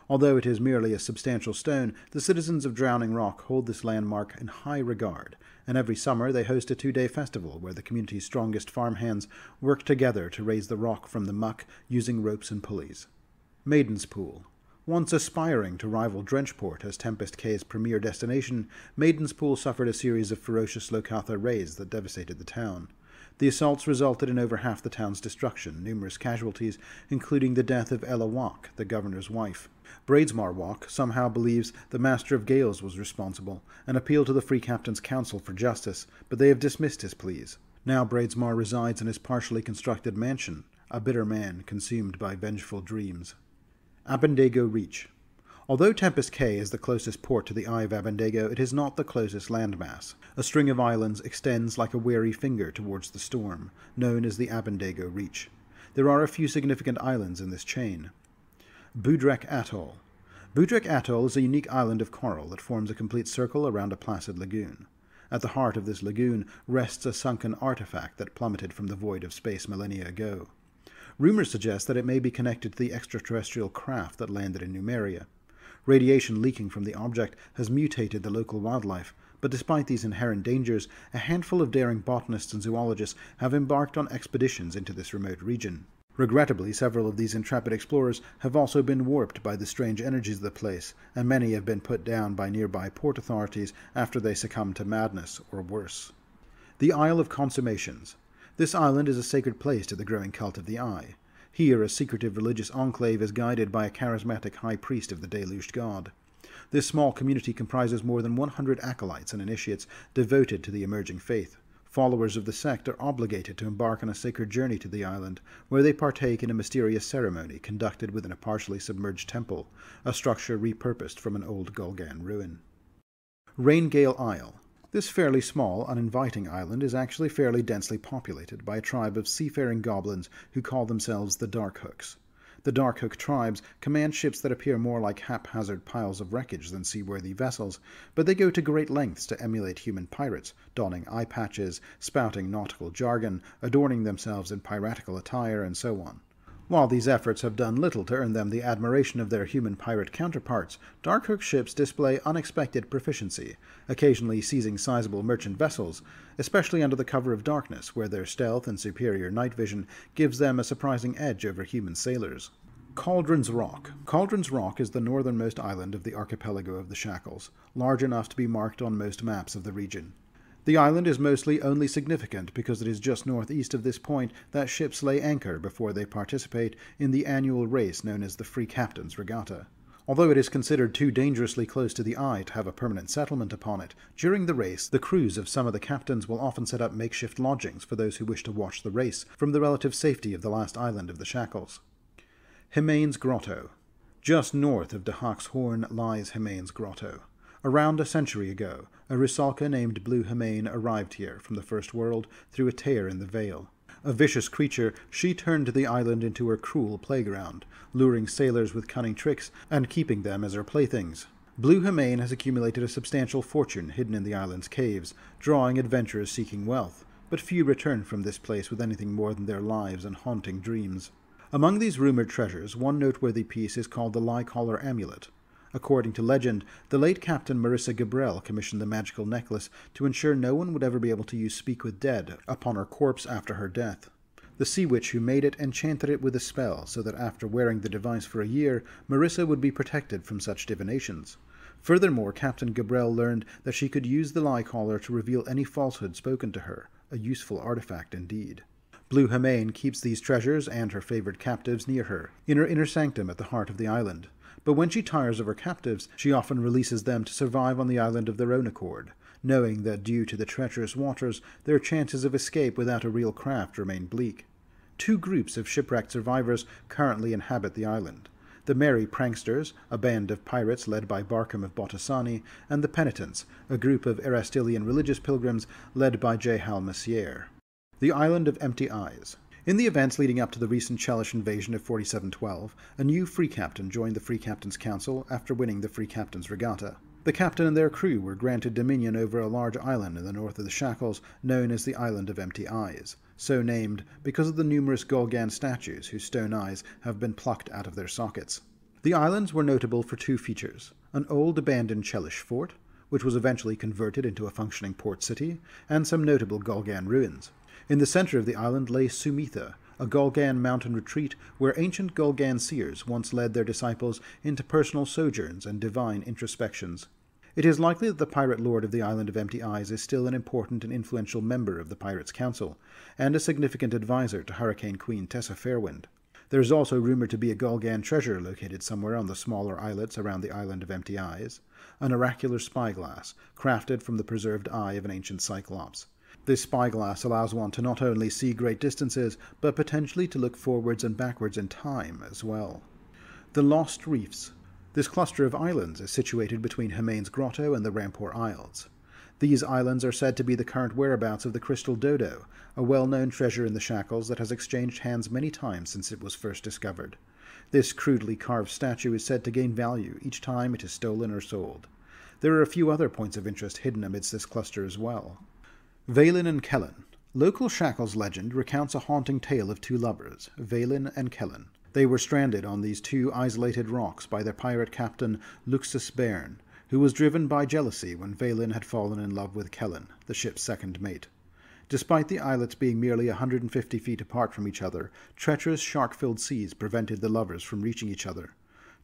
Although it is merely a substantial stone, the citizens of Drowning Rock hold this landmark in high regard, and every summer they host a 2-day festival where the community's strongest farmhands work together to raise the rock from the muck using ropes and pulleys. Maiden's Pool. Once aspiring to rival Drenchport as Tempest Cay's premier destination, Maiden's Pool suffered a series of ferocious Lokatha raids that devastated the town. The assaults resulted in over half the town's destruction, numerous casualties, including the death of Ella Wach, the governor's wife. Bradesmar Wach somehow believes the Master of Gales was responsible, and appealed to the Free Captain's Council for justice, but they have dismissed his pleas. Now Bradesmar resides in his partially constructed mansion, a bitter man consumed by vengeful dreams. Abendego Reach. Although Tempest Cay is the closest port to the Eye of Abendego, it is not the closest landmass. A string of islands extends like a wary finger towards the storm, known as the Abendego Reach. There are a few significant islands in this chain. Budrek Atoll. Budrek Atoll is a unique island of coral that forms a complete circle around a placid lagoon. At the heart of this lagoon rests a sunken artifact that plummeted from the void of space millennia ago. Rumors suggest that it may be connected to the extraterrestrial craft that landed in Numeria. Radiation leaking from the object has mutated the local wildlife, but despite these inherent dangers, a handful of daring botanists and zoologists have embarked on expeditions into this remote region. Regrettably, several of these intrepid explorers have also been warped by the strange energies of the place, and many have been put down by nearby port authorities after they succumbed to madness or worse. The Isle of Consummations. This island is a sacred place to the growing cult of the Eye. Here, a secretive religious enclave is guided by a charismatic high priest of the deluged god. This small community comprises more than 100 acolytes and initiates devoted to the emerging faith. Followers of the sect are obligated to embark on a sacred journey to the island, where they partake in a mysterious ceremony conducted within a partially submerged temple, a structure repurposed from an old Gulgan ruin. Raingale Isle. This fairly small, uninviting island is actually fairly densely populated by a tribe of seafaring goblins who call themselves the Darkhooks. The Darkhook tribes command ships that appear more like haphazard piles of wreckage than seaworthy vessels, but they go to great lengths to emulate human pirates, donning eye patches, spouting nautical jargon, adorning themselves in piratical attire, and so on. While these efforts have done little to earn them the admiration of their human pirate counterparts, Darkhook ships display unexpected proficiency, occasionally seizing sizable merchant vessels, especially under the cover of darkness, where their stealth and superior night vision gives them a surprising edge over human sailors. Cauldron's Rock. Cauldron's Rock is the northernmost island of the archipelago of the Shackles, large enough to be marked on most maps of the region. The island is mostly only significant because it is just northeast of this point that ships lay anchor before they participate in the annual race known as the Free Captain's Regatta. Although it is considered too dangerously close to the Eye to have a permanent settlement upon it, during the race the crews of some of the captains will often set up makeshift lodgings for those who wish to watch the race from the relative safety of the last island of the Shackles. Himane's Grotto. Just north of Dahak's Horn lies Himane's Grotto. Around a century ago, a Rusalka named Blue Himane arrived here from the First World through a tear in the veil. A vicious creature, she turned the island into her cruel playground, luring sailors with cunning tricks and keeping them as her playthings. Blue Himane has accumulated a substantial fortune hidden in the island's caves, drawing adventurers seeking wealth, but few return from this place with anything more than their lives and haunting dreams. Among these rumored treasures, one noteworthy piece is called the Lie-Collar Amulet. According to legend, the late Captain Marissa Gabriel commissioned the magical necklace to ensure no one would ever be able to use Speak with Dead upon her corpse after her death. The sea witch who made it enchanted it with a spell so that after wearing the device for a year, Marissa would be protected from such divinations. Furthermore, Captain Gabriel learned that she could use the Lie-Collar to reveal any falsehood spoken to her, a useful artifact indeed. Blue Himane keeps these treasures and her favored captives near her, in her inner sanctum at the heart of the island. But when she tires of her captives, she often releases them to survive on the island of their own accord, knowing that due to the treacherous waters, their chances of escape without a real craft remain bleak. two groups of shipwrecked survivors currently inhabit the island. The Merry Pranksters, a band of pirates led by Barkham of Botasani, and the Penitents, a group of Erastilian religious pilgrims led by Jehal Messier. The Island of Empty Eyes. In the events leading up to the recent Chelish invasion of 4712, a new Free Captain joined the Free Captain's Council after winning the Free Captain's Regatta. The captain and their crew were granted dominion over a large island in the north of the Shackles known as the Island of Empty Eyes, so named because of the numerous Golgan statues whose stone eyes have been plucked out of their sockets. The islands were notable for two features: an old abandoned Chelish fort, which was eventually converted into a functioning port city, and some notable Golgan ruins. In the center of the island lay Sumitha, a Golgan mountain retreat where ancient Golgan seers once led their disciples into personal sojourns and divine introspections. It is likely that the pirate lord of the Island of Empty Eyes is still an important and influential member of the Pirates' Council, and a significant advisor to Hurricane Queen Tessa Fairwind. There is also rumored to be a Golgan treasure located somewhere on the smaller islets around the Island of Empty Eyes, an oracular spyglass, crafted from the preserved eye of an ancient Cyclops. This spyglass allows one to not only see great distances, but potentially to look forwards and backwards in time as well. The Lost Reefs. This cluster of islands is situated between Himaine's Grotto and the Rampore Isles. These islands are said to be the current whereabouts of the Crystal Dodo, a well-known treasure in the Shackles that has exchanged hands many times since it was first discovered. This crudely carved statue is said to gain value each time it is stolen or sold. There are a few other points of interest hidden amidst this cluster as well. Vaylin and Kellen. Local Shackles legend recounts a haunting tale of two lovers, Vaylin and Kellen. They were stranded on these two isolated rocks by their pirate captain Luxus Bairn, who was driven by jealousy when Vaylin had fallen in love with Kellen, the ship's second mate. Despite the islets being merely 150 feet apart from each other, treacherous shark-filled seas prevented the lovers from reaching each other.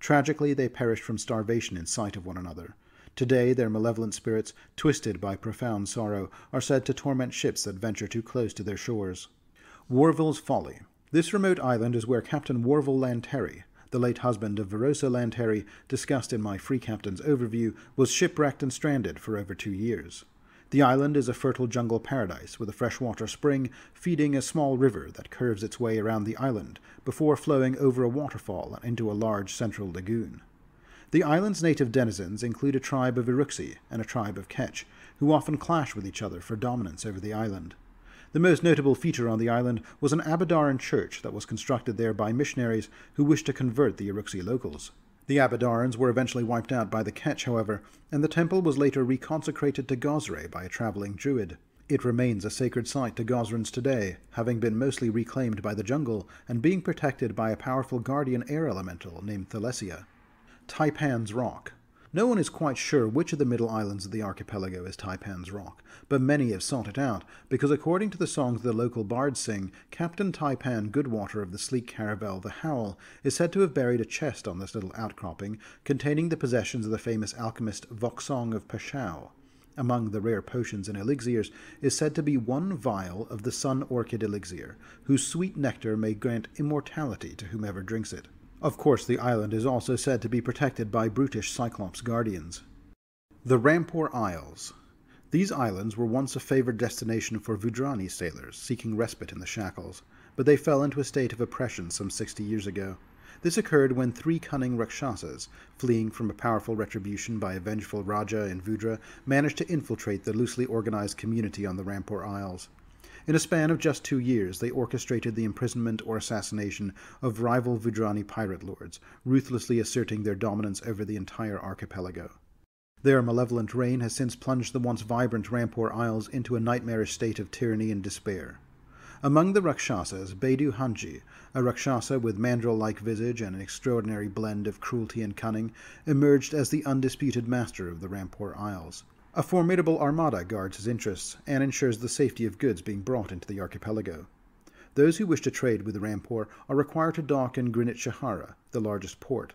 Tragically, they perished from starvation in sight of one another. Today, their malevolent spirits, twisted by profound sorrow, are said to torment ships that venture too close to their shores. Warville's Folly. This remote island is where Captain Warville Lanterry, the late husband of Verosa Lanterry, discussed in my Free Captain's overview, was shipwrecked and stranded for over 2 years. The island is a fertile jungle paradise with a freshwater spring feeding a small river that curves its way around the island before flowing over a waterfall into a large central lagoon. The island's native denizens include a tribe of Iruxi and a tribe of Ketch, who often clash with each other for dominance over the island. The most notable feature on the island was an Abedaran church that was constructed there by missionaries who wished to convert the Iruxi locals. The Abedarans were eventually wiped out by the Ketch, however, and the temple was later reconsecrated to Gosrae by a traveling druid. It remains a sacred site to Gosrans today, having been mostly reclaimed by the jungle and being protected by a powerful guardian air elemental named Thalesia. Taipan's Rock. No one is quite sure which of the middle islands of the archipelago is Taipan's Rock, but many have sought it out, because according to the songs the local bards sing, Captain Taipan Goodwater of the sleek caravel The Howl is said to have buried a chest on this little outcropping containing the possessions of the famous alchemist Voksong of Pashao. Among the rare potions and elixirs is said to be one vial of the Sun Orchid elixir, whose sweet nectar may grant immortality to whomever drinks it. Of course, the island is also said to be protected by brutish Cyclops guardians. The Rampore Isles. These islands were once a favored destination for Vudrani sailors seeking respite in the Shackles, but they fell into a state of oppression some 60 years ago. This occurred when 3 cunning Rakshasas, fleeing from a powerful retribution by a vengeful Raja in Vudra, managed to infiltrate the loosely organized community on the Rampore Isles. In a span of just 2 years, they orchestrated the imprisonment or assassination of rival Vudrani pirate lords, ruthlessly asserting their dominance over the entire archipelago. Their malevolent reign has since plunged the once vibrant Rampore Isles into a nightmarish state of tyranny and despair. Among the Rakshasas, Bedu Hanji, a Rakshasa with mandrill-like visage and an extraordinary blend of cruelty and cunning, emerged as the undisputed master of the Rampore Isles. A formidable armada guards his interests and ensures the safety of goods being brought into the archipelago. Those who wish to trade with the Rampore are required to dock in Greenwich Shahara, the largest port.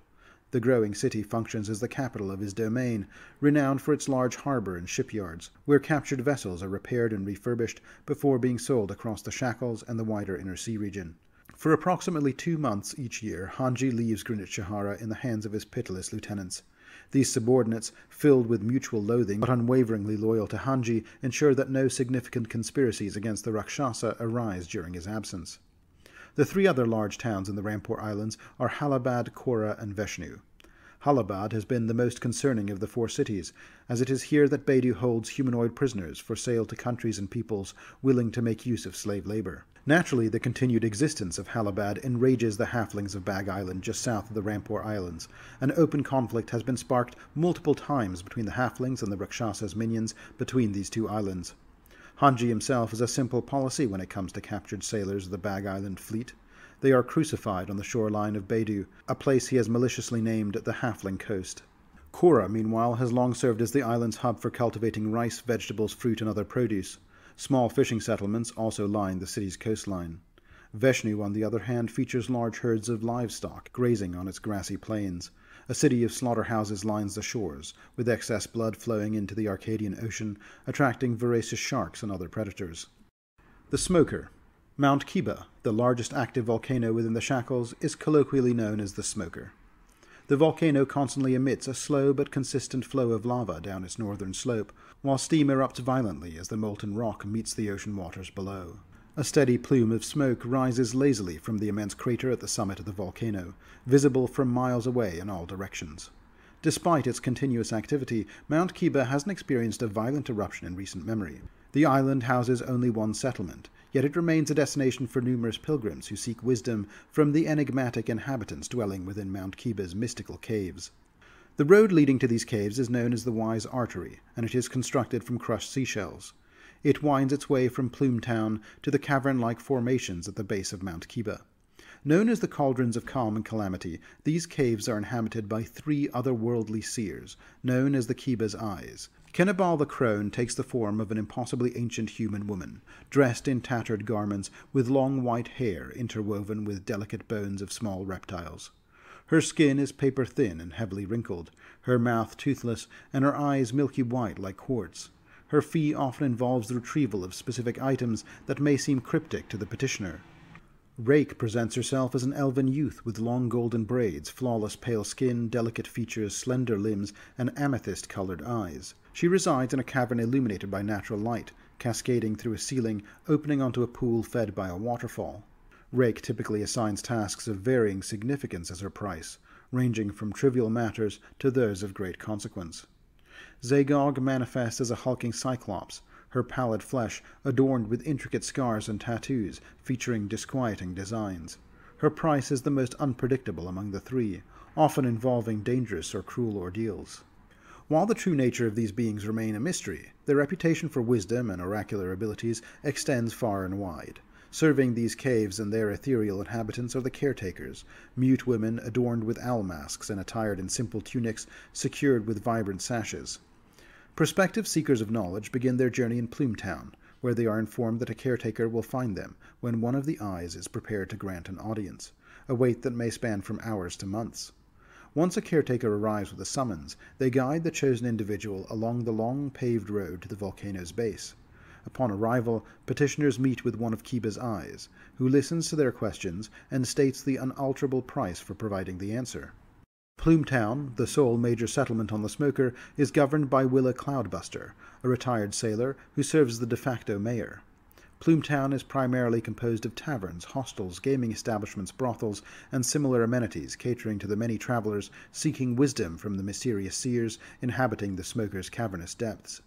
The growing city functions as the capital of his domain, renowned for its large harbor and shipyards, where captured vessels are repaired and refurbished before being sold across the Shackles and the wider inner sea region. For approximately 2 months each year, Hanji leaves Greenwich Shahara in the hands of his pitiless lieutenants. These subordinates, filled with mutual loathing but unwaveringly loyal to Hanji, ensure that no significant conspiracies against the Rakshasa arise during his absence. The three other large towns in the Rampore Islands are Halabad, Kora, and Veshnu. Halabad has been the most concerning of the four cities, as it is here that Bedu holds humanoid prisoners for sale to countries and peoples willing to make use of slave labor. Naturally, the continued existence of Halabad enrages the halflings of Bag Island just south of the Rampore Islands. An open conflict has been sparked multiple times between the halflings and the Rakshasa's minions between these two islands. Hanji himself has a simple policy when it comes to captured sailors of the Bag Island fleet. They are crucified on the shoreline of Bedu, a place he has maliciously named the Halfling Coast. Kora, meanwhile, has long served as the island's hub for cultivating rice, vegetables, fruit, and other produce. Small fishing settlements also line the city's coastline. Veshnu, on the other hand, features large herds of livestock grazing on its grassy plains. A city of slaughterhouses lines the shores, with excess blood flowing into the Arcadian Ocean, attracting voracious sharks and other predators. The Smoker. Mount Kiba, the largest active volcano within the Shackles, is colloquially known as the Smoker. The volcano constantly emits a slow but consistent flow of lava down its northern slope, while steam erupts violently as the molten rock meets the ocean waters below. A steady plume of smoke rises lazily from the immense crater at the summit of the volcano, visible from miles away in all directions. Despite its continuous activity, Mount Kiba hasn't experienced a violent eruption in recent memory. The island houses only one settlement, yet it remains a destination for numerous pilgrims who seek wisdom from the enigmatic inhabitants dwelling within Mount Kiba's mystical caves. The road leading to these caves is known as the Wise Artery, and it is constructed from crushed seashells. It winds its way from Plume Town to the cavern-like formations at the base of Mount Kiba. Known as the Cauldrons of Calm and Calamity, these caves are inhabited by three otherworldly seers, known as the Kiba's Eyes. Kennebal the crone takes the form of an impossibly ancient human woman, dressed in tattered garments with long white hair interwoven with delicate bones of small reptiles. Her skin is paper-thin and heavily wrinkled, her mouth toothless, and her eyes milky white like quartz. Her fee often involves the retrieval of specific items that may seem cryptic to the petitioner. Rake presents herself as an elven youth with long golden braids, flawless pale skin, delicate features, slender limbs, and amethyst-colored eyes. She resides in a cavern illuminated by natural light, cascading through a ceiling, opening onto a pool fed by a waterfall. Rake typically assigns tasks of varying significance as her price, ranging from trivial matters to those of great consequence. Zagog manifests as a hulking cyclops, her pallid flesh adorned with intricate scars and tattoos featuring disquieting designs. Her price is the most unpredictable among the three, often involving dangerous or cruel ordeals. While the true nature of these beings remain a mystery, their reputation for wisdom and oracular abilities extends far and wide. Serving these caves and their ethereal inhabitants are the caretakers, mute women adorned with owl masks and attired in simple tunics secured with vibrant sashes. Prospective seekers of knowledge begin their journey in Plume Town, where they are informed that a caretaker will find them when one of the eyes is prepared to grant an audience, a wait that may span from hours to months. Once a caretaker arrives with a summons, they guide the chosen individual along the long paved road to the volcano's base. Upon arrival, petitioners meet with one of Kiba's Eyes, who listens to their questions and states the unalterable price for providing the answer. Plume Town, the sole major settlement on the Smoker, is governed by Willa Cloudbuster, a retired sailor who serves as the de facto mayor. Plume Town is primarily composed of taverns, hostels, gaming establishments, brothels, and similar amenities catering to the many travelers seeking wisdom from the mysterious seers inhabiting the Smoker's cavernous depths.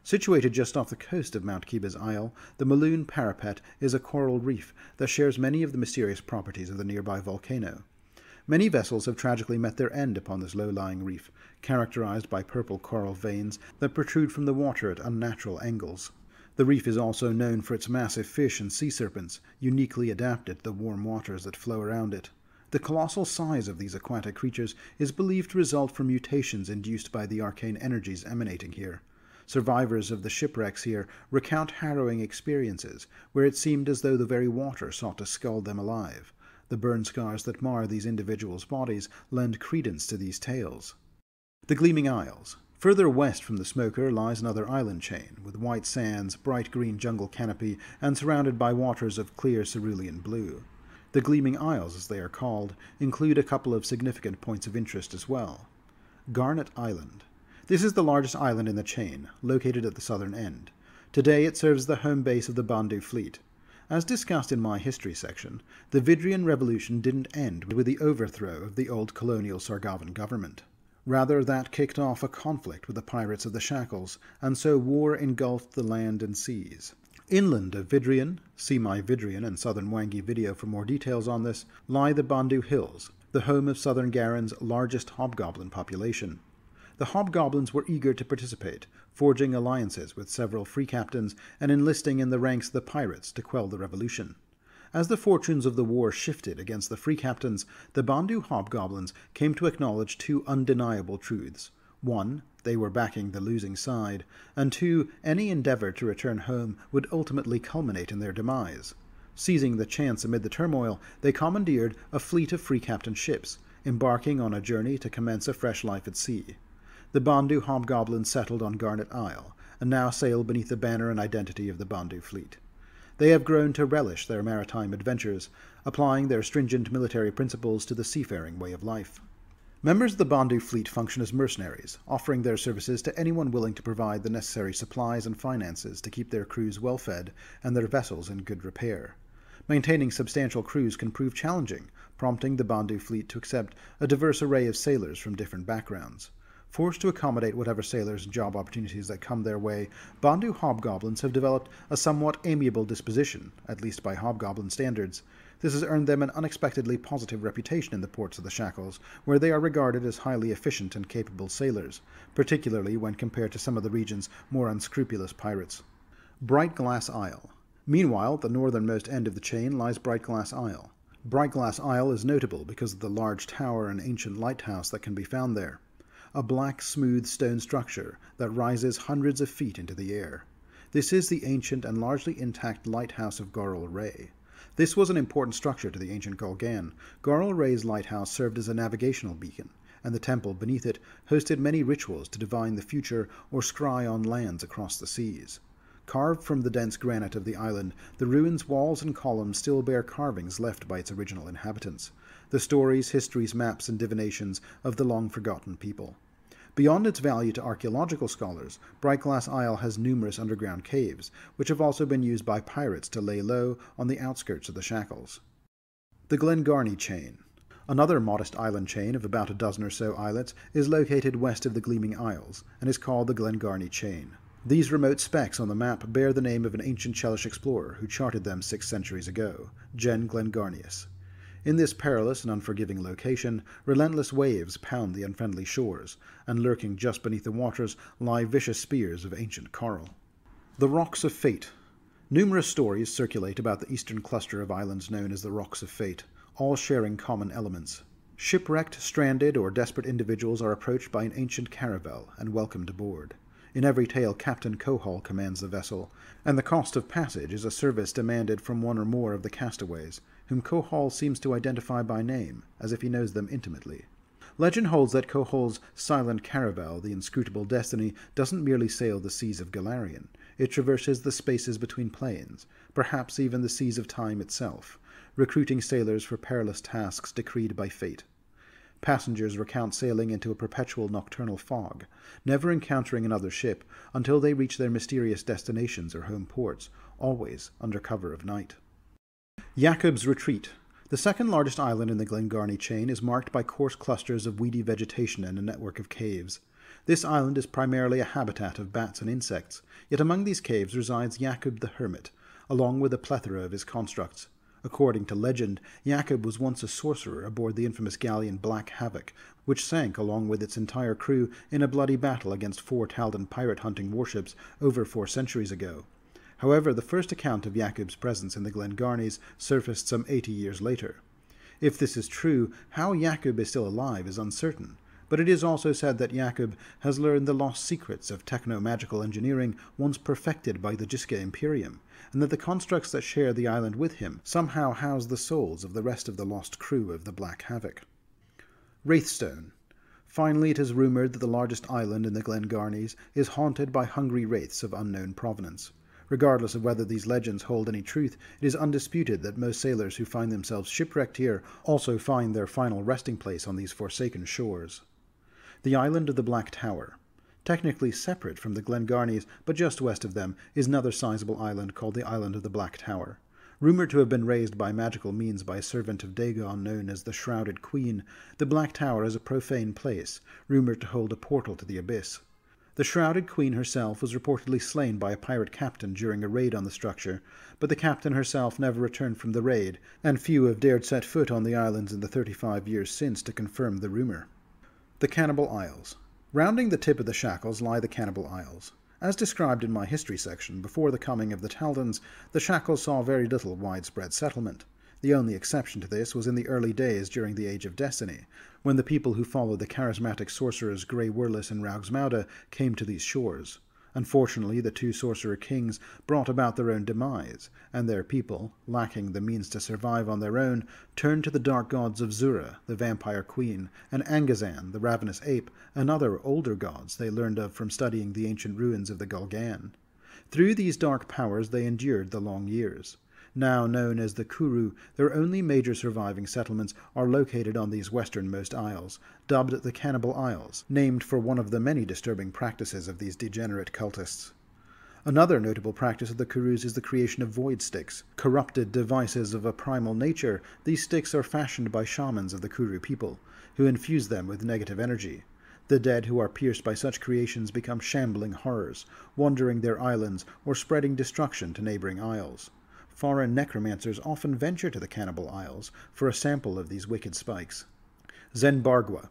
Situated just off the coast of Mount Kiba's Isle, the Maloon Parapet is a coral reef that shares many of the mysterious properties of the nearby volcano. Many vessels have tragically met their end upon this low-lying reef, characterized by purple coral veins that protrude from the water at unnatural angles. The reef is also known for its massive fish and sea serpents, uniquely adapted to the warm waters that flow around it. The colossal size of these aquatic creatures is believed to result from mutations induced by the arcane energies emanating here. Survivors of the shipwrecks here recount harrowing experiences, where it seemed as though the very water sought to scald them alive. The burn scars that mar these individuals' bodies lend credence to these tales. The Gleaming Isles. Further west from the Smoker lies another island chain, with white sands, bright green jungle canopy, and surrounded by waters of clear cerulean blue. The Gleaming Isles, as they are called, include a couple of significant points of interest as well. Garnet Island. This is the largest island in the chain, located at the southern end. Today it serves as the home base of the Bandu fleet. As discussed in my history section, the Vidrian Revolution didn't end with the overthrow of the old colonial Sargavan government. Rather, that kicked off a conflict with the pirates of the Shackles, and so war engulfed the land and seas. Inland of Vidrian, see my Vidrian and Southern Wangi video for more details on this, lie the Bandu Hills, the home of Southern Garen's largest hobgoblin population. The hobgoblins were eager to participate, forging alliances with several free captains and enlisting in the ranks of the pirates to quell the revolution. As the fortunes of the war shifted against the free captains, the Bandu hobgoblins came to acknowledge two undeniable truths. One, they were backing the losing side, and two, any endeavor to return home would ultimately culminate in their demise. Seizing the chance amid the turmoil, they commandeered a fleet of free captain ships, embarking on a journey to commence a fresh life at sea. The Bandu hobgoblins settled on Garnet Isle, and now sail beneath the banner and identity of the Bandu fleet. They have grown to relish their maritime adventures, applying their stringent military principles to the seafaring way of life. Members of the Bandu fleet function as mercenaries, offering their services to anyone willing to provide the necessary supplies and finances to keep their crews well fed and their vessels in good repair. Maintaining substantial crews can prove challenging, prompting the Bandu fleet to accept a diverse array of sailors from different backgrounds. Forced to accommodate whatever sailors and job opportunities that come their way, Bandu hobgoblins have developed a somewhat amiable disposition, at least by hobgoblin standards. This has earned them an unexpectedly positive reputation in the ports of the Shackles, where they are regarded as highly efficient and capable sailors, particularly when compared to some of the region's more unscrupulous pirates. Bright Glass Isle. Meanwhile, at the northernmost end of the chain lies Bright Glass Isle. Bright Glass Isle is notable because of the large tower and ancient lighthouse that can be found there. A black, smooth stone structure that rises hundreds of feet into the air. This is the ancient and largely intact lighthouse of Goril Ray. This was an important structure to the ancient Golgan. Goril Ray's lighthouse served as a navigational beacon, and the temple beneath it hosted many rituals to divine the future or scry on lands across the seas. Carved from the dense granite of the island, the ruins' walls and columns still bear carvings left by its original inhabitants. The stories, histories, maps, and divinations of the long-forgotten people. Beyond its value to archaeological scholars, Bright Glass Isle has numerous underground caves, which have also been used by pirates to lay low on the outskirts of the Shackles. The Glengarnie Chain. Another modest island chain of about a dozen or so islets is located west of the Gleaming Isles, and is called the Glengarnie Chain. These remote specks on the map bear the name of an ancient Chelish explorer who charted them 6 centuries ago, Gen Glengarnius. In this perilous and unforgiving location, relentless waves pound the unfriendly shores, and lurking just beneath the waters lie vicious spears of ancient coral. The Rocks of Fate. Numerous stories circulate about the eastern cluster of islands known as the Rocks of Fate, all sharing common elements. Shipwrecked, stranded, or desperate individuals are approached by an ancient caravel and welcomed aboard. In every tale, Captain Cohol commands the vessel, and the cost of passage is a service demanded from one or more of the castaways, whom Cohol seems to identify by name, as if he knows them intimately. Legend holds that Cohol's silent caravel, the inscrutable destiny, doesn't merely sail the seas of Galarian. It traverses the spaces between planes, perhaps even the seas of time itself, recruiting sailors for perilous tasks decreed by fate. Passengers recount sailing into a perpetual nocturnal fog, never encountering another ship until they reach their mysterious destinations or home ports, always under cover of night. Jakob's Retreat. The second largest island in the Glengarnie chain is marked by coarse clusters of weedy vegetation and a network of caves. This island is primarily a habitat of bats and insects, yet among these caves resides Jakob the Hermit, along with a plethora of his constructs. According to legend, Jakob was once a sorcerer aboard the infamous galleon Black Havoc, which sank along with its entire crew in a bloody battle against 4 Taldan pirate-hunting warships over 4 centuries ago. However, the first account of Jakob's presence in the Glengarnies surfaced some 80 years later. If this is true, how Jakob is still alive is uncertain, but it is also said that Jakob has learned the lost secrets of techno-magical engineering once perfected by the Jiska Imperium, and that the constructs that share the island with him somehow house the souls of the rest of the lost crew of the Black Havoc. Wraithstone. Finally, it is rumored that the largest island in the Glengarnies is haunted by hungry wraiths of unknown provenance. Regardless of whether these legends hold any truth, it is undisputed that most sailors who find themselves shipwrecked here also find their final resting place on these forsaken shores. The island of the Black Tower. Technically separate from the Glengarnies, but just west of them, is another sizable island called the Island of the Black Tower. Rumoured to have been raised by magical means by a servant of Dagon known as the Shrouded Queen, the Black Tower is a profane place, rumoured to hold a portal to the abyss. The Shrouded Queen herself was reportedly slain by a pirate captain during a raid on the structure, but the captain herself never returned from the raid, and few have dared set foot on the islands in the 35 years since to confirm the rumour. The Cannibal Isles. Rounding the tip of the Shackles lie the Cannibal Isles. As described in my history section, before the coming of the Taldans, the Shackles saw very little widespread settlement. The only exception to this was in the early days during the Age of Destiny, when the people who followed the charismatic sorcerers Grey Whirlis and Raugsmauda came to these shores. Unfortunately, the two sorcerer kings brought about their own demise, and their people, lacking the means to survive on their own, turned to the dark gods of Zura, the vampire queen, and Angazan, the ravenous ape, and other older gods they learned of from studying the ancient ruins of the Golgan. Through these dark powers they endured the long years. Now known as the Kuru, their only major surviving settlements are located on these westernmost isles, dubbed the Cannibal Isles, named for one of the many disturbing practices of these degenerate cultists. Another notable practice of the Kurus is the creation of void sticks. Corrupted devices of a primal nature, these sticks are fashioned by shamans of the Kuru people, who infuse them with negative energy. The dead who are pierced by such creations become shambling horrors, wandering their islands or spreading destruction to neighbouring isles. Foreign necromancers often venture to the Cannibal Isles for a sample of these wicked spikes. Zenbargwa.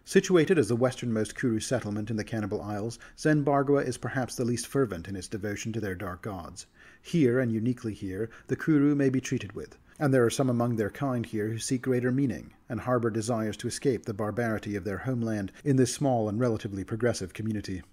Situated as the westernmost Kuru settlement in the Cannibal Isles, Zenbargwa is perhaps the least fervent in its devotion to their dark gods. Here, and uniquely here, the Kuru may be treated with, and there are some among their kind here who seek greater meaning, and harbour desires to escape the barbarity of their homeland in this small and relatively progressive community.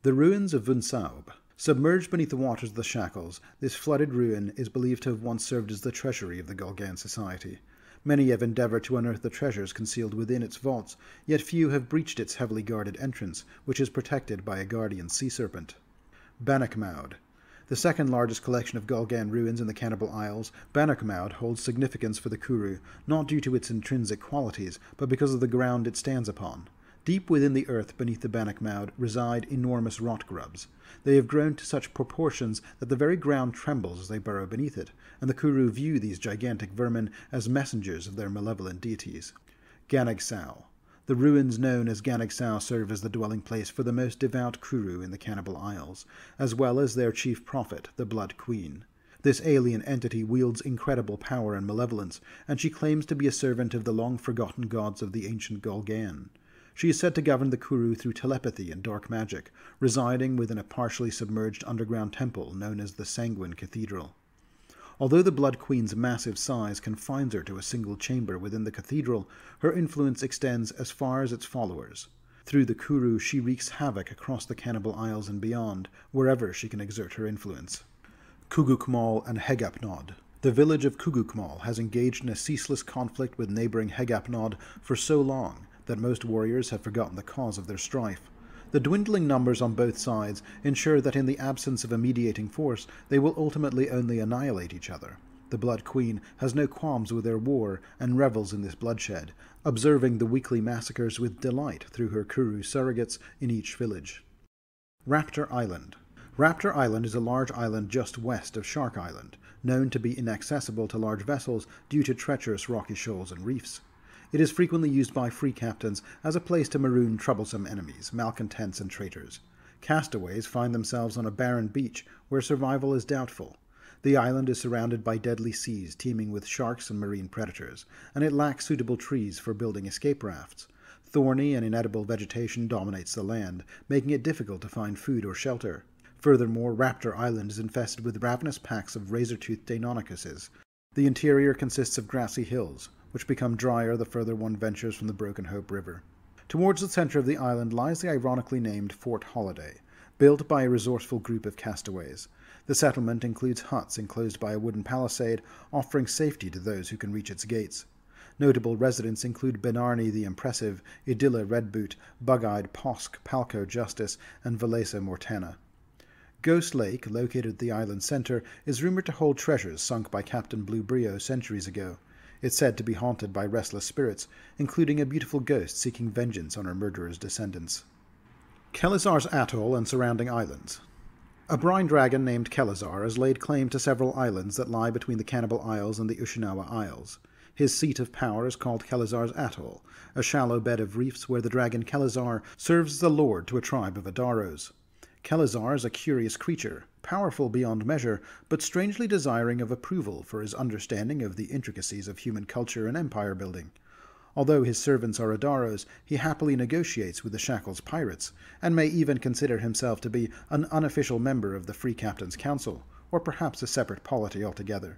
The ruins of Vunsaub. Submerged beneath the waters of the Shackles, this flooded ruin is believed to have once served as the treasury of the Golgan society. Many have endeavoured to unearth the treasures concealed within its vaults, yet few have breached its heavily guarded entrance, which is protected by a guardian sea serpent. Bannockmaud. The second largest collection of Golgan ruins in the Cannibal Isles, Bannockmaud holds significance for the Kuru, not due to its intrinsic qualities, but because of the ground it stands upon. Deep within the earth beneath the Bannockmaud reside enormous rot grubs. They have grown to such proportions that the very ground trembles as they burrow beneath it, and the Kuru view these gigantic vermin as messengers of their malevolent deities. Ganag-sao. The ruins known as Ganag-sao serve as the dwelling place for the most devout Kuru in the Cannibal Isles, as well as their chief prophet, the Blood Queen. This alien entity wields incredible power and malevolence, and she claims to be a servant of the long-forgotten gods of the ancient Golgan. She is said to govern the Kuru through telepathy and dark magic, residing within a partially submerged underground temple known as the Sanguine Cathedral. Although the Blood Queen's massive size confines her to a single chamber within the cathedral, her influence extends as far as its followers. Through the Kuru, she wreaks havoc across the Cannibal Isles and beyond, wherever she can exert her influence. Kugukmal and Hegapnod. The village of Kugukmal has engaged in a ceaseless conflict with neighbouring Hegapnod for so long that most warriors have forgotten the cause of their strife. The dwindling numbers on both sides ensure that in the absence of a mediating force, they will ultimately only annihilate each other. The Blood Queen has no qualms with their war and revels in this bloodshed, observing the weekly massacres with delight through her Kuru surrogates in each village. Raptor Island. Raptor Island is a large island just west of Shark Island, known to be inaccessible to large vessels due to treacherous rocky shoals and reefs. It is frequently used by free captains as a place to maroon troublesome enemies, malcontents, and traitors. Castaways find themselves on a barren beach where survival is doubtful. The island is surrounded by deadly seas teeming with sharks and marine predators, and it lacks suitable trees for building escape rafts. Thorny and inedible vegetation dominates the land, making it difficult to find food or shelter. Furthermore, Raptor Island is infested with ravenous packs of razor-toothed Deinonychuses. The interior consists of grassy hills, which become drier the further one ventures from the Broken Hope River. Towards the centre of the island lies the ironically named Fort Holiday, built by a resourceful group of castaways. The settlement includes huts enclosed by a wooden palisade, offering safety to those who can reach its gates. Notable residents include Benarni the Impressive, Idilla Redboot, Bug-Eyed Posk, Palco Justice, and Valesa Mortana. Ghost Lake, located at the island's centre, is rumoured to hold treasures sunk by Captain Blue Brio centuries ago. It's said to be haunted by restless spirits, including a beautiful ghost seeking vengeance on her murderer's descendants. Kelizar's Atoll and surrounding islands. A brine dragon named Kelazar has laid claim to several islands that lie between the Cannibal Isles and the Ushinawa Isles. His seat of power is called Kelazar's Atoll, a shallow bed of reefs where the dragon Kelazar serves as the lord to a tribe of Adaros. Kelazar is a curious creature, powerful beyond measure, but strangely desiring of approval for his understanding of the intricacies of human culture and empire building. Although his servants are Adaros, he happily negotiates with the Shackles pirates, and may even consider himself to be an unofficial member of the Free Captain's Council, or perhaps a separate polity altogether.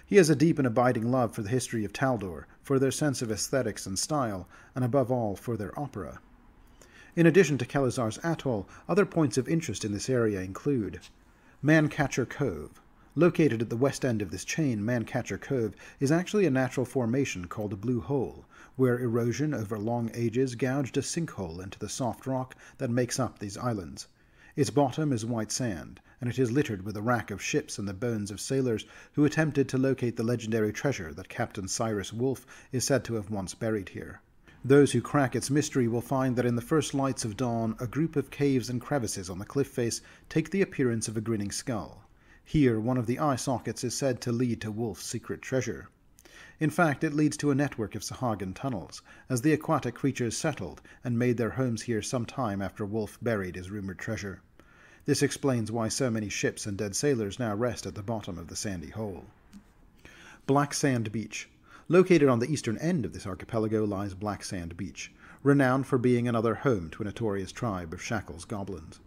He has a deep and abiding love for the history of Taldor, for their sense of aesthetics and style, and above all for their opera. In addition to Kelazar's Atoll, other points of interest in this area include Mgange Cove. Located at the west end of this chain, Mgange Cove is actually a natural formation called a blue hole, where erosion over long ages gouged a sinkhole into the soft rock that makes up these islands. Its bottom is white sand, and it is littered with a wrack of ships and the bones of sailors who attempted to locate the legendary treasure that Captain Cyrus Wolfe is said to have once buried here. Those who crack its mystery will find that in the first lights of dawn, a group of caves and crevices on the cliff face take the appearance of a grinning skull. Here, one of the eye sockets is said to lead to Wolfe's secret treasure. In fact, it leads to a network of Sahagan tunnels, as the aquatic creatures settled and made their homes here some time after Wolfe buried his rumored treasure. This explains why so many ships and dead sailors now rest at the bottom of the sandy hole. Black Sand Beach. Located on the eastern end of this archipelago lies Black Sand Beach, renowned for being another home to a notorious tribe of Shackles goblins.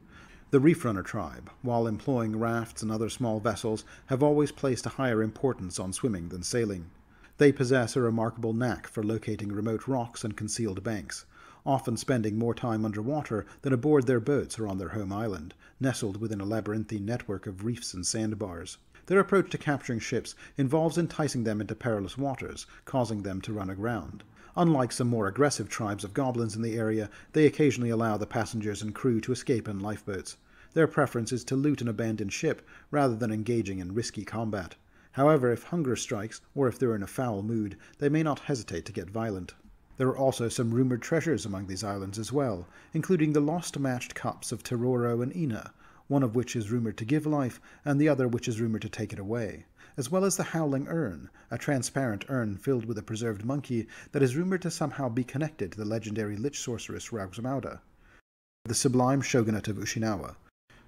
The Reef Runner tribe, while employing rafts and other small vessels, have always placed a higher importance on swimming than sailing. They possess a remarkable knack for locating remote rocks and concealed banks, often spending more time underwater than aboard their boats or on their home island, nestled within a labyrinthine network of reefs and sandbars. Their approach to capturing ships involves enticing them into perilous waters, causing them to run aground. Unlike some more aggressive tribes of goblins in the area, they occasionally allow the passengers and crew to escape in lifeboats. Their preference is to loot an abandoned ship rather than engaging in risky combat. However, if hunger strikes, or if they're in a foul mood, they may not hesitate to get violent. There are also some rumored treasures among these islands as well, including the lost matched cups of Teroro and Ina, one of which is rumored to give life, and the other which is rumored to take it away, as well as the Howling Urn, a transparent urn filled with a preserved monkey that is rumored to somehow be connected to the legendary lich sorceress Raugzmauda. The sublime Shogunate of Ushinawa.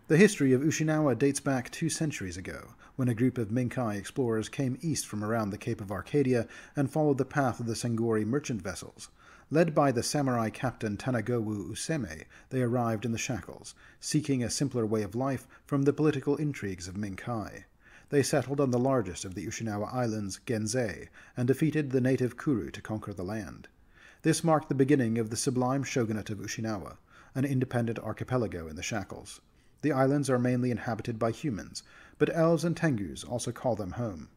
The history of Ushinawa dates back 2 centuries ago, when a group of Minkai explorers came east from around the Cape of Arcadia and followed the path of the Sengori merchant vessels. Led by the samurai captain Tanagowu Useme, they arrived in the Shackles, seeking a simpler way of life from the political intrigues of Minkai. They settled on the largest of the Ushinawa Islands, Genzei, and defeated the native Kuru to conquer the land. This marked the beginning of the sublime Shogunate of Ushinawa, an independent archipelago in the Shackles. The islands are mainly inhabited by humans, but elves and tengus also call them home.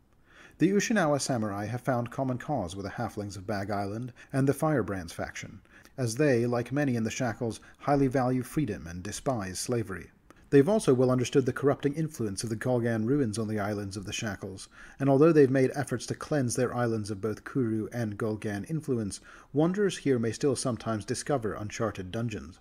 The Ushinawa samurai have found common cause with the halflings of Bag Island and the Firebrands faction, as they, like many in the Shackles, highly value freedom and despise slavery. They've also well understood the corrupting influence of the Golgan ruins on the islands of the Shackles, and although they've made efforts to cleanse their islands of both Kuru and Golgan influence, wanderers here may still sometimes discover uncharted dungeons.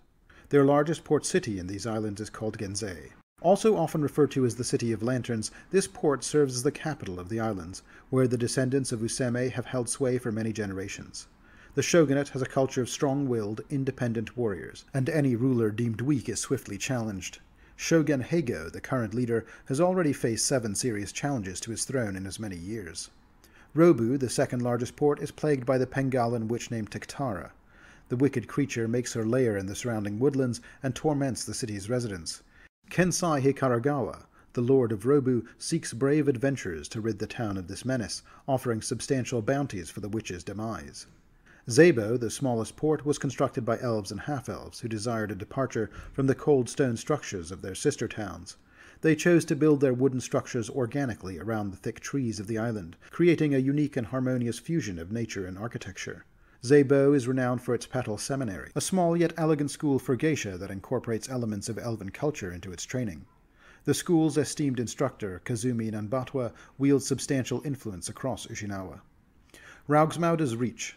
Their largest port city in these islands is called Genzei. Also often referred to as the City of Lanterns, this port serves as the capital of the islands, where the descendants of Useme have held sway for many generations. The shogunate has a culture of strong-willed, independent warriors, and any ruler deemed weak is swiftly challenged. Shogun Heigo, the current leader, has already faced 7 serious challenges to his throne in as many years. Robu, the second largest port, is plagued by the Pengalan witch named Tiktara. The wicked creature makes her lair in the surrounding woodlands and torments the city's residents. Kensai Hikaragawa, the lord of Robu, seeks brave adventurers to rid the town of this menace, offering substantial bounties for the witch's demise. Zabo, the smallest port, was constructed by elves and half-elves who desired a departure from the cold stone structures of their sister towns. They chose to build their wooden structures organically around the thick trees of the island, creating a unique and harmonious fusion of nature and architecture. Zabo is renowned for its Petal Seminary, a small yet elegant school for geisha that incorporates elements of elven culture into its training. The school's esteemed instructor, Kazumi Nanbatwa, wields substantial influence across Ushinawa. Raugzmauda's Reach.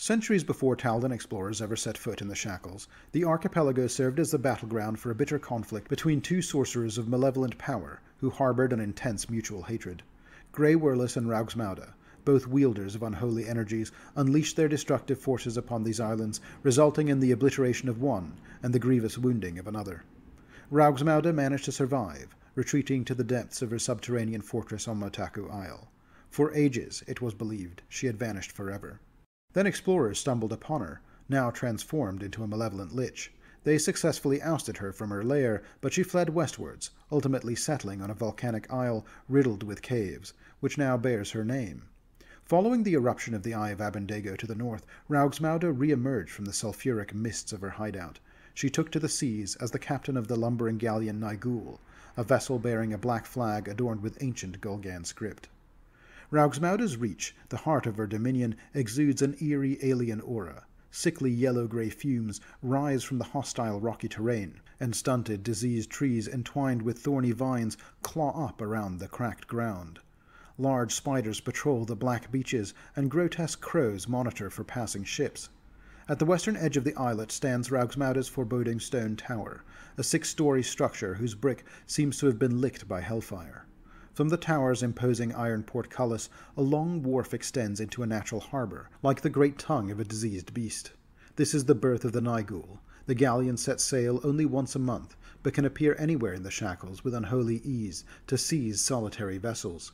Centuries before Taldan explorers ever set foot in the Shackles, the archipelago served as the battleground for a bitter conflict between two sorcerers of malevolent power who harbored an intense mutual hatred. Grey Whirlis and Raugsmauda, both wielders of unholy energies, unleashed their destructive forces upon these islands, resulting in the obliteration of one and the grievous wounding of another. Raugsmauda managed to survive, retreating to the depths of her subterranean fortress on Motaku Isle. For ages, it was believed, she had vanished forever. Then explorers stumbled upon her, now transformed into a malevolent lich. They successfully ousted her from her lair, but she fled westwards, ultimately settling on a volcanic isle riddled with caves, which now bears her name. Following the eruption of the Eye of Abendego to the north, Raugsmauda re-emerged from the sulphuric mists of her hideout. She took to the seas as the captain of the lumbering galleon Nigul, a vessel bearing a black flag adorned with ancient Gulgan script. Raugsmauda's Reach, the heart of her dominion, exudes an eerie alien aura. Sickly yellow-grey fumes rise from the hostile rocky terrain, and stunted, diseased trees entwined with thorny vines claw up around the cracked ground. Large spiders patrol the black beaches, and grotesque crows monitor for passing ships. At the western edge of the islet stands Raugsmauda's foreboding stone tower, a 6-story structure whose brick seems to have been licked by hellfire. From the tower's imposing iron portcullis, a long wharf extends into a natural harbour, like the great tongue of a diseased beast. This is the birth of the Nigul. The galleon sets sail only once a month, but can appear anywhere in the Shackles with unholy ease to seize solitary vessels.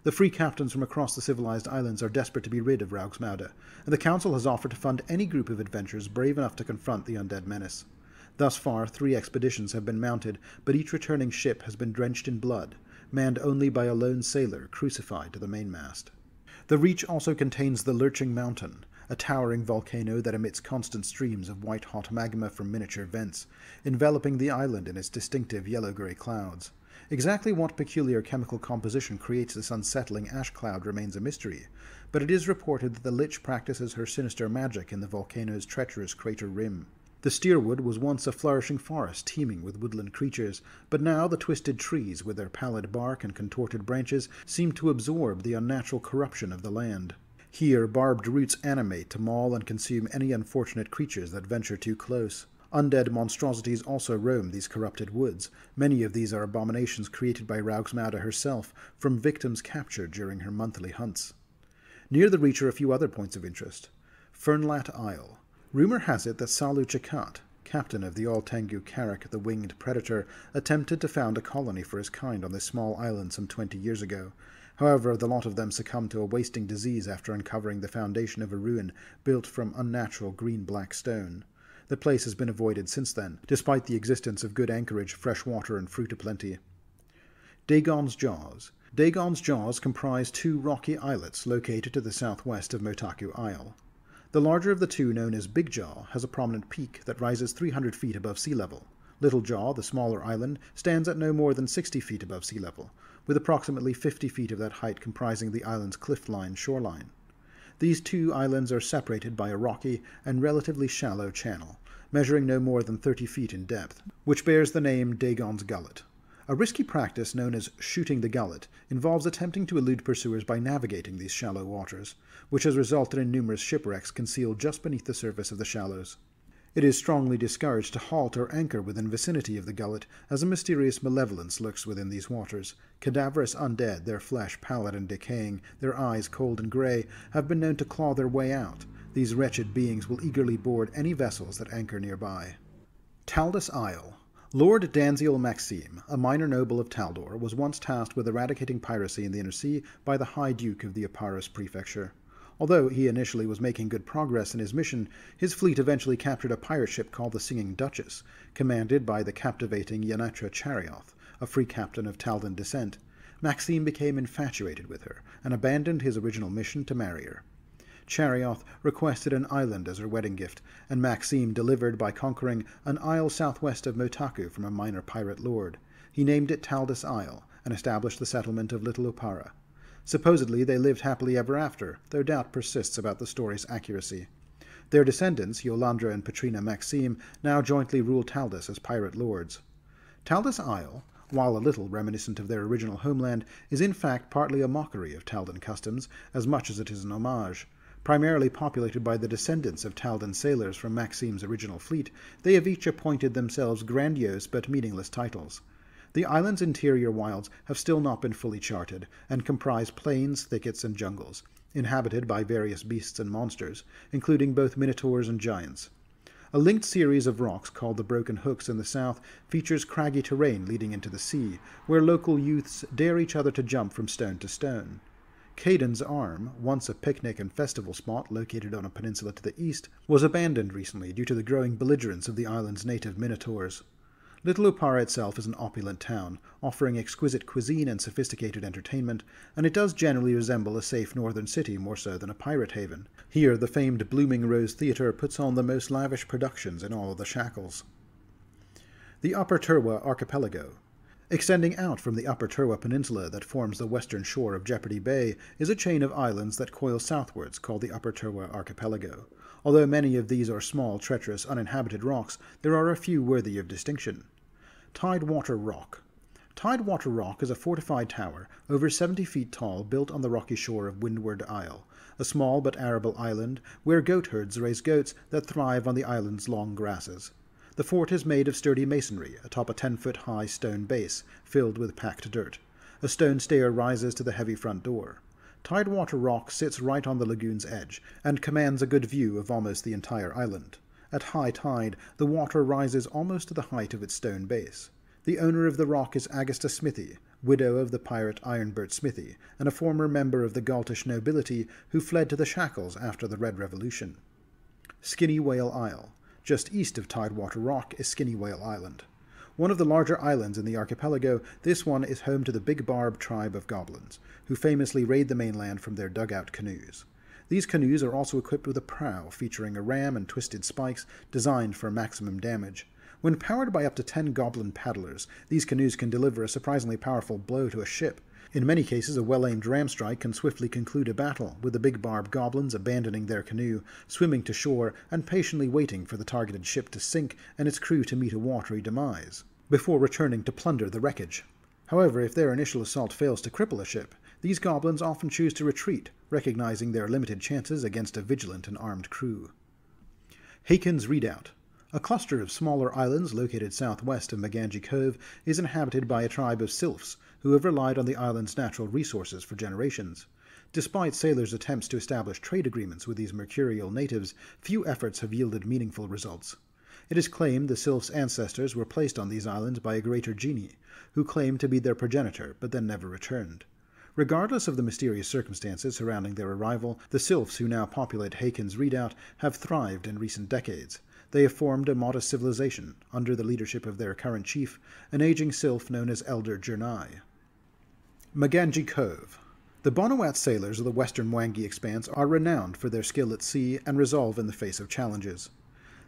The free captains from across the civilized islands are desperate to be rid of Raugsmauda, and the council has offered to fund any group of adventurers brave enough to confront the undead menace. Thus far, 3 expeditions have been mounted, but each returning ship has been drenched in blood, manned only by a lone sailor crucified to the mainmast. The Reach also contains the Lurching Mountain, a towering volcano that emits constant streams of white-hot magma from miniature vents, enveloping the island in its distinctive yellow-grey clouds. Exactly what peculiar chemical composition creates this unsettling ash cloud remains a mystery, but it is reported that the Lich practices her sinister magic in the volcano's treacherous crater rim. The Steerwood was once a flourishing forest teeming with woodland creatures, but now the twisted trees, with their pallid bark and contorted branches, seem to absorb the unnatural corruption of the land. Here barbed roots animate to maul and consume any unfortunate creatures that venture too close. Undead monstrosities also roam these corrupted woods. Many of these are abominations created by Raugsmauda herself, from victims captured during her monthly hunts. Near the Reach are a few other points of interest. Fernlat Isle. Rumor has it that Salu Chakat, captain of the All-Tengu Karak, the winged predator, attempted to found a colony for his kind on this small island some 20 years ago. However, the lot of them succumbed to a wasting disease after uncovering the foundation of a ruin built from unnatural green-black stone. The place has been avoided since then, despite the existence of good anchorage, fresh water, and fruit aplenty. Dagon's Jaws. Dagon's Jaws comprise 2 rocky islets located to the southwest of Motaku Isle. The larger of the 2, known as Big Jaw, has a prominent peak that rises 300 feet above sea level. Little Jaw, the smaller island, stands at no more than 60 feet above sea level, with approximately 50 feet of that height comprising the island's cliff-line shoreline. These 2 islands are separated by a rocky and relatively shallow channel, measuring no more than 30 feet in depth, which bears the name Dagon's Gullet. A risky practice known as shooting the gullet involves attempting to elude pursuers by navigating these shallow waters, which has resulted in numerous shipwrecks concealed just beneath the surface of the shallows. It is strongly discouraged to halt or anchor within vicinity of the gullet, as a mysterious malevolence lurks within these waters. Cadaverous undead, their flesh pallid and decaying, their eyes cold and grey, have been known to claw their way out. These wretched beings will eagerly board any vessels that anchor nearby. Taldas Isle. Lord Danziel Maxime, a minor noble of Taldor, was once tasked with eradicating piracy in the Inner Sea by the High Duke of the Epirus Prefecture. Although he initially was making good progress in his mission, his fleet eventually captured a pirate ship called the Singing Duchess, commanded by the captivating Yennetra Charioth, a free captain of Taldan descent. Maxime became infatuated with her, and abandoned his original mission to marry her. Charioth requested an island as her wedding gift, and Maxime delivered by conquering an isle southwest of Motaku from a minor pirate lord. He named it Taldas Isle, and established the settlement of Little Opara. Supposedly they lived happily ever after, though doubt persists about the story's accuracy. Their descendants, Yolandra and Petrina Maxime, now jointly rule Taldas as pirate lords. Taldas Isle, while a little reminiscent of their original homeland, is in fact partly a mockery of Taldan customs, as much as it is an homage. Primarily populated by the descendants of Taldan sailors from Maxime's original fleet, they have each appointed themselves grandiose but meaningless titles. The island's interior wilds have still not been fully charted, and comprise plains, thickets, and jungles, inhabited by various beasts and monsters, including both minotaurs and giants. A linked series of rocks called the Broken Hooks in the south features craggy terrain leading into the sea, where local youths dare each other to jump from stone to stone. Caden's Arm, once a picnic and festival spot located on a peninsula to the east, was abandoned recently due to the growing belligerence of the island's native minotaurs. Little Upara itself is an opulent town, offering exquisite cuisine and sophisticated entertainment, and it does generally resemble a safe northern city more so than a pirate haven. Here, the famed Blooming Rose Theatre puts on the most lavish productions in all of the Shackles. The Upper Turwa Archipelago. Extending out from the Upper Turwa Peninsula that forms the western shore of Jeopardy Bay is a chain of islands that coil southwards called the Upper Turwa Archipelago. Although many of these are small, treacherous, uninhabited rocks, there are a few worthy of distinction. Tidewater Rock. Tidewater Rock is a fortified tower, over 70 feet tall, built on the rocky shore of Windward Isle, a small but arable island where goatherds raise goats that thrive on the island's long grasses. The fort is made of sturdy masonry atop a 10-foot-high stone base filled with packed dirt. A stone stair rises to the heavy front door. Tidewater Rock sits right on the lagoon's edge and commands a good view of almost the entire island. At high tide, the water rises almost to the height of its stone base. The owner of the rock is Agasta Smithy, widow of the pirate Ironbert Smithy, and a former member of the Galtish nobility who fled to the Shackles after the Red Revolution. Skinny Whale Isle. Just east of Tidewater Rock is Skinny Whale Island. One of the larger islands in the archipelago, this one is home to the Big Barb tribe of goblins, who famously raid the mainland from their dugout canoes. These canoes are also equipped with a prow featuring a ram and twisted spikes designed for maximum damage. When powered by up to 10 goblin paddlers, these canoes can deliver a surprisingly powerful blow to a ship. In many cases, a well-aimed ram strike can swiftly conclude a battle, with the Big Barb goblins abandoning their canoe, swimming to shore, and patiently waiting for the targeted ship to sink and its crew to meet a watery demise, before returning to plunder the wreckage. However, if their initial assault fails to cripple a ship, these goblins often choose to retreat, recognizing their limited chances against a vigilant and armed crew. Haken's Redoubt. A cluster of smaller islands located southwest of Mgange Cove is inhabited by a tribe of sylphs who have relied on the island's natural resources for generations. Despite sailors' attempts to establish trade agreements with these mercurial natives, few efforts have yielded meaningful results. It is claimed the sylphs' ancestors were placed on these islands by a greater genie, who claimed to be their progenitor but then never returned. Regardless of the mysterious circumstances surrounding their arrival, the sylphs who now populate Haken's Redoubt have thrived in recent decades. They have formed a modest civilization, under the leadership of their current chief, an aging sylph known as Elder Jernai. Mgange Cove. The Bonawat sailors of the western Mwangi expanse are renowned for their skill at sea and resolve in the face of challenges.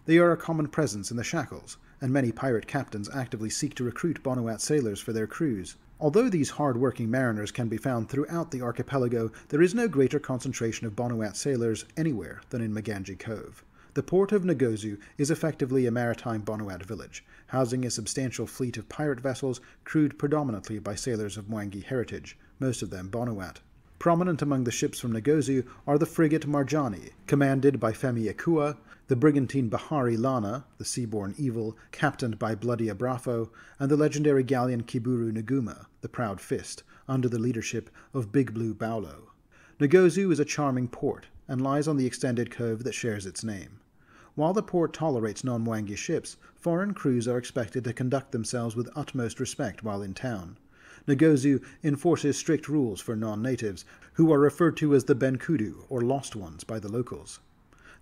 They are a common presence in the Shackles, and many pirate captains actively seek to recruit Bonawat sailors for their crews. Although these hard-working mariners can be found throughout the archipelago, there is no greater concentration of Bonawat sailors anywhere than in Mgange Cove. The port of Ngozu is effectively a maritime Bonawat village, housing a substantial fleet of pirate vessels crewed predominantly by sailors of Mwangi heritage, most of them Bonawat. Prominent among the ships from Ngozu are the frigate Marjani, commanded by Femi Akua, the brigantine Bahari Lana, the seaborne evil, captained by Bloody Abrafo, and the legendary galleon Kiburu Naguma, the Proud Fist, under the leadership of Big Blue Baulo. Ngozu is a charming port, and lies on the extended cove that shares its name. While the port tolerates non-Mwangi ships, foreign crews are expected to conduct themselves with utmost respect while in town. Ngozu enforces strict rules for non-natives, who are referred to as the Benkudu, or Lost Ones, by the locals.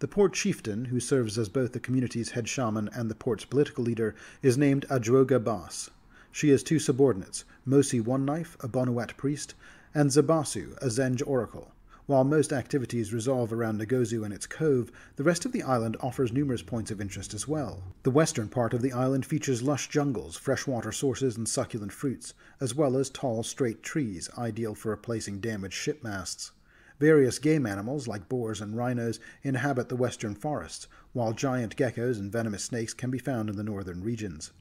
The port chieftain, who serves as both the community's head shaman and the port's political leader, is named Adroga Bas. She has two subordinates, Mosi One Knife, a Bonawat priest, and Zabasu, a Zenge oracle. While most activities revolve around Ngozu and its cove, the rest of the island offers numerous points of interest as well. The western part of the island features lush jungles, freshwater sources, and succulent fruits, as well as tall, straight trees, ideal for replacing damaged ship masts. Various game animals, like boars and rhinos, inhabit the western forests, while giant geckos and venomous snakes can be found in the northern regions.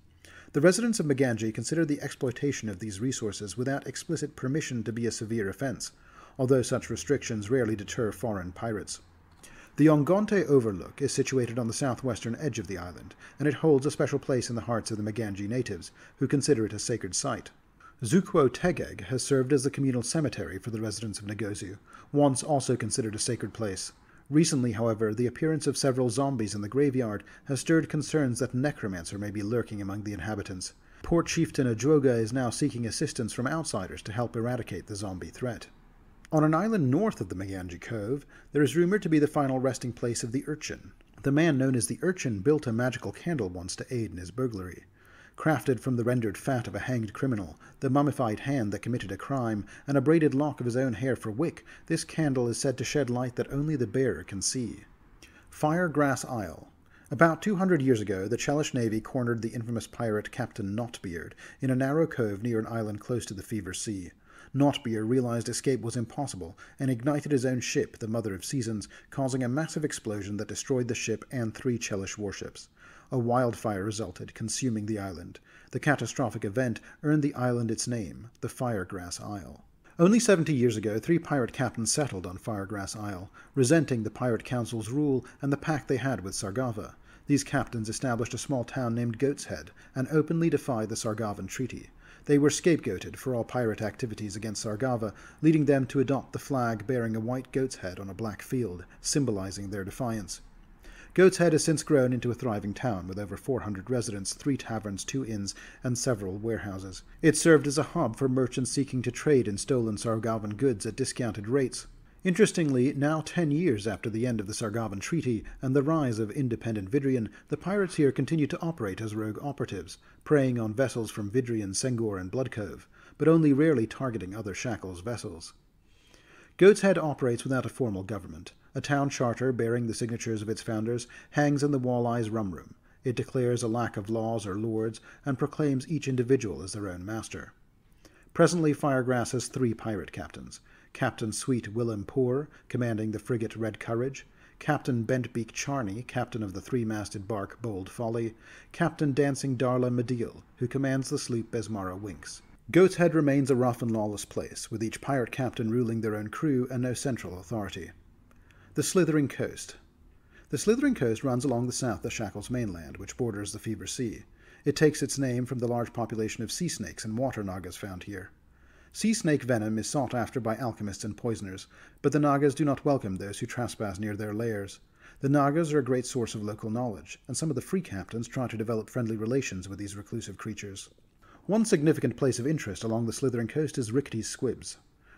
The residents of Mgange consider the exploitation of these resources without explicit permission to be a severe offense, although such restrictions rarely deter foreign pirates. The Ongonte Overlook is situated on the southwestern edge of the island, and it holds a special place in the hearts of the Mgange natives, who consider it a sacred site. Zukwo Tegeg has served as the communal cemetery for the residents of Ngozu, once also considered a sacred place. Recently, however, the appearance of several zombies in the graveyard has stirred concerns that necromancer may be lurking among the inhabitants. Port Chieftain Adwoga is now seeking assistance from outsiders to help eradicate the zombie threat. On an island north of the Mgange Cove, there is rumored to be the final resting place of the Urchin. The man known as the Urchin built a magical candle once to aid in his burglary. Crafted from the rendered fat of a hanged criminal, the mummified hand that committed a crime, and a braided lock of his own hair for wick, this candle is said to shed light that only the bearer can see. Firegrass Isle. About 200 years ago, the Chelish Navy cornered the infamous pirate Captain Notbeard in a narrow cove near an island close to the Fever Sea. Notbeard realized escape was impossible and ignited his own ship, the Mother of Seasons, causing a massive explosion that destroyed the ship and 3 Chelish warships. A wildfire resulted, consuming the island. The catastrophic event earned the island its name, the Firegrass Isle. Only 70 years ago, 3 pirate captains settled on Firegrass Isle, resenting the Pirate Council's rule and the pact they had with Sargava. These captains established a small town named Goat's Head and openly defied the Sargavan Treaty. They were scapegoated for all pirate activities against Sargava, leading them to adopt the flag bearing a white goat's head on a black field, symbolizing their defiance. Goat's Head has since grown into a thriving town with over 400 residents, 3 taverns, 2 inns, and several warehouses. It served as a hub for merchants seeking to trade in stolen Sargavan goods at discounted rates. Interestingly, now 10 years after the end of the Sargavan Treaty and the rise of independent Vidrian, the pirates here continue to operate as rogue operatives, preying on vessels from Vidrian, Sengor, and Blood Cove, but only rarely targeting other Shackles vessels. Goat's Head operates without a formal government. A town charter bearing the signatures of its founders hangs in the Walleyes Rum Room. It declares a lack of laws or lords and proclaims each individual as their own master. Presently, Firegrass has 3 pirate captains. Captain Sweet Willem Poor, commanding the frigate Red Courage, Captain Bentbeak Charney, captain of the 3-masted bark Bold Folly, Captain Dancing Darla Mediel, who commands the sloop Besmara Winks. Goat's Head remains a rough and lawless place, with each pirate captain ruling their own crew and no central authority. The Slithering Coast. The Slithering Coast runs along the south of Shackles mainland, which borders the Fever Sea. It takes its name from the large population of sea snakes and water nagas found here. Sea snake venom is sought after by alchemists and poisoners, but the nagas do not welcome those who trespass near their lairs. The nagas are a great source of local knowledge, and some of the free captains try to develop friendly relations with these reclusive creatures. One significant place of interest along the Slithering Coast is Rickety's Squibs.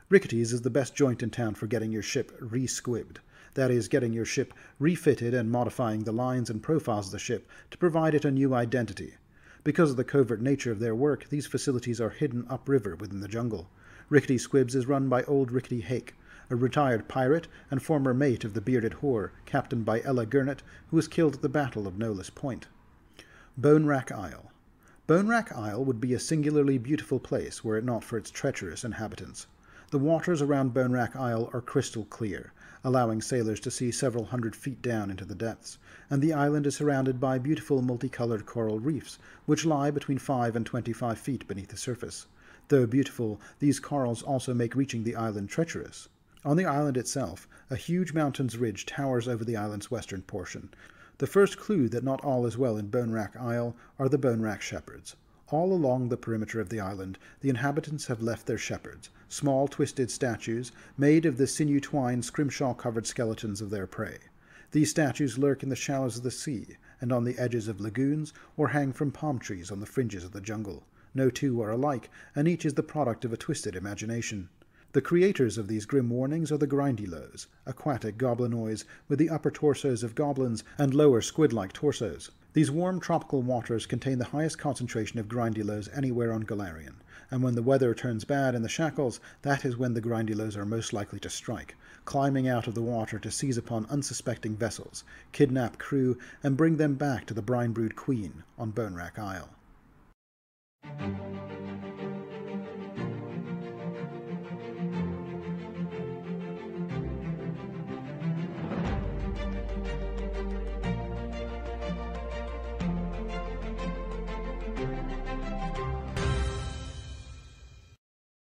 Rickety's is the best joint in town for getting your ship re-squibbed. That is, getting your ship refitted and modifying the lines and profiles of the ship to provide it a new identity. Because of the covert nature of their work, these facilities are hidden upriver within the jungle. Rickety Squibs is run by old Rickety Hake, a retired pirate and former mate of the bearded whore, captained by Ella Gurnet, who was killed at the Battle of Nolus Point. Bone Rack Isle. Bone Rack Isle would be a singularly beautiful place were it not for its treacherous inhabitants. The waters around Bone Rack Isle are crystal clear, allowing sailors to see several hundred feet down into the depths, and the island is surrounded by beautiful multicolored coral reefs, which lie between 5 and 25 feet beneath the surface. Though beautiful, these corals also make reaching the island treacherous. On the island itself, a huge mountain's ridge towers over the island's western portion. The first clue that not all is well in Bone Rack Isle are the Bone Rack Shepherds. All along the perimeter of the island, the inhabitants have left their shepherds, small twisted statues made of the sinew-twined, scrimshaw-covered skeletons of their prey. These statues lurk in the shallows of the sea, and on the edges of lagoons, or hang from palm trees on the fringes of the jungle. No two are alike, and each is the product of a twisted imagination. The creators of these grim warnings are the Grindylows, aquatic goblinoids with the upper torsos of goblins and lower squid-like torsos. These warm tropical waters contain the highest concentration of Grindylows anywhere on Galarian, and when the weather turns bad in the Shackles, that is when the Grindylows are most likely to strike, climbing out of the water to seize upon unsuspecting vessels, kidnap crew, and bring them back to the brine-brewed queen on Bone Rack Isle.